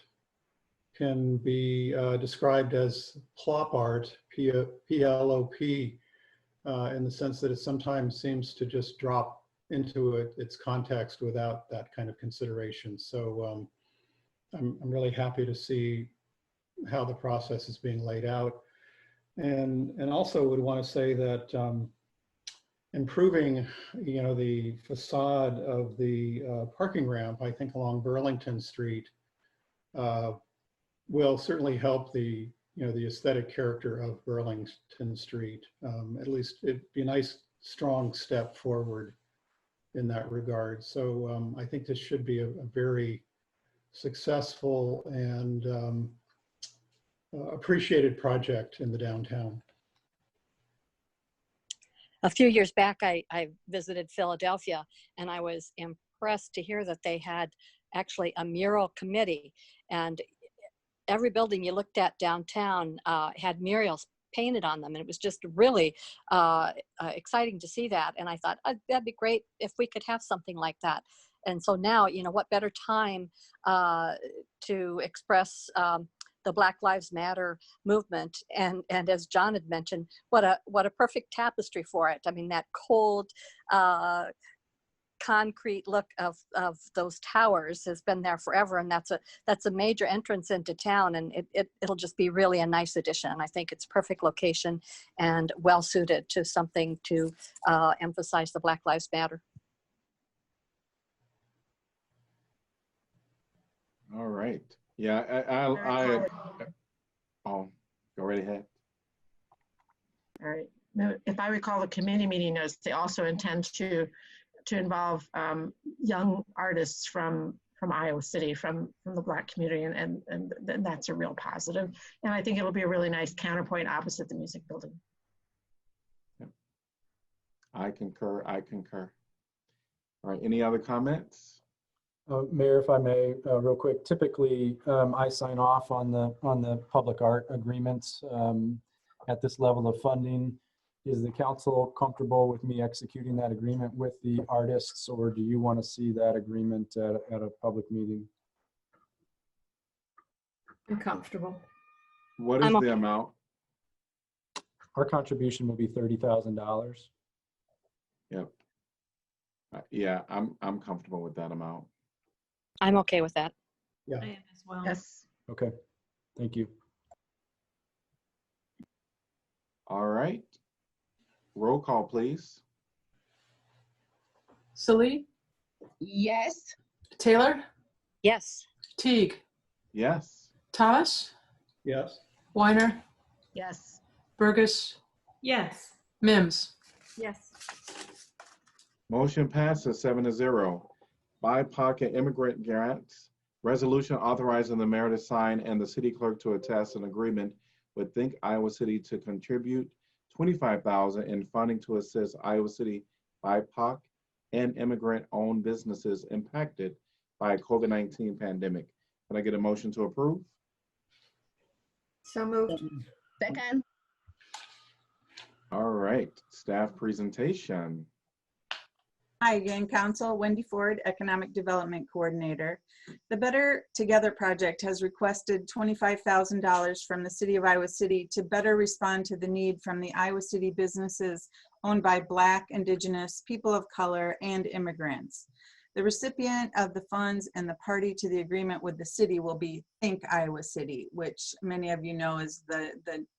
can be described as plop art, P-L-O-P, in the sense that it sometimes seems to just drop into its context without that kind of consideration. So I'm really happy to see how the process is being laid out. And also would want to say that improving, the facade of the parking ramp, I think along Burlington Street, will certainly help the aesthetic character of Burlington Street. At least it'd be a nice, strong step forward in that regard. So I think this should be a very successful and appreciated project in the downtown. A few years back, I visited Philadelphia, and I was impressed to hear that they had actually a mural committee, and every building you looked at downtown had murals painted on them, and it was just really exciting to see that. And I thought, that'd be great if we could have something like that. And so now, what better time to express the Black Lives Matter movement, and as John had mentioned, what a perfect tapestry for it. I mean, that cold concrete look of those towers has been there forever, and that's a major entrance into town, and it'll just be really a nice addition. I think it's perfect location and well suited to something to emphasize the Black Lives Matter. All right. Yeah, go right ahead. All right. Now, if I recall the committee meeting notes, they also intend to involve young artists from Iowa City, from the Black community, and that's a real positive. And I think it'll be a really nice counterpoint opposite the music building. Yep. I concur. All right, any other comments? Mayor, if I may, real quick, typically I sign off on the public art agreements at this level of funding. Is the council comfortable with me executing that agreement with the artists, or do you want to see that agreement at a public meeting? I'm comfortable. What is the amount? Our contribution will be $30,000. Yep. Yeah, I'm comfortable with that amount. I'm okay with that. Yeah. I am as well. Yes. Okay, thank you. All right. Roll call, please. Salee, Yes. Taylor, Yes. Teague, Yes. Thomas, Yes. Weiner, Yes. Burgess, Yes. Mims. Yes. Motion passes 7-0. BIPOC and immigrant grants, resolution authorizing the mayor to sign and the city clerk to attest an agreement with Think Iowa City to contribute $25,000 in funding to assist Iowa City BIPOC and immigrant-owned businesses impacted by COVID-19 pandemic. Can I get a motion to approve? So moved. Second. All right, staff presentation. Hi again, Council. Wendy Ford, Economic Development Coordinator. The Better Together Project has requested $25,000 from the City of Iowa City to better respond to the need from the Iowa City businesses owned by Black, Indigenous, people of color, and immigrants. The recipient of the funds and the party to the agreement with the city will be Think Iowa City, which many of you know is the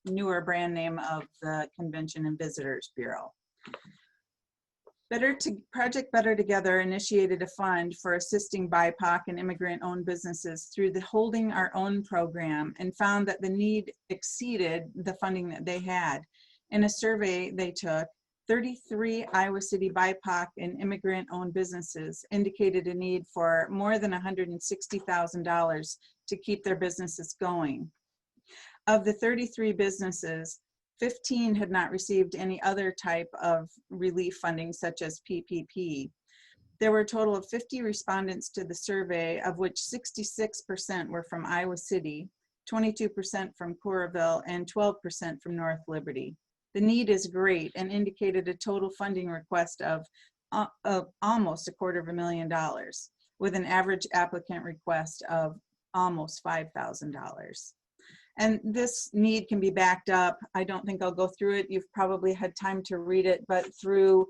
newer brand name of the Convention and Visitors Bureau. Project Better Together initiated a fund for assisting BIPOC and immigrant-owned businesses through the Holding Our Own program and found that the need exceeded the funding that they had. In a survey they took, 33 Iowa City BIPOC and immigrant-owned businesses indicated a need for more than $160,000 to keep their businesses going. Of the 33 businesses, 15 had not received any other type of relief funding, such as PPP. There were a total of 50 respondents to the survey, of which 66% were from Iowa City, 22% from Coralville, and 12% from North Liberty. The need is great and indicated a total funding request of almost $250,000, with an average applicant request of almost $5,000. And this need can be backed up. I don't think I'll go through it. You've probably had time to read it, but through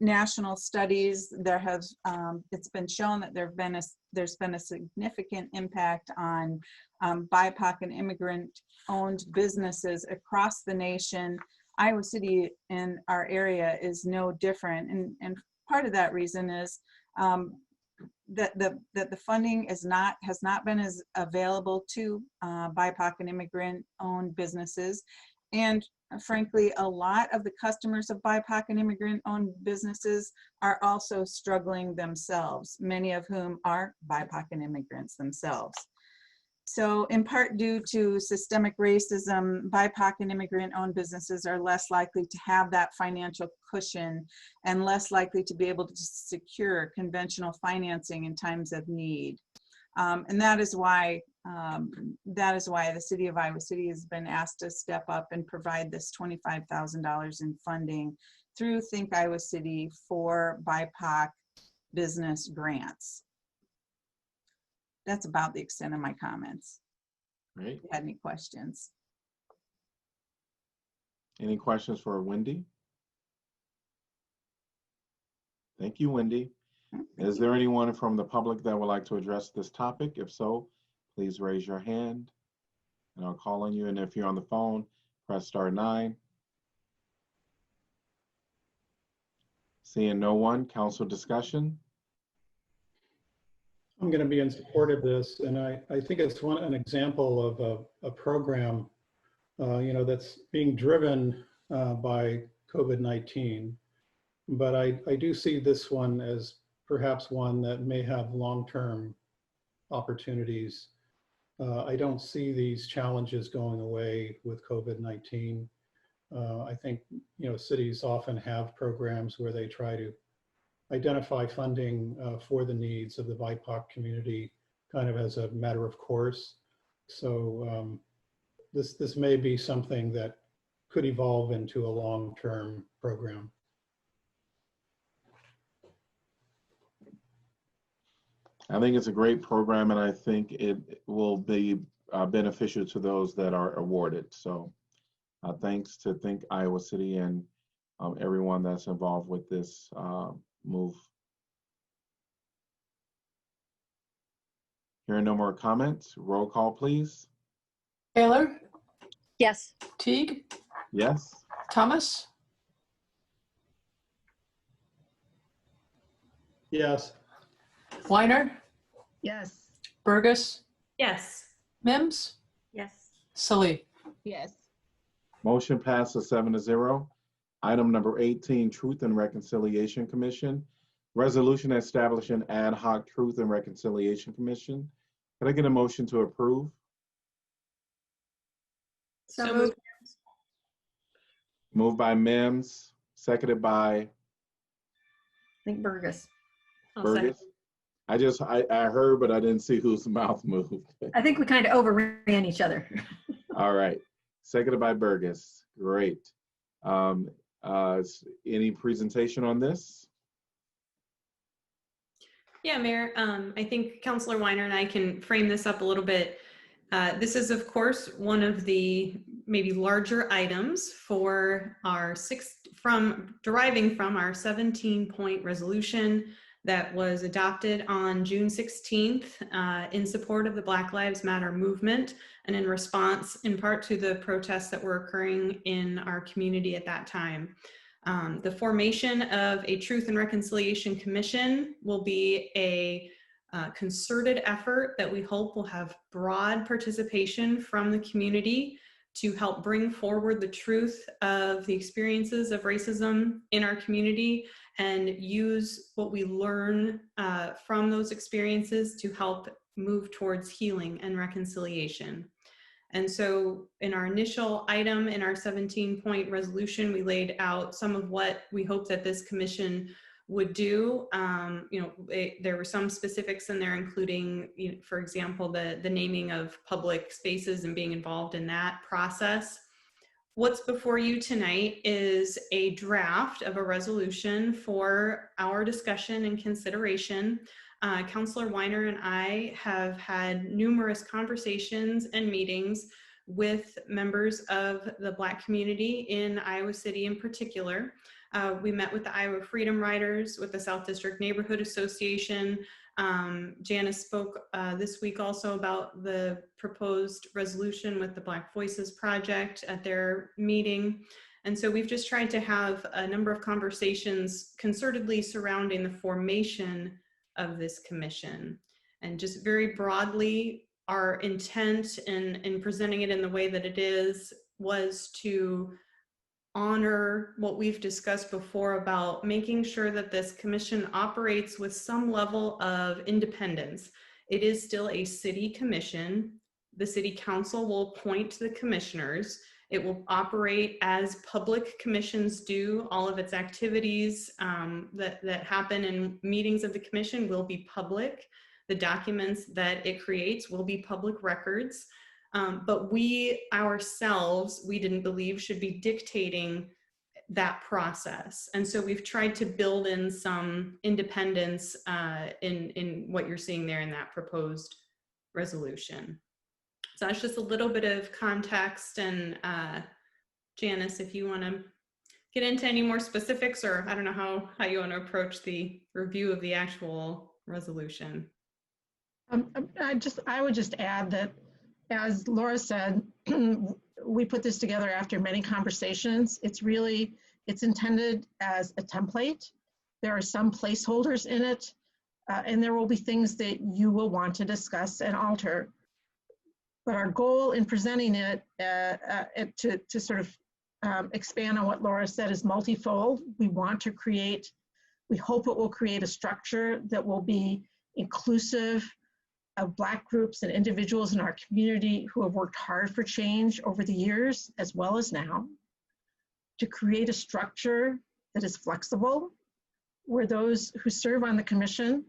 national studies, it's been shown that there's been a significant impact on BIPOC and immigrant-owned businesses across the nation. Iowa City in our area is no different, and part of that reason is that the funding has not been as available to BIPOC and immigrant-owned businesses, and frankly, a lot of the customers of BIPOC and immigrant-owned businesses are also struggling themselves, many of whom are BIPOC and immigrants themselves. So in part due to systemic racism, BIPOC and immigrant-owned businesses are less likely to have that financial cushion and less likely to be able to secure conventional financing in times of need. And that is why the City of Iowa City has been asked to step up and provide this $25,000 in funding through Think Iowa City for BIPOC business grants. That's about the extent of my comments. Great. If you had any questions. Any questions for Wendy? Thank you, Wendy. Is there anyone from the public that would like to address this topic? If so, please raise your hand and I'll call on you. And if you're on the phone, press *9. Seeing no one, council discussion. I'm going to be in support of this, and I think it's an example of a program, that's being driven by COVID-19. But I do see this one as perhaps one that may have long-term opportunities. I don't see these challenges going away with COVID-19. I think cities often have programs where they try to identify funding for the needs of the BIPOC community kind of as a matter of course. So this may be something that could evolve into a long-term program. I think it's a great program, and I think it will be beneficial to those that are awarded. So thanks to Think Iowa City and everyone that's involved with this move. Hearing no more comments, roll call, please. Taylor? Yes. Teague? Yes. Thomas? Yes. Weiner? Yes. Burgess? Yes. Mims? Yes. Salee? Yes. Motion passes 7-0. Item number 18, Truth and Reconciliation Commission. Resolution establishing ad hoc Truth and Reconciliation Commission. Can I get a motion to approve? So moved. Moved by Mims, seconded by I think Burgess. I'll second. Burgess. I heard, but I didn't see whose mouth moved. I think we kind of overran each other. All right, seconded by Burgess. Great. Any presentation on this? Yeah, Mayor, I think Councilor Weiner and I can frame this up a little bit. This is, of course, one of the maybe larger items for our deriving from our 17-point resolution that was adopted on June 16th in support of the Black Lives Matter movement and in response in part to the protests that were occurring in our community at that time. The formation of a Truth and Reconciliation Commission will be a concerted effort that we hope will have broad participation from the community to help bring forward the truth of the experiences of racism in our community and use what we learn from those experiences to help move towards healing and reconciliation. And so in our initial item in our 17-point resolution, we laid out some of what we hope that this commission would do. There were some specifics in there, including, for example, the naming of public spaces and being involved in that process. What's before you tonight is a draft of a resolution for our discussion and consideration. Councilor Weiner and I have had numerous conversations and meetings with members of the Black community in Iowa City in particular. We met with the Iowa Freedom Riders, with the South District Neighborhood Association. Janice spoke this week also about the proposed resolution with the Black Voices Project at their meeting. And so we've just tried to have a number of conversations concertedly surrounding the formation of this commission. And just very broadly, our intent in presenting it in the way that it is was to honor what we've discussed before about making sure that this commission operates with some level of independence. It is still a city commission. The city council will appoint the commissioners. It will operate as public commissions do. All of its activities that happen in meetings of the commission will be public. The documents that it creates will be public records. But we ourselves, we didn't believe, should be dictating that process. And so we've tried to build in some independence in what you're seeing there in that proposed resolution. So that's just a little bit of context. And Janice, if you want to get into any more specifics, or I don't know how you want to approach the review of the actual resolution. I would just add that, as Laura said, we put this together after many conversations. It's intended as a template. There are some placeholders in it, and there will be things that you will want to discuss and alter. But our goal in presenting it to sort of expand on what Laura said is multifold. We hope it will create a structure that will be inclusive of Black groups and individuals in our community who have worked hard for change over the years, as well as now, to create a structure that is flexible, where those who serve on the commission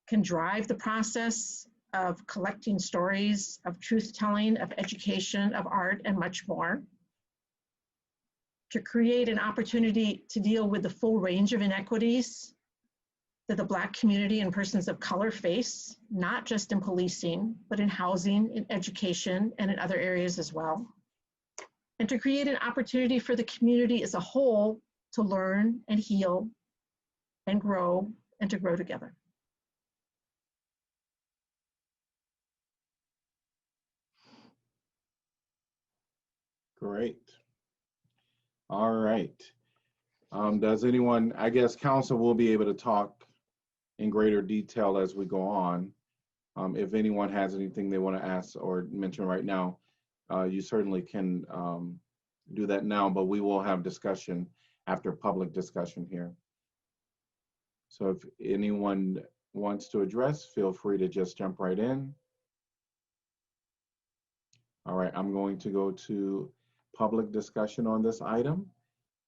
can drive the process of collecting stories, of truth-telling, of education, of art, and much more, to create an opportunity to deal with the full range of inequities that the Black community and persons of color face, not just in policing, but in housing, in education, and in other areas as well. And to create an opportunity for the community as a whole to learn and heal and grow and to grow together. Great. All right. Does anyone, I guess council will be able to talk in greater detail as we go on. If anyone has anything they want to ask or mention right now, you certainly can do that now, but we will have discussion after public discussion here. So if anyone wants to address, feel free to just jump right in. All right, I'm going to go to public discussion on this item.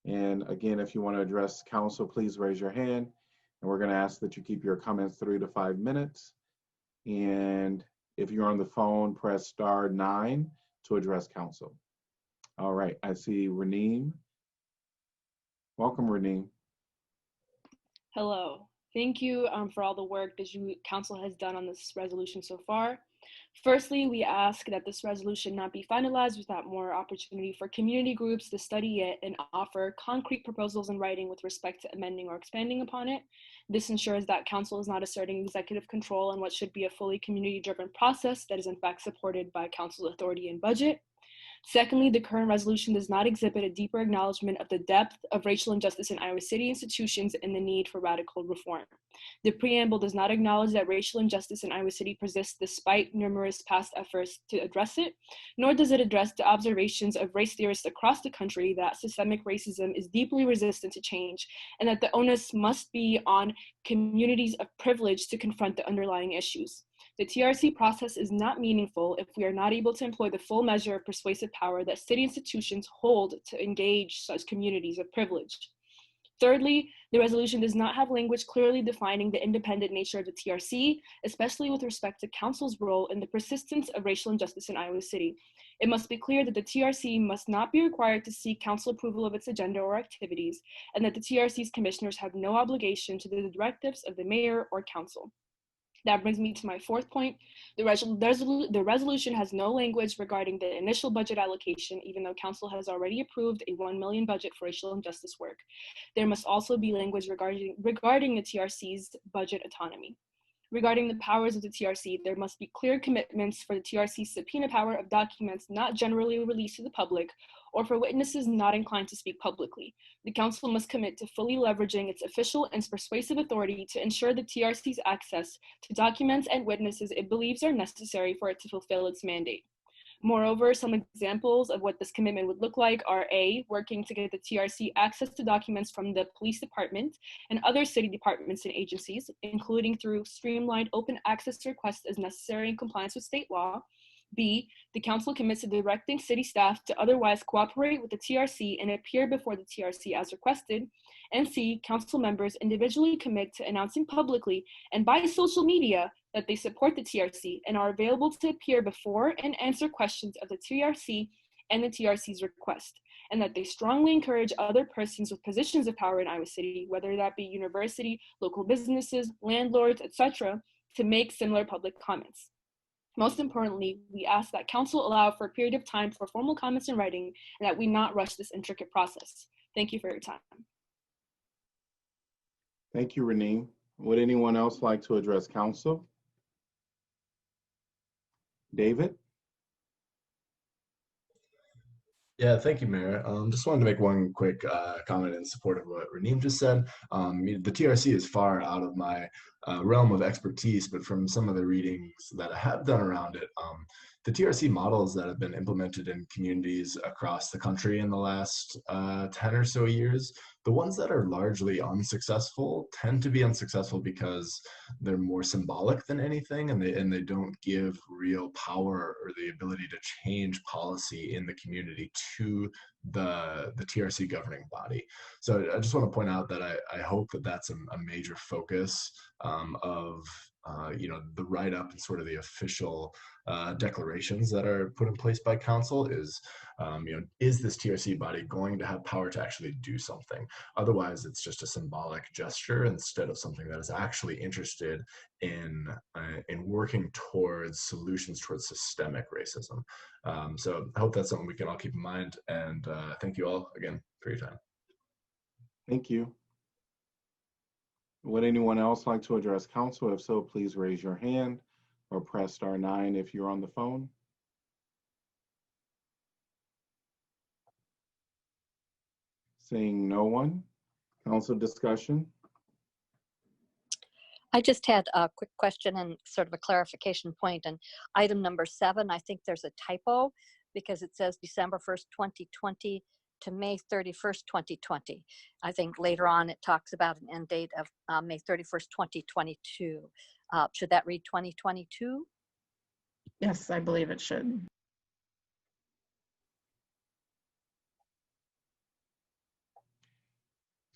And again, if you want to address council, please raise your hand. And we're going to ask that you keep your comments 3 to 5 minutes. And if you're on the phone, press *9 to address council. All right, I see Raneem. Welcome, Raneem. Hello. Thank you for all the work that council has done on this resolution so far. Firstly, we ask that this resolution not be finalized without more opportunity for community groups to study it and offer concrete proposals in writing with respect to amending or expanding upon it. This ensures that council is not asserting executive control on what should be a fully community-driven process that is in fact supported by council's authority and budget. Secondly, the current resolution does not exhibit a deeper acknowledgement of the depth of racial injustice in Iowa City institutions and the need for radical reform. The preamble does not acknowledge that racial injustice in Iowa City persists despite numerous past efforts to address it, nor does it address the observations of race theorists across the country that systemic racism is deeply resistant to change and that the onus must be on communities of privilege to confront the underlying issues. The TRC process is not meaningful if we are not able to employ the full measure of persuasive power that city institutions hold to engage such communities of privilege. Thirdly, the resolution does not have language clearly defining the independent nature of the TRC, especially with respect to council's role in the persistence of racial injustice in Iowa City. It must be clear that the TRC must not be required to seek council approval of its agenda or activities, and that the TRC's commissioners have no obligation to the directives of the mayor or council. That brings me to my fourth point. The resolution has no language regarding the initial budget allocation, even though council has already approved a $1 million budget for racial injustice work. There must also be language regarding the TRC's budget autonomy. Regarding the powers of the TRC, there must be clear commitments for the TRC's subpoena power of documents not generally released to the public or for witnesses not inclined to speak publicly. The council must commit to fully leveraging its official and persuasive authority to ensure the TRC's access to documents and witnesses it believes are necessary for it to fulfill its mandate. Moreover, some examples of what this commitment would look like are A, working to get the TRC access to documents from the police department and other city departments and agencies, including through streamlined open access requests as necessary in compliance with state law. B, the council commits to directing city staff to otherwise cooperate with the TRC and appear before the TRC as requested. And C, council members individually commit to announcing publicly and by social media that they support the TRC and are available to appear before and answer questions of the TRC and the TRC's request, and that they strongly encourage other persons with positions of power in Iowa City, whether that be university, local businesses, landlords, etc., to make similar public comments. Most importantly, we ask that council allow for a period of time for formal comments in writing and that we not rush this intricate process. Thank you for your time. Thank you, Raneem. Would anyone else like to address council? David? Yeah, thank you, Mayor. Just wanted to make one quick comment in support of what Raneem just said. The TRC is far out of my realm of expertise, but from some of the readings that I have done around it, the TRC models that have been implemented in communities across the country in the last 10 or so years, the ones that are largely unsuccessful tend to be unsuccessful because they're more symbolic than anything, and they don't give real power or the ability to change policy in the community to the TRC governing body. So I just want to point out that I hope that that's a major focus of the write-up and sort of the official declarations that are put in place by council is, is this TRC body going to have power to actually do something? Otherwise, it's just a symbolic gesture instead of something that is actually interested in working towards solutions towards systemic racism. So I hope that's something we can all keep in mind. And thank you all again for your time. Thank you. Would anyone else like to address council? If so, please raise your hand or press *9 if you're on the phone. Seeing no one, council discussion. I just had a quick question and sort of a clarification point. And item number 7, I think there's a typo because it says December 1st, 2020 to May 31st, 2020. I think later on it talks about an end date of May 31st, 2022. Should that read 2022? Yes, I believe it should.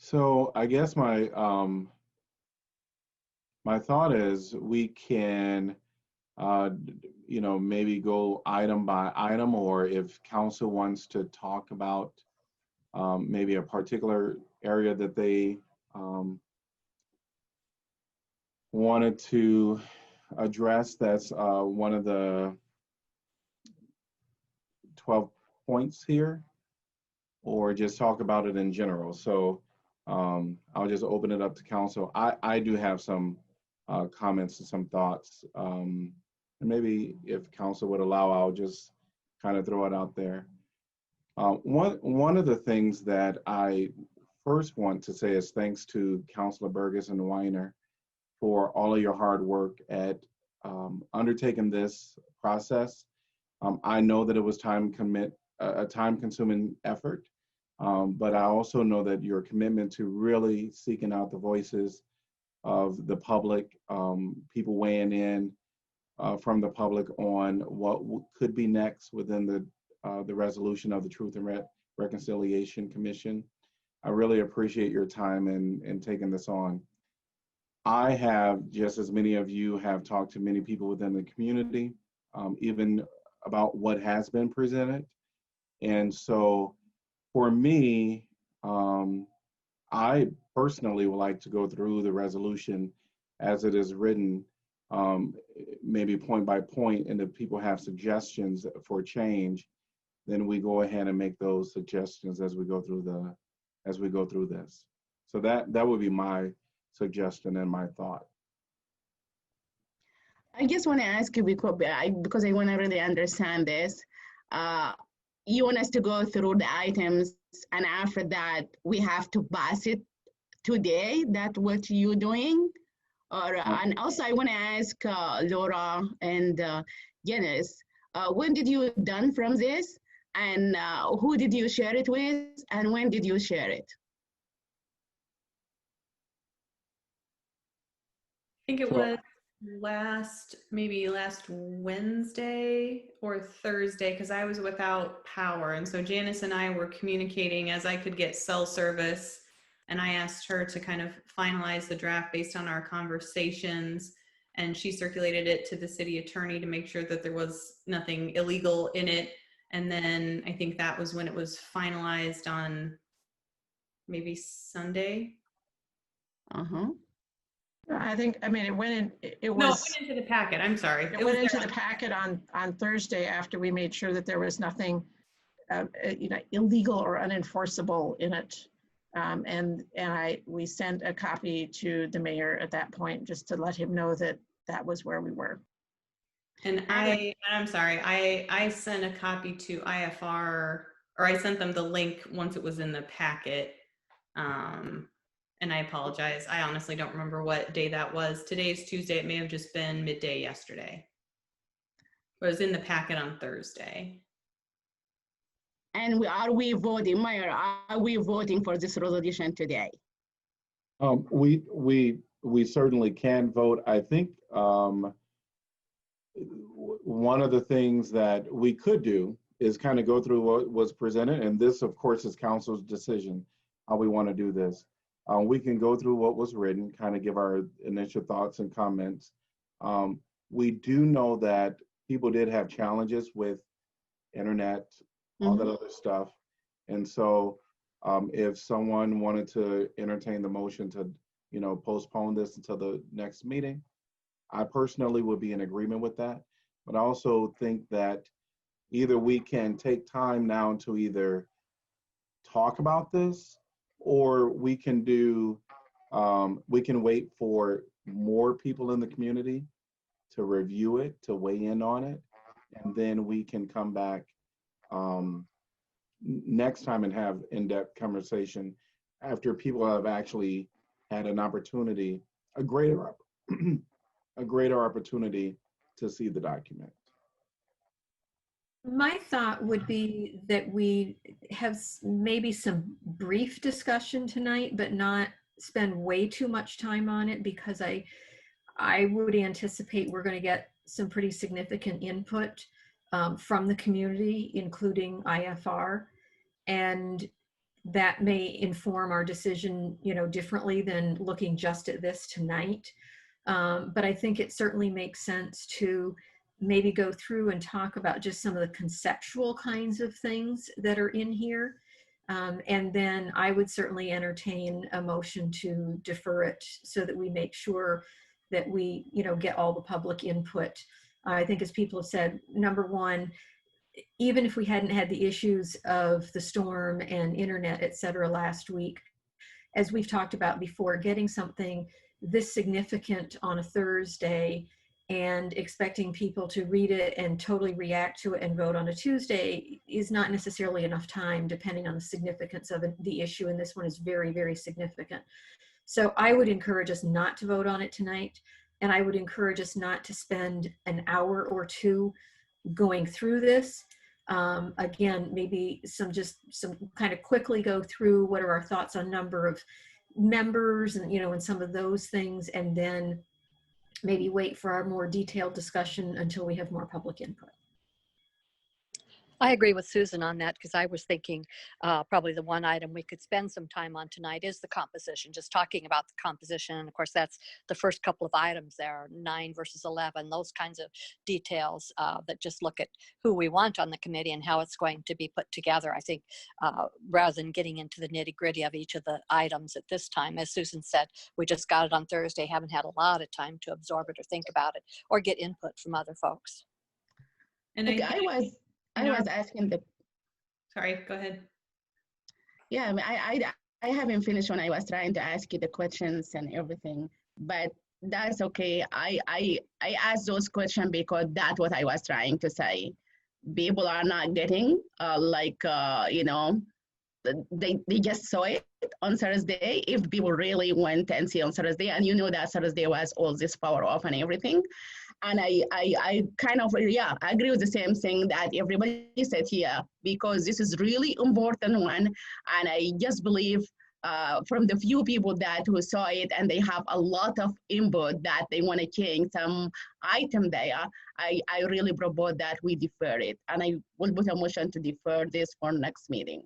So I guess my thought is we can, maybe go item by item, or if council wants to talk about maybe a particular area that they wanted to address, that's one of the 12 points here, or just talk about it in general. So I'll just open it up to council. I do have some comments and some thoughts. And maybe if council would allow, I'll just kind of throw it out there. One of the things that I first want to say is thanks to Councilor Burgess and Weiner for all of your hard work at undertaking this process. I know that it was a time-consuming effort, but I also know that your commitment to really seeking out the voices of the public, people weighing in from the public on what could be next within the resolution of the Truth and Reconciliation Commission. I really appreciate your time in taking this on. I have, just as many of you have talked to many people within the community, even about what has been presented. And so for me, I personally would like to go through the resolution as it is written, maybe point by point, and if people have suggestions for change, then we go ahead and make those suggestions as we go through this. So that would be my suggestion and my thought. I just want to ask you because I want to really understand this. You want us to go through the items, and after that, we have to pass it today? That's what you're doing? And also, I want to ask Laura and Janice, when did you done from this? And who did you share it with? And when did you share it? I think it was maybe last Wednesday or Thursday, because I was without power. And so Janice and I were communicating as I could get cell service. And I asked her to kind of finalize the draft based on our conversations. And she circulated it to the city attorney to make sure that there was nothing illegal in it. And then I think that was when it was finalized on maybe Sunday. Uh-huh. I mean, it went in, it was. No, it went into the packet. I'm sorry. It went into the packet on Thursday after we made sure that there was nothing, illegal or unenforceable in it. We sent a copy to the mayor at that point, just to let him know that that was where we were. And I'm sorry, I sent a copy to IFR, or I sent them the link once it was in the packet. And I apologize. I honestly don't remember what day that was. Today's Tuesday. It may have just been midday yesterday. It was in the packet on Thursday. And are we voting, Mayor? Are we voting for this resolution today? We certainly can vote. I think one of the things that we could do is kind of go through what was presented, and this, of course, is council's decision how we want to do this. We can go through what was written, kind of give our initial thoughts and comments. We do know that people did have challenges with internet, all that other stuff. And so if someone wanted to entertain the motion to, postpone this until the next meeting, I personally would be in agreement with that. But I also think that either we can take time now to either talk about this, or we can wait for more people in the community to review it, to weigh in on it, and then we can come back next time and have in-depth conversation after people have actually had an opportunity, a greater opportunity to see the document. My thought would be that we have maybe some brief discussion tonight, but not spend way too much time on it, because I would anticipate we're going to get some pretty significant input from the community, including IFR. And that may inform our decision, differently than looking just at this tonight. But I think it certainly makes sense to maybe go through and talk about just some of the conceptual kinds of things that are in here. And then I would certainly entertain a motion to defer it so that we make sure that we, get all the public input. I think, as people have said, number one, even if we hadn't had the issues of the storm and internet, et cetera, last week, as we've talked about before, getting something this significant on a Thursday and expecting people to read it and totally react to it and vote on a Tuesday is not necessarily enough time, depending on the significance of the issue. And this one is very, very significant. So I would encourage us not to vote on it tonight. And I would encourage us not to spend an hour or two going through this. Again, maybe some kind of quickly go through what are our thoughts on number of members and, and some of those things, and then maybe wait for our more detailed discussion until we have more public input. I agree with Susan on that, because I was thinking probably the one item we could spend some time on tonight is the composition, just talking about the composition. And of course, that's the first couple of items there, 9 versus 11, those kinds of details that just look at who we want on the committee and how it's going to be put together. I think rather than getting into the nitty gritty of each of the items at this time, as Susan said, we just got it on Thursday, haven't had a lot of time to absorb it or think about it or get input from other folks. And Look, I was asking the. Sorry, go ahead. Yeah, I haven't finished when I was trying to ask you the questions and everything, but that's okay. I asked those questions because that's what I was trying to say. People are not getting they just saw it on Thursday. If people really went and see on Thursday, and that Thursday was all this power off and everything. And I kind of, I agree with the same thing that everybody said here, because this is really important one. And I just believe from the few people who saw it and they have a lot of input that they want to change some item there, I really propose that we defer it. And I will put a motion to defer this for next meeting.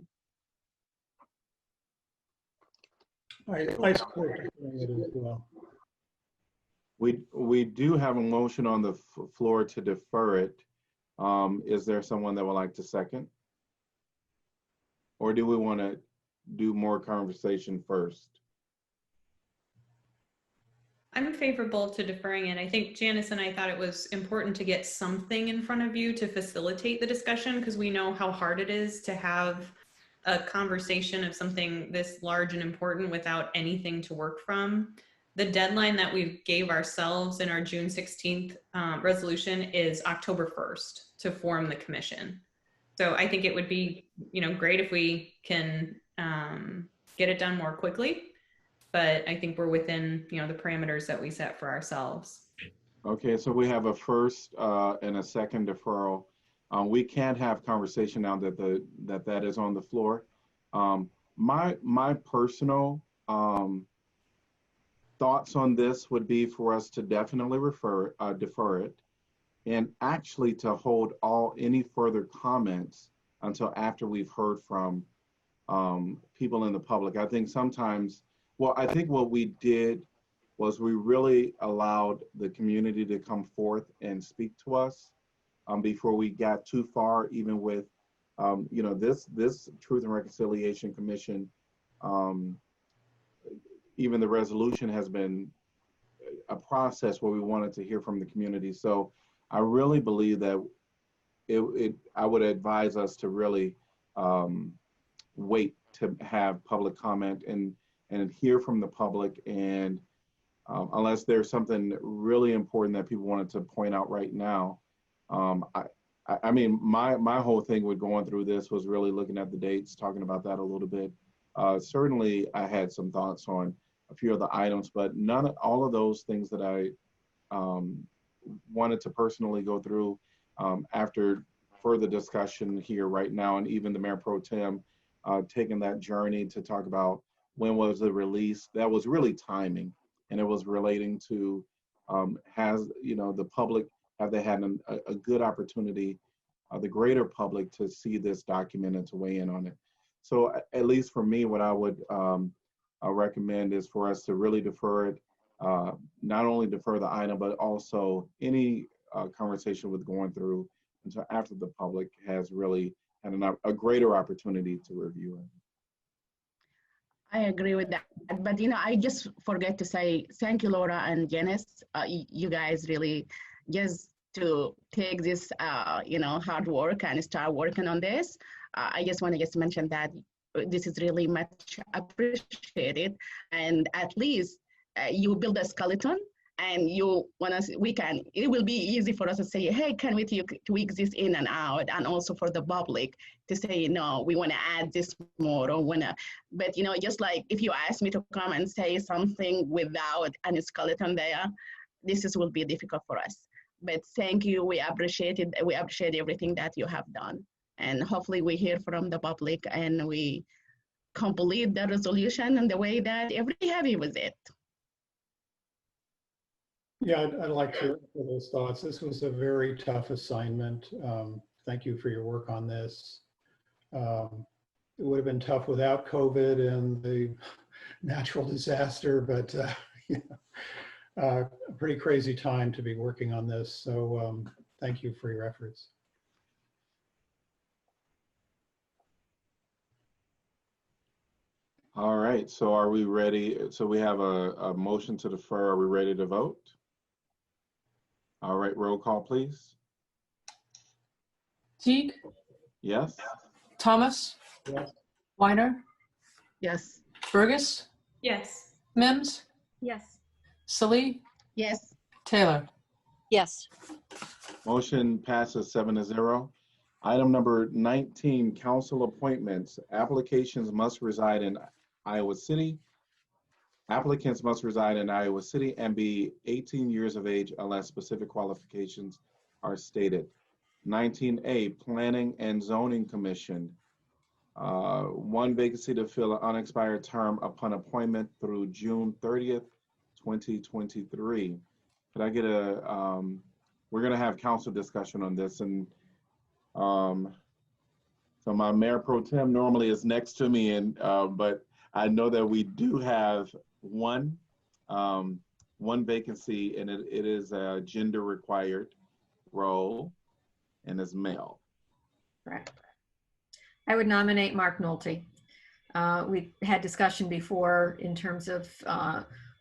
I support it as well. We do have a motion on the floor to defer it. Is there someone that would like to second? Or do we want to do more conversation first? I'm favorable to deferring it. I think Janice and I thought it was important to get something in front of you to facilitate the discussion, because we know how hard it is to have a conversation of something this large and important without anything to work from. The deadline that we gave ourselves in our June 16th resolution is October 1st to form the commission. So I think it would be, great if we can get it done more quickly, but I think we're within, the parameters that we set for ourselves. Okay, so we have a first and a second deferral. We can't have conversation now that that is on the floor. My personal thoughts on this would be for us to definitely defer it, and actually to hold any further comments until after we've heard from people in the public. I think sometimes, I think what we did was we really allowed the community to come forth and speak to us before we got too far, even with this Truth and Reconciliation Commission. Even the resolution has been a process where we wanted to hear from the community. So I really believe that I would advise us to really wait to have public comment and hear from the public. And unless there's something really important that people wanted to point out right now, I mean, my whole thing with going through this was really looking at the dates, talking about that a little bit. Certainly, I had some thoughts on a few of the items, but all of those things that I wanted to personally go through after further discussion here right now, and even the Mayor Pro Tem taking that journey to talk about when was the release. That was really timing, and it was relating to the public, have they had a good opportunity, the greater public, to see this document and to weigh in on it. So at least for me, what I would recommend is for us to really defer it, not only defer the item, but also any conversation with going through until after the public has really had a greater opportunity to review it. I agree with that. But, I just forget to say thank you, Laura and Janice. You guys really just to take this, hard work and start working on this. I just want to just mention that this is really much appreciated. And at least you build a skeleton and it will be easy for us to say, hey, can we tweak this in and out? And also for the public to say, no, we want to add this more or but just like if you ask me to come and say something without any skeleton there, will be difficult for us. But thank you, we appreciate it. We appreciate everything that you have done. And hopefully we hear from the public and we complete the resolution in the way that everybody happy with it. Yeah, I'd like to echo those thoughts. This was a very tough assignment. Thank you for your work on this. It would have been tough without COVID and the natural disaster, but a pretty crazy time to be working on this. So thank you for your efforts. All right, so are we ready? So we have a motion to defer. Are we ready to vote? All right, roll call, please. Teague, Yes? Thomas, Yes. Weiner, Yes. Burgess, Yes. Mims, Yes. Salee, Yes. Taylor. Yes. Motion passes 7-0. Item number 19, council appointments. Applications must reside in Iowa City. Applicants must reside in Iowa City and be 18 years of age unless specific qualifications are stated. 19A, Planning and Zoning Commission. One vacancy to fill an unexpired term upon appointment through June 30th, 2023. Could I get we're gonna have council discussion on this, and so my Mayor Pro Tem normally is next to me, and but I know that we do have one vacancy, and it is a gender required role, and is male. Correct. I would nominate Mark Nolte. We had discussion before in terms of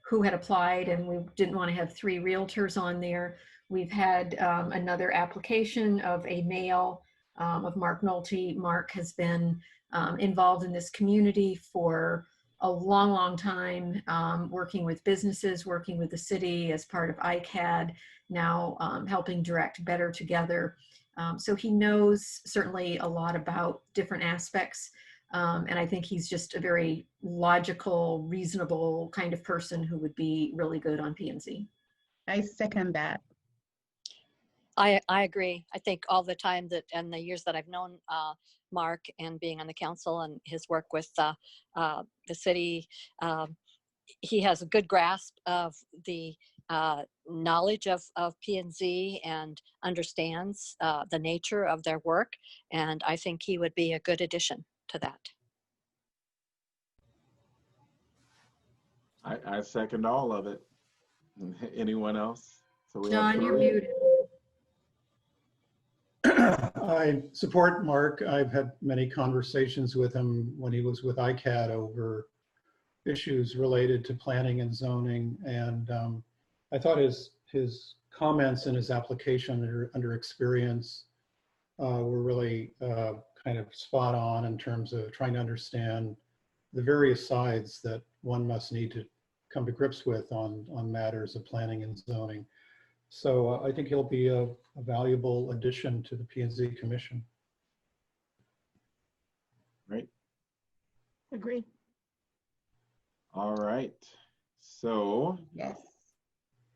who had applied, and we didn't want to have 3 realtors on there. We've had another application of a male of Mark Nolte. Mark has been involved in this community for a long, long time, working with businesses, working with the city as part of ICAD, now helping direct Better Together. So he knows certainly a lot about different aspects. And I think he's just a very logical, reasonable kind of person who would be really good on P&Z. I second that. I agree. I think all the time that, and the years that I've known Mark and being on the council and his work with the city, he has a good grasp of the knowledge of P&Z and understands the nature of their work. And I think he would be a good addition to that. I second all of it. Anyone else? So we John, you're muted. I support Mark. I've had many conversations with him when he was with ICAD over issues related to planning and zoning. And I thought his comments in his application under experience were really kind of spot on in terms of trying to understand the various sides that one must need to come to grips with on matters of planning and zoning. So I think he'll be a valuable addition to the P&Z Commission. Right. Agree. All right. So Yes.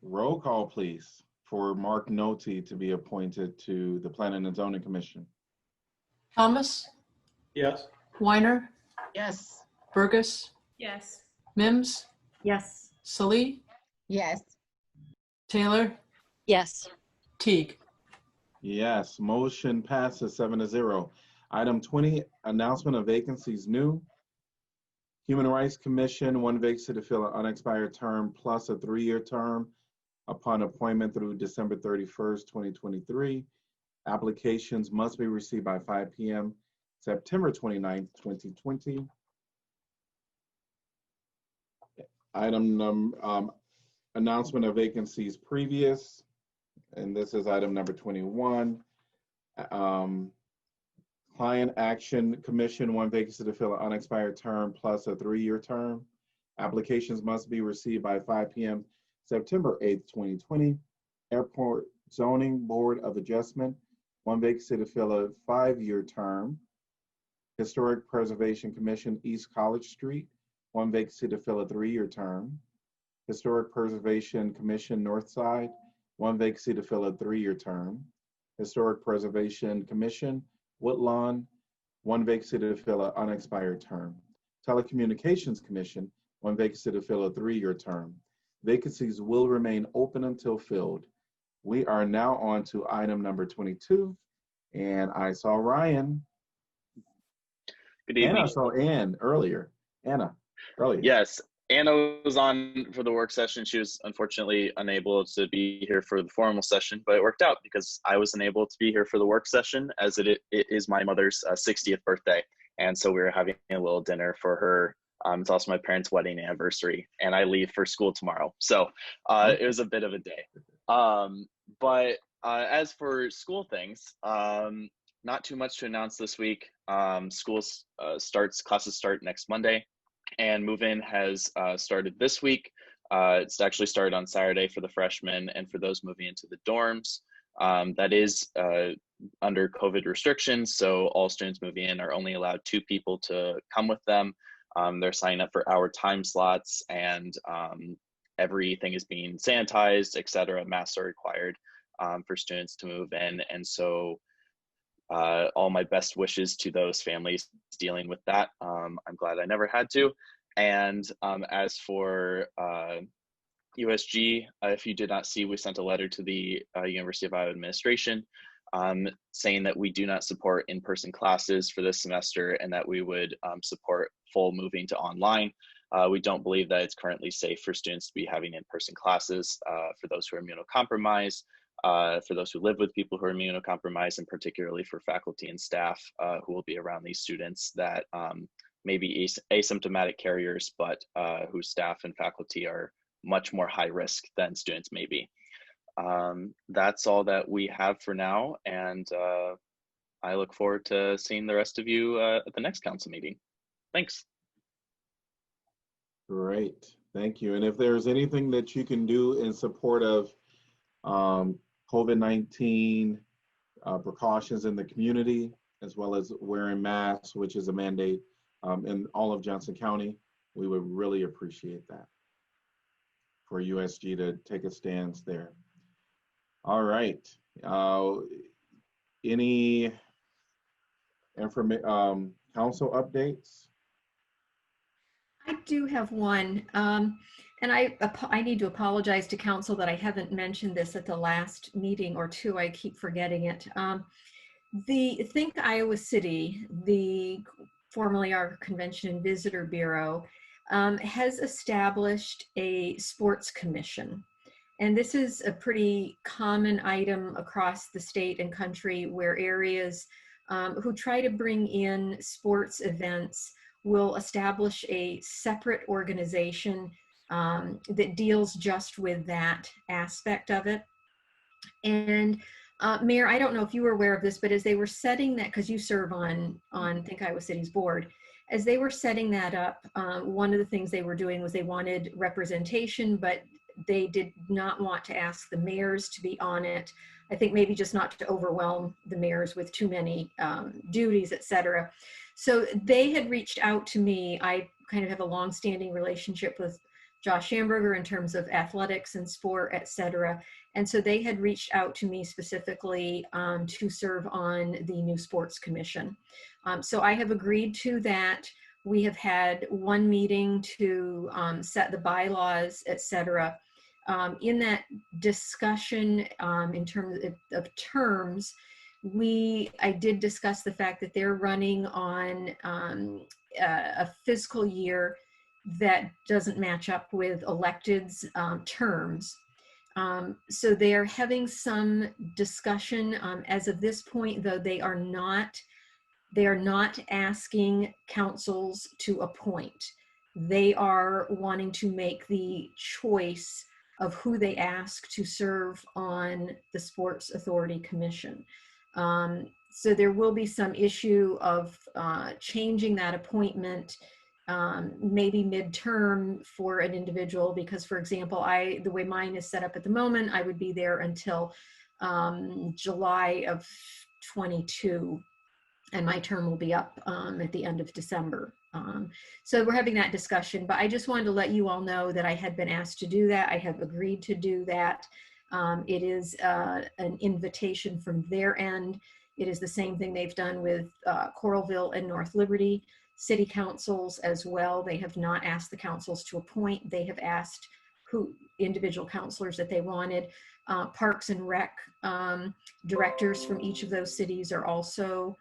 roll call, please, for Mark Nolte to be appointed to the Planning and Zoning Commission. Thomas, Yes. Weiner, Yes. Burgess, Yes. Mims, Yes. Salee, Yes. Taylor, Yes. Teague. Yes, motion passes 7-0. Item 20, announcement of vacancies new. Human Rights Commission, 1 vacancy to fill an unexpired term plus a 3-year term upon appointment through December 31st, 2023. Applications must be received by 5 p.m. September 29th, 2020. Item announcement of vacancies previous, and this is item number 21. Client Action Commission, 1 vacancy to fill an unexpired term plus a 3-year term. Applications must be received by 5 p.m. September 8th, 2020. Airport Zoning Board of Adjustment, 1 vacancy to fill a 5-year term. Historic Preservation Commission, East College Street, 1 vacancy to fill a 3-year term. Historic Preservation Commission, North Side, 1 vacancy to fill a 3-year term. Historic Preservation Commission, Woodlawn, 1 vacancy to fill an unexpired term. Telecommunications Commission, 1 vacancy to fill a 3-year term. Vacancies will remain open until filled. We are now on to item number 22, and I saw Ryan. Good evening. And I saw Ann earlier. Anna, earlier. Yes, Anna was on for the work session. She was unfortunately unable to be here for the formal session, but it worked out because I was unable to be here for the work session as it is my mother's 60th birthday. And so we were having a little dinner for her. It's also my parents' wedding anniversary, and I leave for school tomorrow. So it was a bit of a day. But as for school things, not too much to announce this week. Classes start next Monday, and move-in has started this week. It's actually started on Saturday for the freshmen and for those moving into the dorms. That is under COVID restrictions, so all students moving in are only allowed 2 people to come with them. They're signing up for hour time slots, and everything is being sanitized, etc. Masks are required for students to move in, and so all my best wishes to those families dealing with that. I'm glad I never had to. And as for USG, if you did not see, we sent a letter to the University of Iowa administration saying that we do not support in-person classes for this semester and that we would support full moving to online. We don't believe that it's currently safe for students to be having in-person classes for those who are immunocompromised, for those who live with people who are immunocompromised, and particularly for faculty and staff who will be around these students that may be asymptomatic carriers, but whose staff and faculty are much more high risk than students may be. That's all that we have for now, and I look forward to seeing the rest of you at the next council meeting. Thanks. Great, thank you. And if there's anything that you can do in support of COVID-19 precautions in the community, as well as wearing masks, which is a mandate in all of Johnson County, we would really appreciate that for USG to take a stance there. All right. Any council updates? I do have one, and I need to apologize to council that I haven't mentioned this at the last meeting or two. I keep forgetting it. The Think Iowa City, formerly our Convention and Visitor Bureau, has established a sports commission. And this is a pretty common item across the state and country where areas who try to bring in sports events will establish a separate organization that deals just with that aspect of it. And Mayor, I don't know if you were aware of this, but as they were setting that, because you serve on Think Iowa City's board, as they were setting that up, one of the things they were doing was they wanted representation, but they did not want to ask the mayors to be on it. I think maybe just not to overwhelm the mayors with too many duties, et cetera. So they had reached out to me. I kind of have a long-standing relationship with Josh Schamberger in terms of athletics and sport, et cetera. And so they had reached out to me specifically to serve on the new sports commission. So I have agreed to that. We have had one meeting to set the bylaws, et cetera. In that discussion, in terms of terms, I did discuss the fact that they're running on a fiscal year that doesn't match up with electeds' terms. So they are having some discussion. As of this point, though, they are not asking councils to appoint. They are wanting to make the choice of who they ask to serve on the Sports Authority Commission. So there will be some issue of changing that appointment, maybe midterm for an individual, because, for example, the way mine is set up at the moment, I would be there until July of 22. And my term will be up at the end of December. So we're having that discussion, but I just wanted to let you all know that I had been asked to do that. I have agreed to do that. It is an invitation from their end. It is the same thing they've done with Coralville and North Liberty city councils as well. They have not asked the councils to appoint. They have asked who individual counselors that they wanted. Parks and Rec directors from each of those cities are also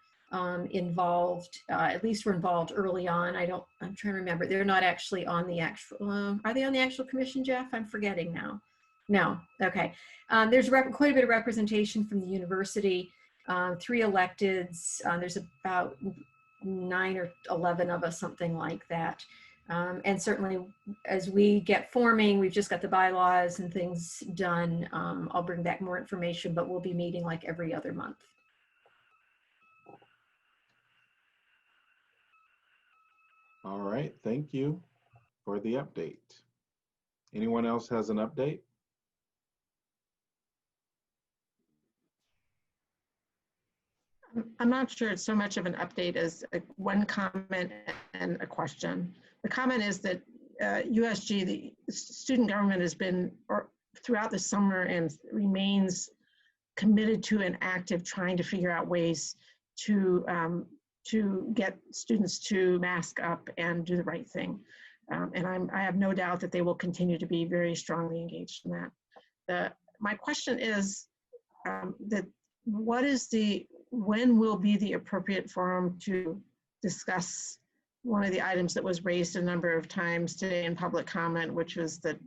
involved, at least were involved early on. I'm trying to remember. They're not actually on the actual, are they on the actual commission, Jeff? I'm forgetting now. No, okay. There's quite a bit of representation from the university, 3 electeds. There's about 9 or 11 of us, something like that. And certainly as we get forming, we've just got the bylaws and things done. I'll bring back more information, but we'll be meeting like every other month. All right, thank you for the update. Anyone else has an update? I'm not sure it's so much of an update as one comment and a question. The comment is that USG, the student government, has been throughout the summer and remains committed to and active trying to figure out ways to get students to mask up and do the right thing. And I have no doubt that they will continue to be very strongly engaged in that. My question is that when will be the appropriate forum to discuss one of the items that was raised a number of times today in public comment, which was the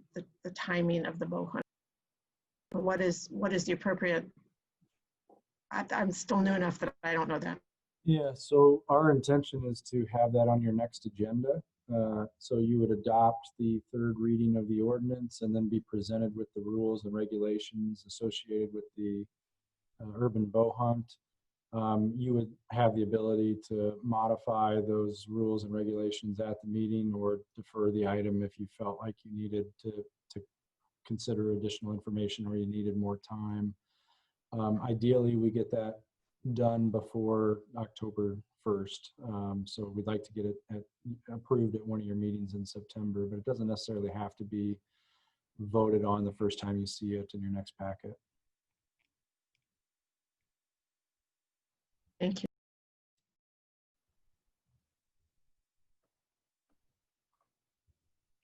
timing of the bow hunt? What is the appropriate? I'm still new enough that I don't know that. Yeah, so our intention is to have that on your next agenda. So you would adopt the 3rd reading of the ordinance and then be presented with the rules and regulations associated with the urban bow hunt. You would have the ability to modify those rules and regulations at the meeting or defer the item if you felt like you needed to consider additional information or you needed more time. Ideally, we get that done before October 1st. So we'd like to get it approved at one of your meetings in September, but it doesn't necessarily have to be voted on the first time you see it in your next packet. Thank you.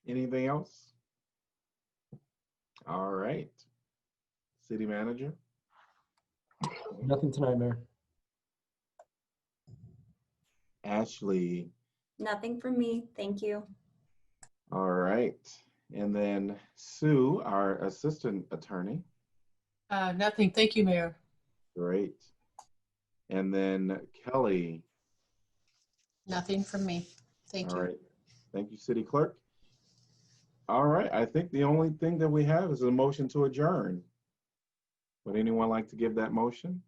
Anything else? All right. City Manager? Nothing tonight, Mayor. Ashley? Nothing from me. Thank you. All right. And then Sue, our Assistant Attorney. Nothing. Thank you, Mayor. Great. And then Kelly. Nothing from me. Thank you. All right. Thank you, City Clerk. All right. I think the only thing that we have is a motion to adjourn. Would anyone like to give that motion?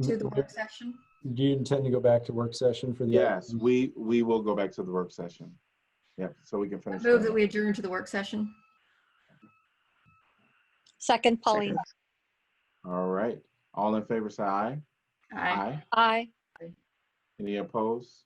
To the work session? Do you intend to go back to work session for the? Yes, we will go back to the work session. Yep, so we can finish. Move that we adjourn to the work session. Second, Pauline. All right. All in favor say aye. Aye. Aye. Any opposed?